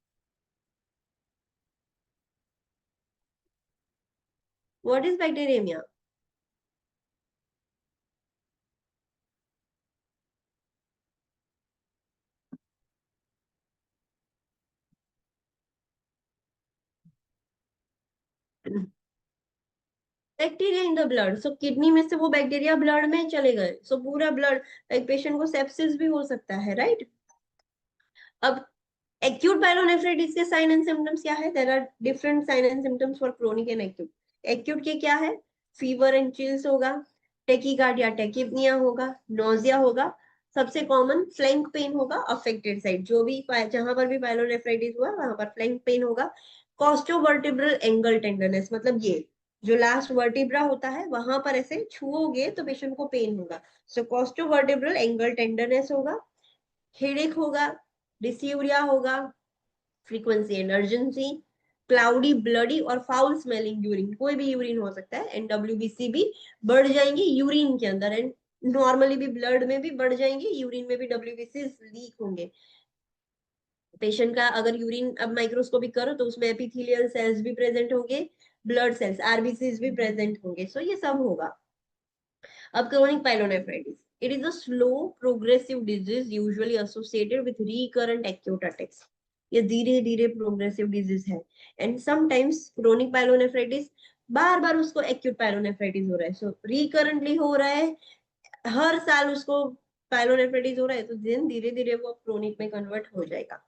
[SPEAKER 1] what is bacteraemia? Bacteria in the blood. So kidney में से वो बैक्टीरिया ब्लड में चले गए, सो पूरा ब्लड, एक पेशेंट को सेप्सिस भी हो सकता है, राइट? अब acute pyelonephritis के साइन एंड सिम्टम्स क्या है? There are different sign and symptoms for chronic and acute. Acute के क्या है? फीवर एंड चिल्स होगा, टेकीकार्डिया, टेकीपनिया होगा, नोजिया होगा, सबसे कॉमन फ्लैंक पेन होगा अफेक्टेड साइड, जो भी जहां पर भी पायलोनेफ्राइटिस हुआ वहां पर फ्लैंक पेन होगा. कॉस्टोवर्टिब्रल एंगल टेंडरनेस, मतलब ये जो लास्ट वर्टिब्रा होता है वहां पर ऐसे छुओगे तो पेशेंट को पेन होगा. सो कॉस्टोवर्टिब्रल एंगल टेंडरनेस होगा, हेडेक होगा, डिस्यूरिया होगा, frequency and urgency, cloudy, bloody और फाउल स्मेलिंग यूरिन, कोई भी यूरिन हो सकता है, एंड डब्ल्यूबीसी भी बढ़ जाएंगे यूरिन के अंदर, एंड नॉर्मली भी ब्लड में भी बढ़ जाएंगे, यूरिन में भी डब्ल्यूबीसी लीक होंगे. पेशेंट का अगर यूरिन अब माइक्रोस्कोपिक करो तो उसमें एपिथेलियल सेल्स भी प्रेजेंट होंगे, ब्लड सेल्स आरबीसीज भी प्रेजेंट होंगे, सो ये सब होगा. अब chronic pyelonephritis, it is a slow progressive disease usually associated with recurrent acute attacks. ये धीरे धीरे प्रोग्रेसिव डिजीज है, एंड समटाइम्स क्रोनिक पायलोनेफ्राइटिस बार बार उसको एक्यूट पायलोनेफ्राइटिस हो रहा है, सो रिकरेंटली हो रहा है, हर साल उसको पायलोनेफ्राइटिस हो रहा है, तो धीरे धीरे वो क्रोनिक में कन्वर्ट हो जाएगा.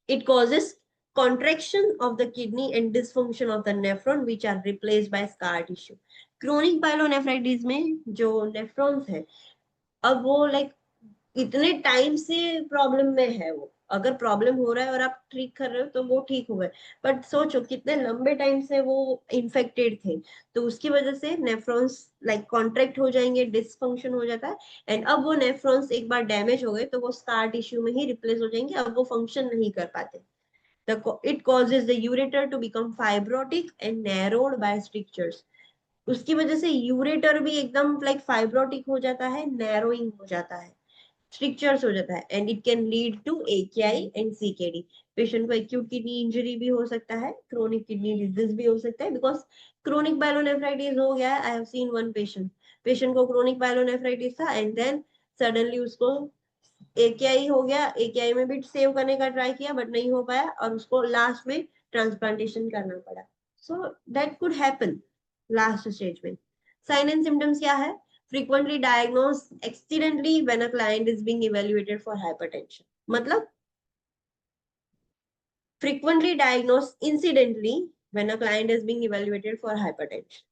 [SPEAKER 1] It causes contraction of the kidney and dysfunction of the nephron which are replaced by scar tissue. Chronic pyelonephritis में जो nephrons है, अब वो लाइक इतने टाइम से प्रॉब्लम में है, वो अगर प्रॉब्लम हो रहा है और आप ट्रीट कर रहे हो तो वो ठीक हो गए, बट सोचो कितने लंबे टाइम से वो इन्फेक्टेड थे, तो उसकी वजह से नेफ्रॉन्स लाइक कॉन्ट्रैक्ट हो जाएंगे, डिसफंक्शन हो जाता है, एंड अब वो नेफ्रॉन्स एक बार डैमेज हो गए तो वो स्कार टिश्यू में ही रिप्लेस हो जाएंगे, अब वो फंक्शन नहीं कर पाते. It causes the ureter to become fibrotic and narrowed by strictures. उसकी वजह से यूरेटर भी एकदम लाइक फाइब्रोटिक हो जाता है, नैरोइंग हो जाता है, स्ट्रिक्चर्स हो जाता है, and it can lead to AKI and CKD. Patient को एक्यूट किडनी इंजरी भी हो सकता है, क्रोनिक किडनी डिजीज भी हो सकता है, बिकॉज क्रोनिक पायलोनेफ्राइटिस हो गया है. I have seen one patient को क्रोनिक पायलोनेफ्राइटिस था एंड देन सडनली उसको AKI हो गया, AKI में भी सेव करने का ट्राई किया बट नहीं हो पाया और उसको लास्ट में ट्रांसप्लांटेशन करना पड़ा. सो that could happen last stage में. साइन एंड सिम्टम्स क्या है? frequently diagnosed accidentally when a client is being evaluated for hypertension. मतलब frequently diagnosed incidentally when a client is being evaluated for hypertension.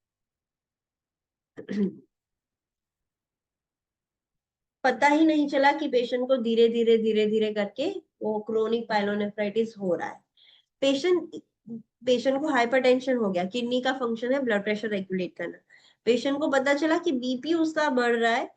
[SPEAKER 1] पता ही नहीं चला कि पेशेंट को धीरे धीरे करके वो क्रोनिक पायलोनेफ्राइटिस हो रहा है. पेशेंट को हाइपरटेंशन हो गया, किडनी का फंक्शन है ब्लड प्रेशर रेगुलेट करना, पेशेंट को पता चला कि बीपी उसका बढ़ रहा है,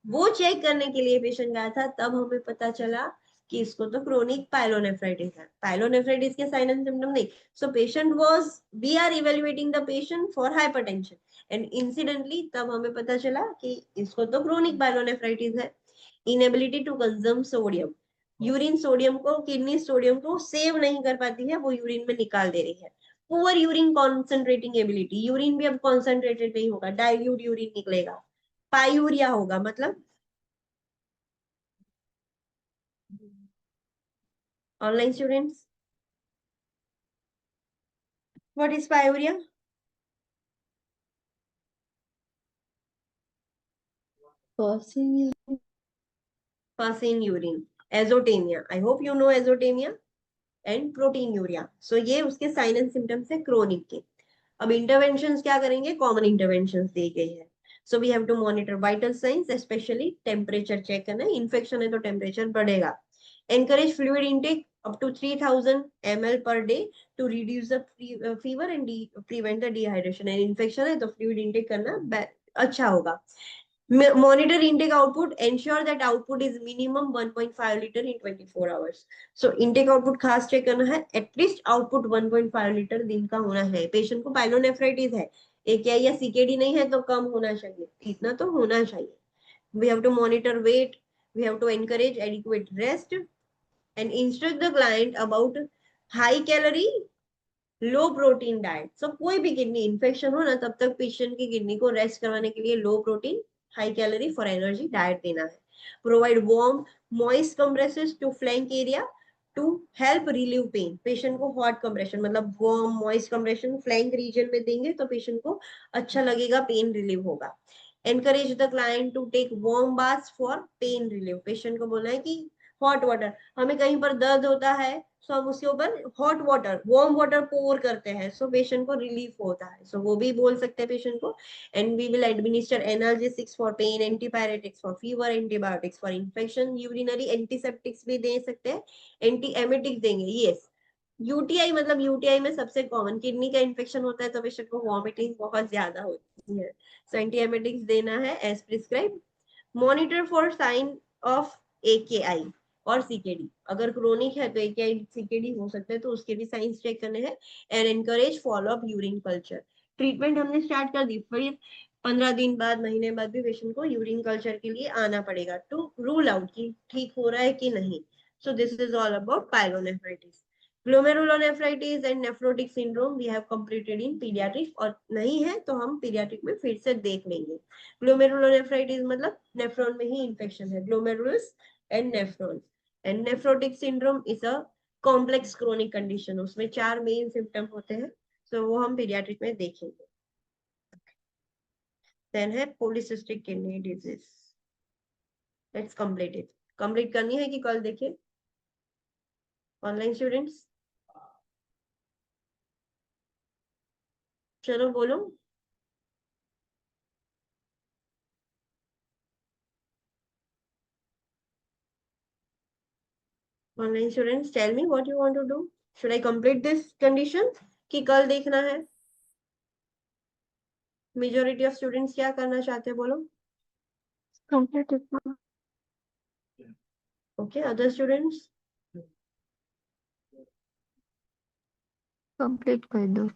[SPEAKER 1] वो चेक करने के लिए पेशेंट गया था, तब हमें पता चला कि इसको तो क्रोनिक पायलोनेफ्राइटिस है. पायलोनेफ्राइटिस के साइन एंड सिम्टम नहीं. So patient was, we are evaluating the patient for hypertension and incidentally तब हमें पता चला कि इसको तो क्रोनिक पायलोनेफ्राइटिस है। Inability to consume sodium, urine sodium को, किडनी सोडियम को सेव नहीं कर पाती है, वो यूरिन में निकाल दे रही है। Poor urine concentrating ability, urine भी अब कॉन्सेंट्रेटेड नहीं होगा, डाइल्यूट यूरिन निकलेगा, पायूरिया होगा। मतलब online students, what is पायूरिया? Pus in urine, azotemia, I hope you know azotemia and proteinuria. So ये उसके साइन एंड सिम्टम्स है क्रोनिक के। अब इंटरवेंशंस क्या करेंगे? कॉमन इंटरवेंशंस दी गई है। So we have to monitor vital signs, specially temperature check करना है, इन्फेक्शन है तो टेम्परेचर बढ़ेगा। Encourage fluid intake up to 3000 ml per day to reduce the fever and prevent the dehydration, and infection है तो फ्लूइड इनटेक करना अच्छा होगा। Monitor intake output, ensure that output is minimum 1.5 liter in 24 hours. So intake output खास check करना है, at least output 1.5 liter दिन का होना है। पेशेंट को पाइलोनेफ्राइटिस है, AKI या CKD नहीं है तो कम होना चाहिए, इतना तो होना चाहिए। We have to monitor weight, we have to encourage adequate rest and instruct the client about high calorie low protein diet. So कोई भी किडनी इन्फेक्शन हो ना, तब तक पेशेंट की किडनी को रेस्ट करवाने के लिए low protein high calorie for energy diet देना है। Provide warm moist compresses to flank area to help relieve pain. Patient को हॉट कंप्रेशन मतलब warm moist compression flank region में देंगे तो पेशेंट को अच्छा लगेगा, पेन रिलीव होगा। Encourage the client to take warm bath for pain relieve. Patient को बोलना है कि हॉट वाटर, हमें कहीं पर दर्द होता है सो हम उसके ऊपर हॉट वाटर वार्म वाटर पोर करते हैं, सो पेशेंट को रिलीफ होता है। सो वो भी बोल सकते हैं पेशेंट को। And we will administer analgesics for pain, antipyretics for fever, antibiotics for infection, urinary antiseptics भी दे सकते हैं, एंटी एमेटिक्स देंगे। यस, यूटीआई मतलब यूटीआई में सबसे कॉमन किडनी का इन्फेक्शन होता है तो पेशेंट को वॉमिटिंग बहुत ज्यादा होती है, सो एंटी एमेटिक्स देना है as prescribe. Monitor for sign of AKI और सीकेडी, अगर क्रोनिक है तो AKI CKD हो सकता है तो उसके भी साइंस चेक करने हैं। And encourage follow up urine culture. Treatment हमने स्टार्ट कर दी, फिर 15 दिन बाद, महीने बाद भी पेशेंट को यूरिन कल्चर के लिए आना पड़ेगा टू रूल आउट कि ठीक हो रहा है कि नहीं। So this is all about pyelonephritis. Glomerulonephritis and nephrotic syndrome we have completed in paediatric, और नहीं है तो हम पीडियाट्रिक में फिर से देख लेंगे। ग्लोमेरुलोनेफ्राइटिस मतलब नेफ्रॉन में ही इंफेक्शन है, glomerulus and nephron. And nephrotic syndrome is a complex chronic condition, उसमें 4 मेन सिम्टम होते हैं, तो वो हम पीडियाट्रिक में देखेंगे। देन है polycystic kidney disease. Let's complete it. Complete करनी है कि कल देखें ऑनलाइन स्टूडेंट्स? चलो बोलो। Online students tell me what you want to do. Should I complete this condition कि कल देखना है? मेजॉरिटी ऑफ स्टूडेंट्स क्या करना चाहते हैं बोलो?
[SPEAKER 4] Complete it now.
[SPEAKER 1] Okay, other students?
[SPEAKER 4] Complete कर दो.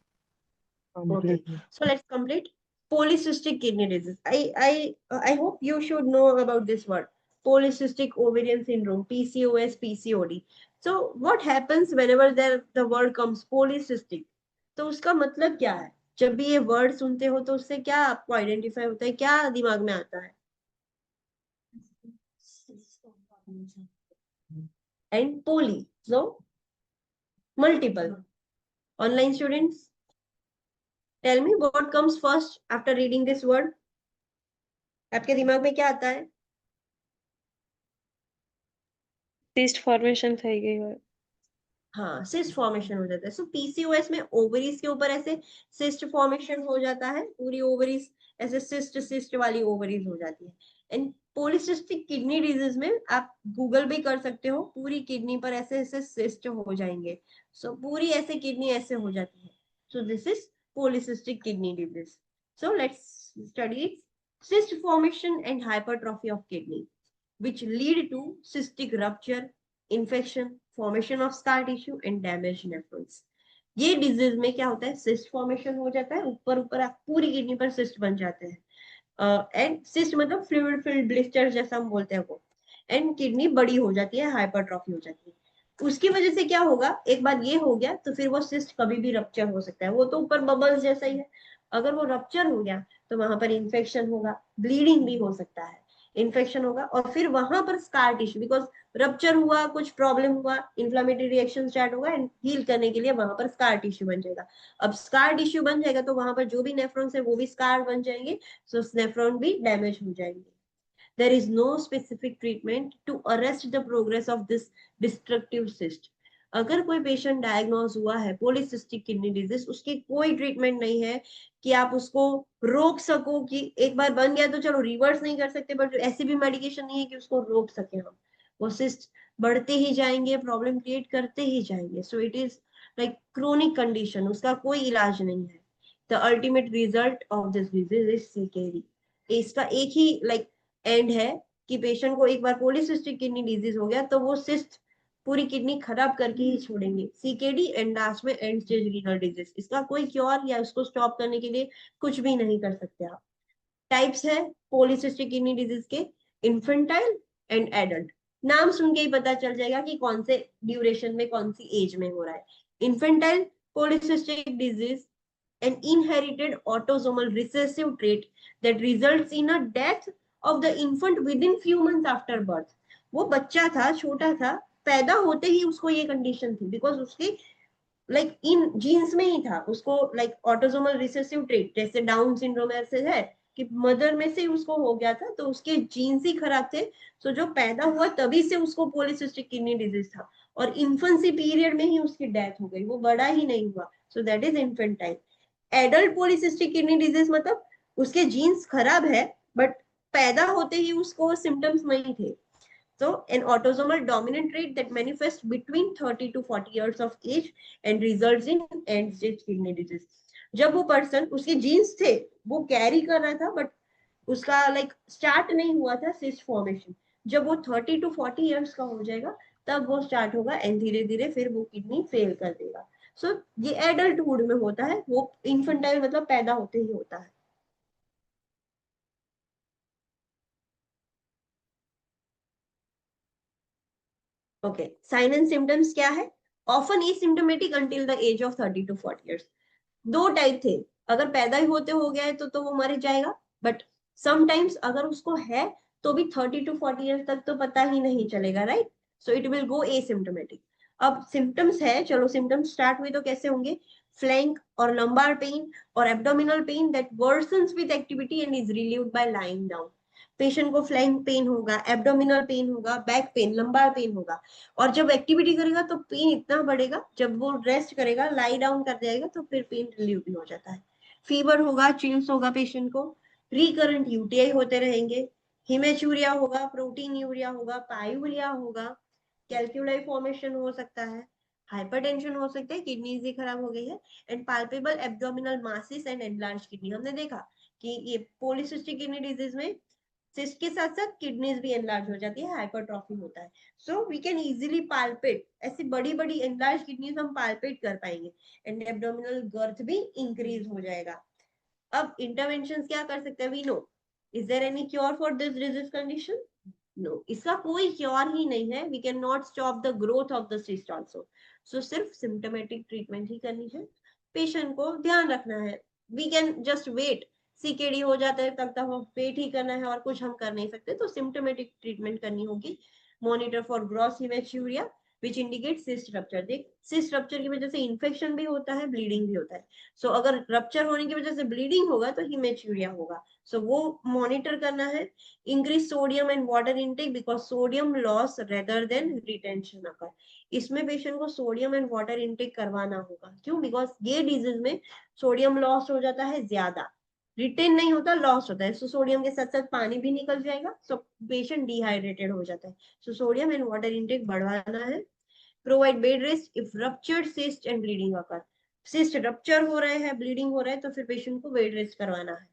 [SPEAKER 1] Okay, so let's complete polycystic kidney disease. I hope you should know about this word, polycystic ovarian syndrome, PCOS, PCOD. So what happens whenever the word comes polycystic? तो उसका मतलब क्या है? जब भी ये वर्ड सुनते हो तो उससे क्या आपको आइडेंटिफाई होता है, क्या दिमाग में आता है? And poly, so multiple. Online students, tell me what comes first after reading this word. आपके दिमाग में क्या आता है?
[SPEAKER 2] सिस्ट फॉर्मेशन થઈ ગઈ હોય।
[SPEAKER 1] हाँ, सिस्ट फॉर्मेशन हो जाता है। सो पीसीओएस में ओवरीज के ऊपर ऐसे सिस्ट फॉर्मेशन हो जाता है, पूरी ओवरीज ऐसे सिस्ट सिस्ट वाली ओवरीज हो जाती है। एंड पॉलीसिस्टिक किडनी डिजीज में आप गूगल भी कर सकते हो, पूरी किडनी पर ऐसे ऐसे सिस्ट हो जाएंगे। सो पूरी ऐसे किडनी ऐसे हो जाती है। So this is polycystic kidney disease. So let's study cyst formation and hypertrophy of kidney, which lead to cystic rupture, infection, formation of scar tissue and damaged nephrons. ये डिजीज में क्या होता है, सिस्ट फॉर्मेशन हो जाता है, ऊपर ऊपर पूरी किडनी पर सिस्ट बन जाते हैं, एंड सिस्ट मतलब फ्लूइड फिल्ड ब्लिस्टर जैसा हम बोलते हैं वो, एंड किडनी बड़ी हो जाती है, हाइपरट्रॉफी हो जाती है। उसकी वजह से क्या होगा, एक बार ये हो गया तो फिर वो सिस्ट कभी भी रप्चर हो सकता है, वो तो ऊपर बबल्स जैसा ही है। अगर वो रप्चर हो गया तो वहां पर इन्फेक्शन होगा, ब्लीडिंग भी हो सकता है, इन्फेक्शन होगा, और फिर वहां पर स्कार टिश्यू, बिकॉज रप्चर हुआ, कुछ प्रॉब्लम हुआ, इन्फ्लामेटरी रिएक्शन स्टार्ट होगा, एंड हील करने के लिए वहां पर स्कार टिश्यू बन जाएगा। अब स्कार टिश्यू बन जाएगा तो वहां पर जो भी नेफ्रॉन्स है वो भी स्कार बन जाएंगे, सो नेफ्रॉन भी डैमेज हो जाएंगे। There is no specific treatment to arrest the progress of this destructive cyst. अगर कोई पेशेंट डायग्नोज हुआ है पॉलीसिस्टिक किडनी डिजीज, उसकी कोई ट्रीटमेंट नहीं है कि आप उसको रोक सको, कि एक बार बन गया तो चलो रिवर्स नहीं कर सकते, बट ऐसी भी मेडिकेशन नहीं है कि उसको रोक सके हम। वो सिस्ट बढ़ते ही जाएंगे, प्रॉब्लम क्रिएट करते ही जाएंगे, so it is like chronic condition, उसका कोई इलाज नहीं है। The ultimate result of this disease is CKD. इसका एक ही लाइक एंड है कि पेशेंट को एक बार पॉलीसिस्टिक किडनी डिजीज हो गया तो वो सिस्ट पूरी किडनी खराब करके ही छोड़ेंगे, सीकेडी, एंड लास्ट में एंड स्टेज रीनल डिजीज। इसका कोई क्योर या उसको स्टॉप करने के लिए कुछ भी नहीं कर सकते आप। टाइप्स है पॉलीसिस्टिक किडनी डिजीज के, इन्फेंटाइल एंड एडल्ट। नाम सुन के ही पता चल जाएगा कि कौन से ड्यूरेशन में, कौन सी एज में हो रहा है। Infantile polycystic disease, an inherited autosomal recessive trait that results in a death of the infant within few months after birth। वो बच्चा था, छोटा था, पैदा होते ही उसको ये कंडीशन थी, बिकॉज उसकी लाइक इन जीन्स में ही था, उसको लाइक ऑटोसोमल रिसेसिव ट्रेट, जैसे डाउन सिंड्रोम ऐसे है कि मदर में से उसको हो गया था, तो उसके जीन्स ही खराब थे। सो जो पैदा हुआ तभी से उसको पॉलीसिस्टिक किडनी डिजीज था, और इन्फेंसी पीरियड में ही उसकी डेथ हो गई, वो बड़ा ही नहीं हुआ, so that is infantile. Adult polycystic kidney disease मतलब उसके जीन्स खराब है, बट पैदा होते ही उसको सिम्टम्स नहीं थे। So an autosomal dominant trait that manifests between 30 to 40 years of age and results in end stage kidney disease। जब वो पर्सन, उसके जीन्स थे, वो कैरी कर रहा था, बट उसका लाइक स्टार्ट नहीं हुआ था सिस्ट फॉर्मेशन। जब वो 30 टू 40 इयर्स का हो जाएगा तब वो स्टार्ट होगा, एंड धीरे धीरे फिर वो किडनी फेल कर देगा। सो ये एडल्टहुड में होता है, वो इन्फेंटाइल मतलब पैदा होते ही होता है। ओके, साइन एंड सिम्टम्स क्या है? Often asymptomatic until the age of 30 to 40 years. दो टाइप थे, अगर पैदा ही होते हो गया है तो वो मर जाएगा, बट समटाइम्स अगर उसको है तो भी 30 टू 40 इयर्स तक तो पता ही नहीं चलेगा, right? So it will go asymptomatic. अब सिम्टम्स है, चलो सिम्टम्स स्टार्ट हुए तो कैसे होंगे? फ्लैंक और लंबार पेन और abdominal pain that versions with activity and is relieved by lying down. Patient को फ्लैंक पेन होगा, एब्डोमिनल पेन होगा, बैक पेन, लंबार पेन होगा, और जब एक्टिविटी करेगा तो पेन इतना बढ़ेगा, जब वो रेस्ट करेगा, लाई डाउन कर जाएगा तो फिर पेन रिलीव भी हो जाता है। फीवर होगा, चिल्स होगा पेशेंट को, रिकरेंट यूटीआई होते रहेंगे, हिमेचूरिया होगा, प्रोटीन यूरिया होगा, पायूरिया होगा, कैल्कुलाई फॉर्मेशन हो सकता है, हाइपरटेंशन हो सकता है, किडनीज ही खराब हो गई है, and palpable abdominal masses and enlarge kidney. हमने देखा कि ये पॉलीसिस्टिक किडनी डिजीज में सिस्ट के साथ साथ किडनीज भी एनलार्ज हो जाती है, हाइपरट्रॉफी होता है। So we can easily palpate, ऐसी बड़ी बड़ी एनलार्ज किडनीज हम पाल्पेट कर पाएंगे, एंड एब्डोमिनल गर्थ भी इंक्रीज हो जाएगा। अब इंटरवेंशन क्या कर सकते हैं? We know, is there any cure for this disease condition? No, इसका कोई क्योर ही नहीं है। We can not stop the growth of the cyst also. So सिर्फ सिम्टोमेटिक ट्रीटमेंट ही करनी है, पेशेंट को ध्यान रखना है। We can just wait, CKD हो जाता है तब तक वेट ही करना है, और कुछ हम कर नहीं सकते, तो सिम्टोमेटिक ट्रीटमेंट करनी होगी। Monitor for gross haematuria which indicate cyst rupture. देख, सिस्ट रप्चर की वजह से इन्फेक्शन भी होता है, ब्लीडिंग भी होता है। सो अगर रप्चर होने की वजह से ब्लीडिंग होगा तो हिमेचूरिया होगा, सो वो मॉनिटर करना है। Increase sodium and water intake because sodium loss rather than retention occur. इसमें पेशेंट को सोडियम एंड वाटर इनटेक करवाना होगा, क्यों? बिकॉज ये डिजीज में सोडियम लॉस हो जाता है ज्यादा, रिटेन नहीं होता, लॉस होता है। सो सोडियम के साथ साथ पानी भी निकल जाएगा, सो पेशेंट डिहाइड्रेटेड हो जाता है। So sodium and water intake बढ़वाना है। Provide bed rest if ruptured cyst and bleeding occur. Cyst rupture हो रहे हैं, ब्लीडिंग हो रहा है, तो फिर पेशेंट को बेड रेस्ट करवाना है।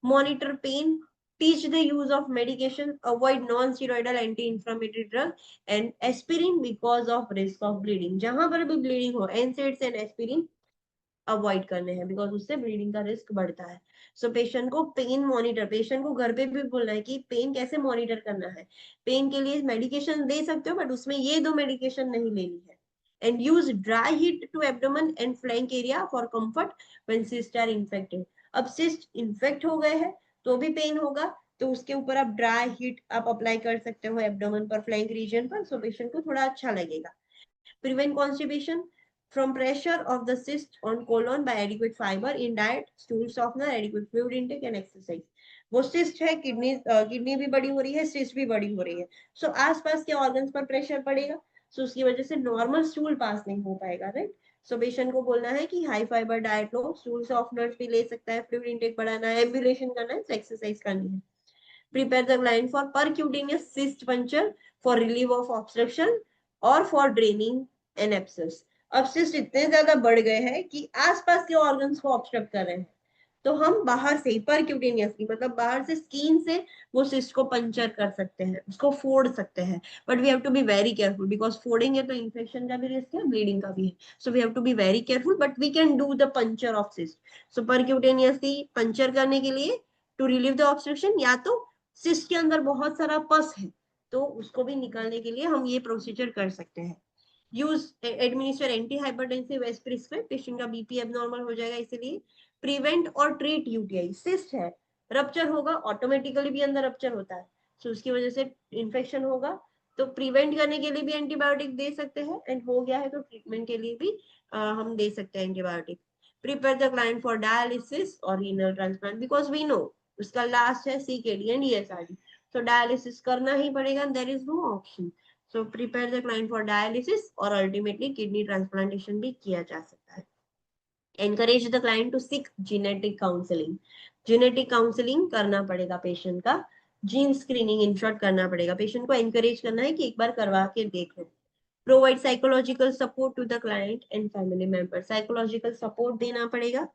[SPEAKER 1] Monitor pain, teach the use of medication, avoid non-steroidal anti-inflammatory drug and aspirin because of risk of bleeding। जहां पर भी bleeding हो, NSAIDs and aspirin अवॉइड करने हैं, बिकॉज उससे ब्लीडिंग का रिस्क बढ़ता है। सो पेशेंट को पेन मॉनिटर, पेशेंट को घर पे भी बोलना है कि पेन कैसे मॉनिटर करना है। पेन के लिए मेडिकेशन दे सकते हो, बट उसमें ये 2 मेडिकेशन नहीं लेनी है। And use dry heat to abdomen and flank area for comfort when cyst are infected. अब सिस्ट इन्फेक्ट हो गए हैं तो भी पेन होगा, तो उसके ऊपर आप ड्राई हीट आप अप्लाई कर सकते हो एब्डोमेन पर, फ्लैंक रीजन पर, सो पेशेंट को थोड़ा अच्छा लगेगा। Prevent constipation from pressure of the cyst on colon by adequate fiber in diet, stool softener, adequate fluid intake and exercise. वो cyst है, किडनी भी बड़ी हो रही है, cyst भी बड़ी हो रही है, सो आसपास के ऑर्गन्स पर प्रेशर पड़ेगा, सो उसकी वजह से नॉर्मल स्टूल पास नहीं हो पाएगा, राइट। सो पेशेंट को बोलना है कि हाई फाइबर डाइट लो, स्टूल सॉफ्टनर्स भी ले सकता है, फ्लूइड इंटेक बढ़ाना है, एम्बुलेशन करना है, एक्सरसाइज करनी है। Prepare the client for percutaneous cyst puncture for relief of obstruction और for draining an abscess। अब cyst इतने ज्यादा बढ़ गए हैं कि आसपास के ऑर्गन्स को ऑब्स्ट्रक्ट कर रहे हैं, तो हम बाहर से परक्यूटेनियसली, मतलब बाहर से स्किन से वो सिस्ट को पंचर कर सकते हैं, उसको फोड़ सकते हैं। But we have to be very careful, because फोड़ेंगे तो इन्फेक्शन का भी रिस्क है, ब्लीडिंग का भी है, so we have to be very careful, but we can do the puncture of cyst. So percutaneously puncture करने के लिए टू रिलीव द ऑब्स्ट्रक्शन, या तो सिस्ट के अंदर बहुत सारा पस है तो उसको भी निकालने के लिए हम ये प्रोसीजर कर सकते हैं। Use administer anti hypertensive as prescribe, patient का बीपी एबनॉर्मल हो जाएगा इसीलिए। प्रिवेंट और ट्रीट यूटीआई, सिस्ट है, रप्चर होगा, ऑटोमेटिकली भी अंदर रप्चर होता है, सो उसकी वजह से इन्फेक्शन होगा, तो प्रिवेंट करने के लिए भी एंटीबायोटिक दे सकते हैं, एंड हो गया है तो ट्रीटमेंट के लिए भी हम दे सकते हैं antibiotic. Prepare the client for dialysis और renal transplant, because we know उसका लास्ट है सीकेडी एंड ईएसआरडी, तो डायलिसिस करना ही पड़ेगा, there is no option. So prepare the client for dialysis और अल्टीमेटली किडनी ट्रांसप्लांटेशन भी किया जा सकता है। Encourage the client to seek genetic counselling, genetic counselling करना पड़ेगा पेशेंट का, जीन स्क्रीनिंग इन शॉर्ट करना पड़ेगा, पेशेंट को एनकरेज करना है कि एक बार करवा के देख लो। Provide psychological support to the client and family member, psychological support देना पड़ेगा।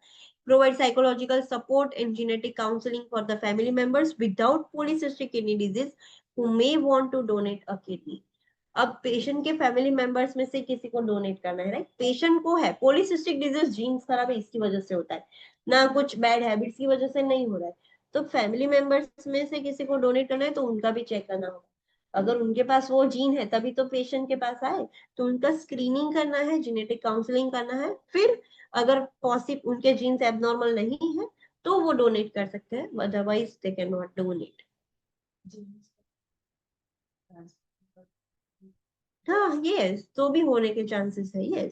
[SPEAKER 1] Provide psychological support and genetic counseling for the family members without polycystic kidney disease who may want to donate a kidney। अब patient के family members में से किसी को donate करना है, राइट। पेशेंट को है पॉलीसिस्टिक डिजीज, जीन्स खराब है इसकी वजह से होता है, ना कुछ बैड हैबिट्स की वजह से नहीं हो रहा है, तो फैमिली मेंबर्स में से किसी को डोनेट करना है तो उनका भी चेक करना होगा। अगर उनके पास वो जीन है तभी तो पेशेंट के पास आए, तो उनका स्क्रीनिंग करना है, जेनेटिक काउंसलिंग करना है, फिर अगर पॉसिबल उनके जीन्स एबनॉर्मल नहीं है तो वो डोनेट कर सकते हैं, otherwise they can not donate. हाँ यस, तो भी होने के चांसेस है, यस।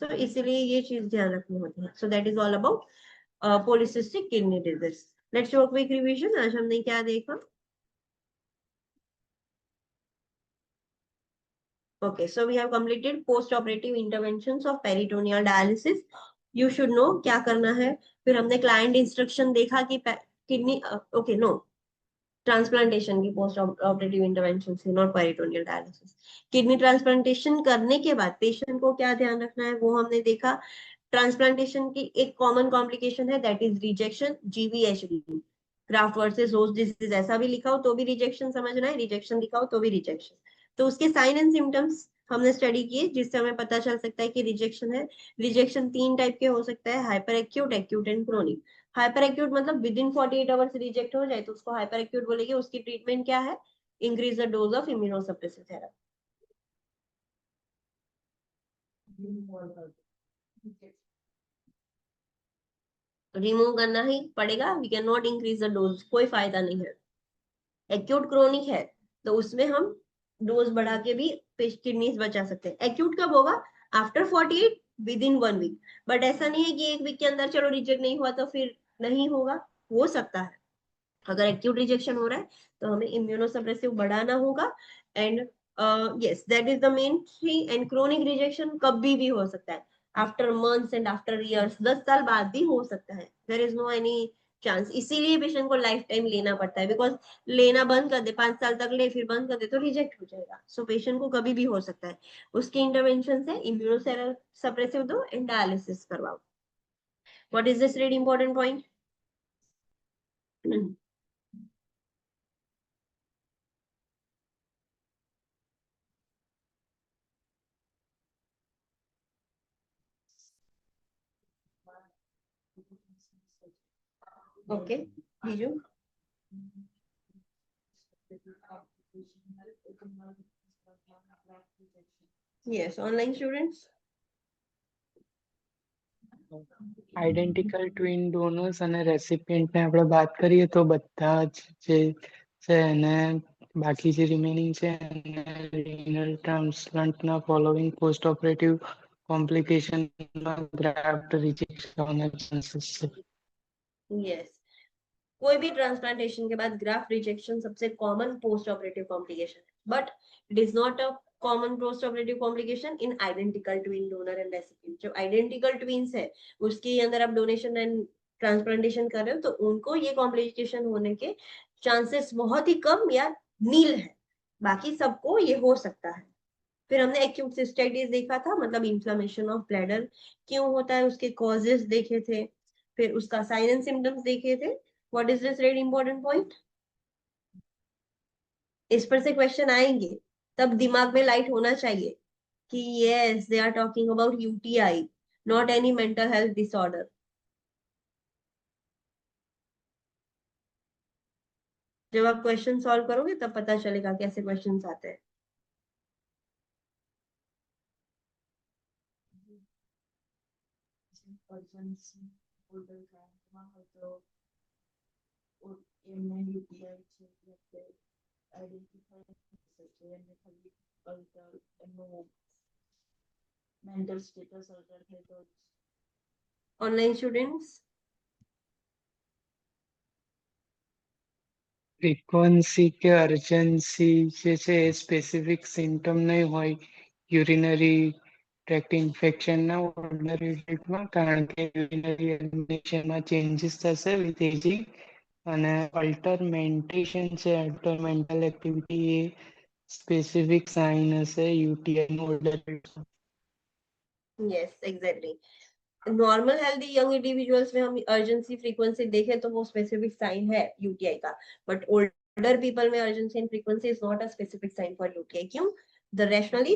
[SPEAKER 1] सो इसलिए ये चीज ध्यान रखनी होती है। So that is all about polycystic kidney disease. Let's do a quick revision, आज हमने क्या देखा। Okay, so we have completed post-operative interventions of peritoneal dialysis. You should know क्या करना है। फिर हमने client instruction देखा कि किडनी, okay no, ट्रांसप्लांटेशन की पोस्ट ऑपरेटिव इंटरवेंशन से, not peritoneal dialysis. Kidney transplantation करने के बाद पेशेंट को क्या ध्यान रखना है वो हमने देखा। ट्रांसप्लांटेशन की एक कॉमन कॉम्प्लिकेशन है, that is rejection, जीवीएचडी, graft versus host disease, ऐसा भी लिखा हो तो भी रिजेक्शन समझना है, रिजेक्शन लिखा हो तो भी रिजेक्शन। तो उसके साइन एंड सिम्टम्स हमने स्टडी किए, जिससे हमें पता चल सकता है कि रिजेक्शन है। रिजेक्शन 3 टाइप के हो सकता है, hyper acute, acute and chronic. Hyper acute मतलब विद इन 48 आवर्स रिजेक्ट हो जाए तो उसको हाइपर एक्यूट बोलेंगे। उसकी ट्रीटमेंट क्या है, increase the dose of immunosuppressive therapy. Remove करना ही पड़ेगा, we can not increase the dose, कोई फायदा नहीं है। एक्यूट क्रोनिक है तो उसमें हम डोज बढ़ा के भी किडनीज बचा सकते हैं। एक्यूट कब होगा, after 48, within 1 week. But ऐसा नहीं है कि 1 वीक के अंदर चलो रिजेक्ट नहीं हुआ तो फिर नहीं होगा, हो सकता है। अगर एक्यूट रिजेक्शन हो रहा है तो हमें इम्यूनोसप्रेसिव बढ़ाना होगा। And yes, that is the main thing. And chronic rejection कभी भी हो सकता है, after months and after years, 10 साल बाद भी हो सकता है, there is no any chance. इसीलिए पेशेंट को लाइफ टाइम लेना पड़ता है, बिकॉज लेना बंद कर दे, 5 साल तक ले फिर बंद कर दे तो रिजेक्ट हो जाएगा। सो पेशेंट को कभी भी हो सकता है। उसके इंटरवेंशन से इम्यूनोसप्रेसिव दो एंड डायलिसिस करवाओ। What is this red important point? Okay Biju yes online students
[SPEAKER 3] identical twin donors અને રેસિપિયન્ટને આપણે વાત કરીએ તો બધા જ જે છે એને બાકી જે રિમેનિંગ છે એને રિનલ ટ્રાન્સપ્લાન્ટના ફોલોઈંગ પોસ્ટ ઓપરેટિવ કોમ્પ્લિકેશનમાં ગ્રાફ્ટ રિજેક્શન હોવાના ચાન્સીસ છે.
[SPEAKER 1] यस कोई भी ट्रांसप्लांटेशन के बाद ग्राफ्ट रिजेक्शन सबसे कॉमन पोस्ट ऑपरेटिव कॉम्प्लिकेशन है but it is not a common post operative complication in identical twin donor and recipient. जो आइडेंटिकल ट्विन्स है उसके अंदर आप डोनेशन एंड ट्रांसप्लांटेशन कर रहे हो तो उनको ये कॉम्प्लिकेशन होने के चांसेस बहुत ही कम या नील है. बाकी सबको ये हो सकता है. फिर हमने एक्यूट सिस्टाइटिस देखा था मतलब इन्फ्लेमेशन ऑफ ब्लैडर क्यों होता है उसके कॉजेस देखे थे. फिर उसका साइन एंड सिम्टम्स देखे थे. What is this very important point. इस पर से क्वेश्चन आएंगे तब दिमाग में लाइट होना चाहिए कि yes they are talking about UTI not any mental health disorder. जब आप क्वेश्चन सॉल्व करोगे तब पता चलेगा कैसे क्वेश्चंस आते हैं. ऑनलाइन स्टूडेंट्स
[SPEAKER 3] ફ્રીક્વન્સી કે અર્જન્સી જે છે એ સ્પેસિફિક સિમ્ટમ નહીં હોય યુરિનરી ટ્રેક્ટ ઇન્ફેક્શનના ઓર્ડિનરી ટ્રીટમાં કારણ કે યુરિનરી એલિમિનેશનમાં ચેન્જીસ થશે વિથ એજિંગ અને અલ્ટરમેન્ટેશન છે અલ્ટરમેન્ટલ એક્ટિવિટી એ સ્પેસિફિક સાઇન હશે યુટીઆઈનું ઓર્ડર.
[SPEAKER 1] Yes exactly. Normal healthy young individuals में हम अर्जेंसी फ्रीक्वेंसी देखें तो वो स्पेसिफिक साइन है यूटीआई का. बट ओल्डर पीपल में urgency and frequency is not a specific sign for UTI. क्यों. द रैशनली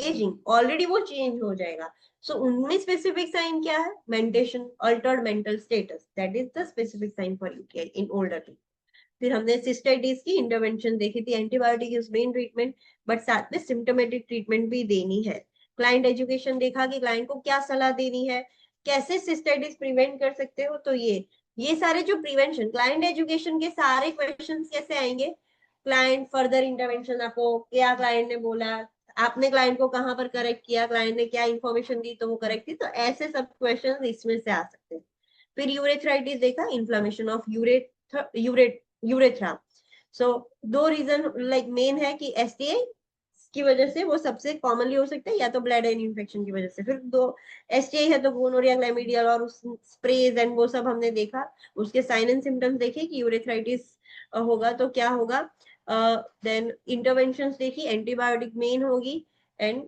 [SPEAKER 1] एजिंग ऑलरेडी वो चेंज हो जाएगा. सो उनमें स्पेसिफिक साइन क्या है. Mentation altered mental status that is the specific sign for UTI in older people. फिर हमने cystitis की इंटरवेंशन देखी थी. Antibiotic is main treatment but साथ में सिम्टोमेटिक ट्रीटमेंट भी देनी है. क्लाइंट एजुकेशन देखा कि क्लाइंट को क्या सलाह देनी है कैसे सिस्टाइटिस प्रिवेंट कर सकते हो. तो ये सारे जो प्रिवेंशन क्लाइंट एजुकेशन के सारे क्वेश्चंस कैसे आएंगे. क्लाइंट फर्दर इंटरवेंशन आपको क्या क्लाइंट ने बोला आपने क्लाइंट को कहां पर करेक्ट किया क्लाइंट ने क्या इन्फॉर्मेशन दी तो वो करेक्ट थी. तो ऐसे सब क्वेश्चंस इसमें से आ सकते हैं. फिर यूरेथ्राइटिस देखा इन्फ्लेमेशन ऑफ यूरेथ्रा. सो दो रीजन लाइक मेन है कि एसटीआई की वजह से वो सबसे कॉमनली हो सकता है या तो ब्लड एंड इन्फेक्शन की वजह से. फिर दो एसटीआई है तो गोनोरिया क्लैमिडिया और उस स्प्रेज एंड वो सब हमने देखा. उसके साइन एंड सिम्टम्स देखे कि यूरेथ्राइटिस होगा तो क्या होगा. देन इंटरवेंशंस देखी एंटीबायोटिक मेन होगी. एंड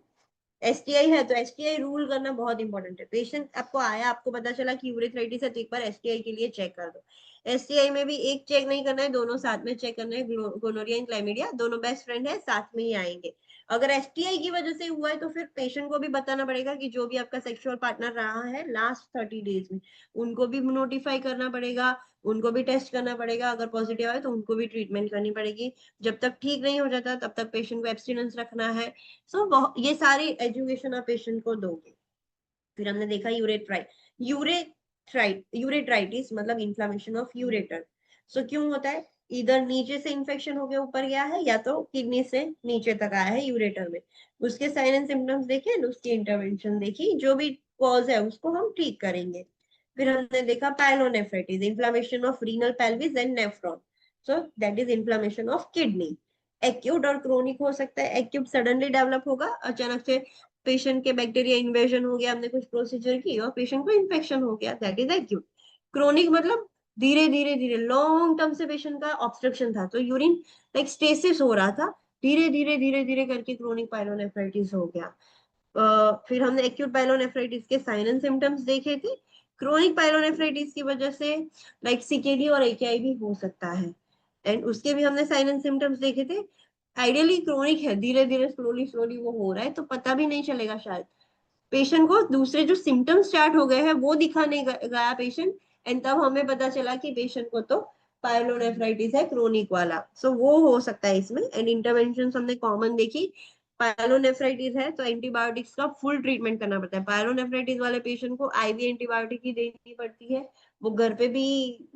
[SPEAKER 1] एसटीआई है तो एसटीआई रूल करना बहुत इंपॉर्टेंट है. पेशेंट आपको आया आपको पता चला कि यूरेथ्राइटिस है तो एक बार एसटीआई के लिए चेक कर दो. एसटीआई में भी एक चेक नहीं करना है दोनों साथ में चेक करना है. गोनोरिया एंड क्लैमिडिया दोनों बेस्ट फ्रेंड है साथ में ही आएंगे. अगर एसटीआई की वजह से हुआ है तो फिर पेशेंट को भी बताना पड़ेगा कि जो भी आपका सेक्सुअल पार्टनर रहा है लास्ट 30 डेज में उनको भी नोटिफाई करना पड़ेगा. उनको भी टेस्ट करना पड़ेगा. अगर पॉजिटिव आए तो उनको भी ट्रीटमेंट करनी पड़ेगी. जब तक ठीक नहीं हो जाता तब तक पेशेंट को एब्स्टिनेंस रखना है. सो ये सारी एजुकेशन आप पेशेंट को दोगे. फिर हमने देखा यूरेट्राइटिस मतलब इन्फ्लेमेशन ऑफ यूरेटर. सो क्यों होता है. इधर नीचे से इन्फेक्शन होके ऊपर गया है या तो किडनी से नीचे तक आया है यूरेटर में. उसके साइन एंड सिम्टम्स देखे उसकी इंटरवेंशन देखी जो भी कॉज है उसको हम ठीक करेंगे. फिर हमने देखा pyelonephritis inflammation of renal pelvis and nephron. So that is inflammation of kidney. Acute और क्रोनिक हो सकता है. एक्यूट सडनली डेवलप होगा अचानक से पेशेंट के बैक्टीरिया इन्वेजन हो गया हमने कुछ प्रोसीजर की और पेशेंट को इन्फेक्शन हो गया दैट इज एक्यूट. क्रोनिक मतलब धीरे धीरे धीरे लॉन्ग टर्म से पेशेंट का ऑब्स्ट्रक्शन था तो यूरिन लाइक स्टेसिस हो रहा था. धीरे धीरे धीरे धीरे करके क्रोनिक पाइलोनेफ्राइटिस हो गया. फिर हमने एक्यूट पाइलोनेफ्राइटिस के साइन एंड सिम्टम्स देखे थे. क्रोनिक पाइलोनेफ्राइटिस की वजह से लाइक सीकेडी और एकेआई भी हो सकता है. एंड उसके भी हमने साइन एंड सिम्टम्स देखे थे. आइडियली क्रोनिक है धीरे धीरे स्लोली स्लोली वो हो रहा है तो पता भी नहीं चलेगा शायद पेशेंट को दूसरे जो सिम्टम्स स्टार्ट हो गए हैं वो दिखाने गया पेशेंट, एंड तब हमें पता चला कि पेशेंट को तो पायलोनेफ्राइटिस है क्रोनिक वाला। सो वो हो सकता है इसमें। एंड इंटरवेंशन हमने कॉमन देखी, पायलोनेफ्राइटिस है तो एंटीबायोटिक्स का फुल ट्रीटमेंट करना पड़ता है। पायलोनेफ्राइटिस वाले पेशेंट को आईवी एंटीबायोटिक ही देनी पड़ती है, वो घर पे भी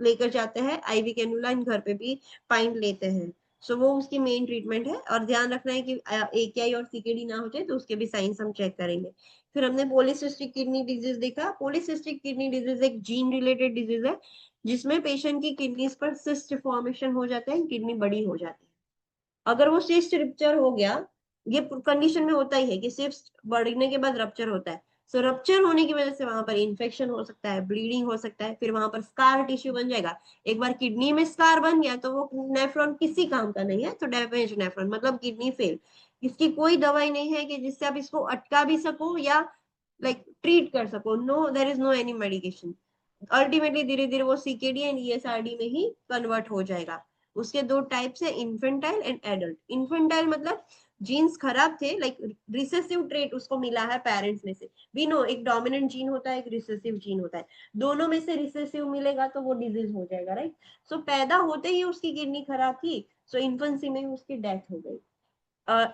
[SPEAKER 1] लेकर जाते हैं आईवी कैनुला, घर पे भी पाइंट लेते हैं। सो वो उसकी मेन ट्रीटमेंट है। और ध्यान रखना है कि AKI और CKD ना हो जाए, तो उसके भी साइंस हम चेक करेंगे। फिर हमने पॉलीसिस्टिक किडनी डिजीज देखा। पॉलीसिस्टिक किडनी डिजीज एक जीन रिलेटेड डिजीज है, जिसमें पेशेंट की किडनीज पर सिस्ट फॉर्मेशन हो जाता है, किडनी बड़ी हो जाती है। अगर वो सिस्ट रप्चर हो गया, ये कंडीशन में होता ही है कि सिस्ट बढ़ने के बाद रप्चर होता है। सो रप्चर होने की वजह से वहां पर इन्फेक्शन हो सकता है, ब्लीडिंग हो सकता है, फिर वहां पर स्कार टिश्यू बन जाएगा। एक बार किडनी में स्कार बन गया तो वो नेफ्रॉन किसी काम का नहीं है, तो डैमेज नेफ्रॉन मतलब किडनी फेल। इसकी कोई दवाई नहीं है कि जिससे आप इसको अटका भी सको या लाइक ट्रीट कर सको। No, there is no any medication. Ultimately धीरे धीरे वो CKD एंड ESRD में ही कन्वर्ट हो जाएगा। उसके दो टाइप्स है, इन्फेंटाइल एंड एडल्ट। इन्फेंटाइल मतलब जीन्स खराब थे, लाइक रिसेसिव ट्रेट उसको मिला है पेरेंट्स में से। वी नो एक डोमिनेंट जीन होता है, एक रिसेसिव जीन होता है, दोनों में से रिसेसिव मिलेगा तो वो डिजीज हो जाएगा, राइट। सो पैदा होते ही उसकी किडनी खराब थी, सो इन्फेंसी में उसकी डेथ हो गई।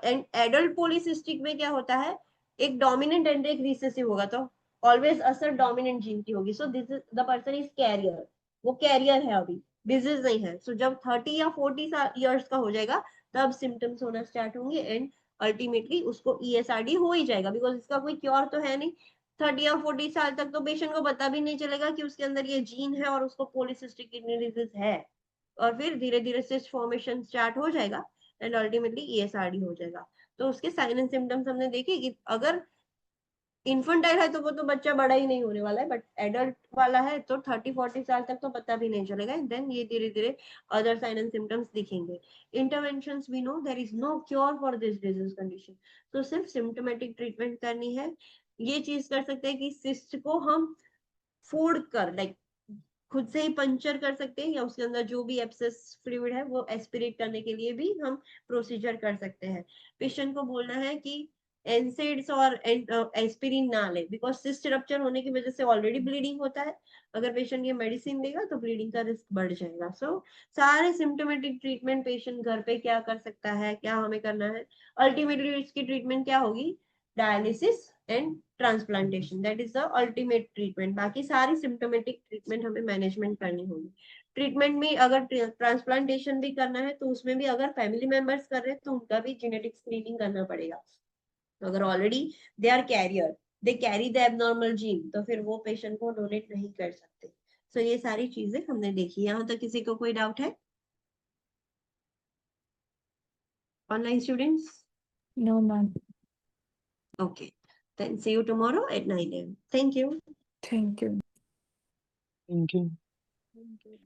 [SPEAKER 1] एंड एडल्ट पॉलीसिस्टिक में क्या होता है, एक डोमिनेंट एंड एक रिसेसिव होगा, तो ऑलवेज असर डोमिनेंट जीन की होगी। So this is the person is carrier, वो कैरियर है, अभी डिजीज नहीं है। सो जब 30 या 40 ईयर्स का हो जाएगा तब सिम्टम्स होना स्टार्ट होंगे, एंड अल्टीमेटली उसको ESRD हो ही जाएगा, बिकॉज इसका कोई क्योर तो है नहीं। 30 या 40 साल तक तो पेशेंट को पता भी नहीं चलेगा कि उसके अंदर ये जीन है और उसको पॉलीसिस्टिक किडनी डिजीज है। और फिर धीरे धीरे सिस्ट फॉर्मेशन स्टार्ट हो जाएगा एंड अल्टीमेटली ESRD हो जाएगा। तो उसके साइन एंड सिम्टम्स हमने देखे कि अगर इन्फेंटाइल है तो वो तो बच्चा बड़ा ही नहीं होने वाला है, बट एडल्ट वाला है तो 30-40 साल तक तो पता भी नहीं चलेगा, देन ये धीरे धीरे अदर साइन एंड सिम्टम्स दिखेंगे। Interventions, we know there is no cure for this disease condition, तो सिर्फ सिम्टोमेटिक ट्रीटमेंट करनी है। ये चीज कर सकते हैं कि सिस्ट को हम फोड़ कर, लाइक खुद से ही पंचर कर सकते हैं, या उसके अंदर जो भी एब्सेस फ्लूइड है वो एस्पिरेट करने के लिए भी हम प्रोसीजर कर सकते हैं। पेशेंट को बोलना है कि एनसेड्स और एस्पिरिन ना ले, बिकॉज सिस्ट रप्चर होने की वजह से ऑलरेडी ब्लीडिंग होता है। अगर पेशेंट ये मेडिसिन लेगा तो ब्लीडिंग का रिस्क बढ़ जाएगा। सो सारे सिम्टोमेटिक ट्रीटमेंट पेशेंट घर पे क्या कर सकता है, क्या हमें करना है, अल्टीमेटली इसकी ट्रीटमेंट क्या होगी, dialysis and transplantation, that is the ultimate treatment. बाकी सारी सिम्टोमेटिक ट्रीटमेंट हमें मैनेजमेंट करनी होगी। ट्रीटमेंट में अगर ट्रांसप्लांटेशन भी करना है तो उसमें भी अगर फैमिली मेंबर्स कर रहे हैं तो उनका भी जेनेटिक स्क्रीनिंग करना पड़ेगा। अगर already they are carrier, they carry the abnormal gene, तो फिर वो पेशेंट को डोनेट नहीं कर सकते। सो ये सारी चीजें हमने देखी। यहाँ तक किसी को कोई डाउट है? Online students?
[SPEAKER 2] No, ma'am.
[SPEAKER 1] Okay, then see you tomorrow at 9 AM. Thank you.
[SPEAKER 2] Thank you.
[SPEAKER 3] Thank you.
[SPEAKER 2] Thank you.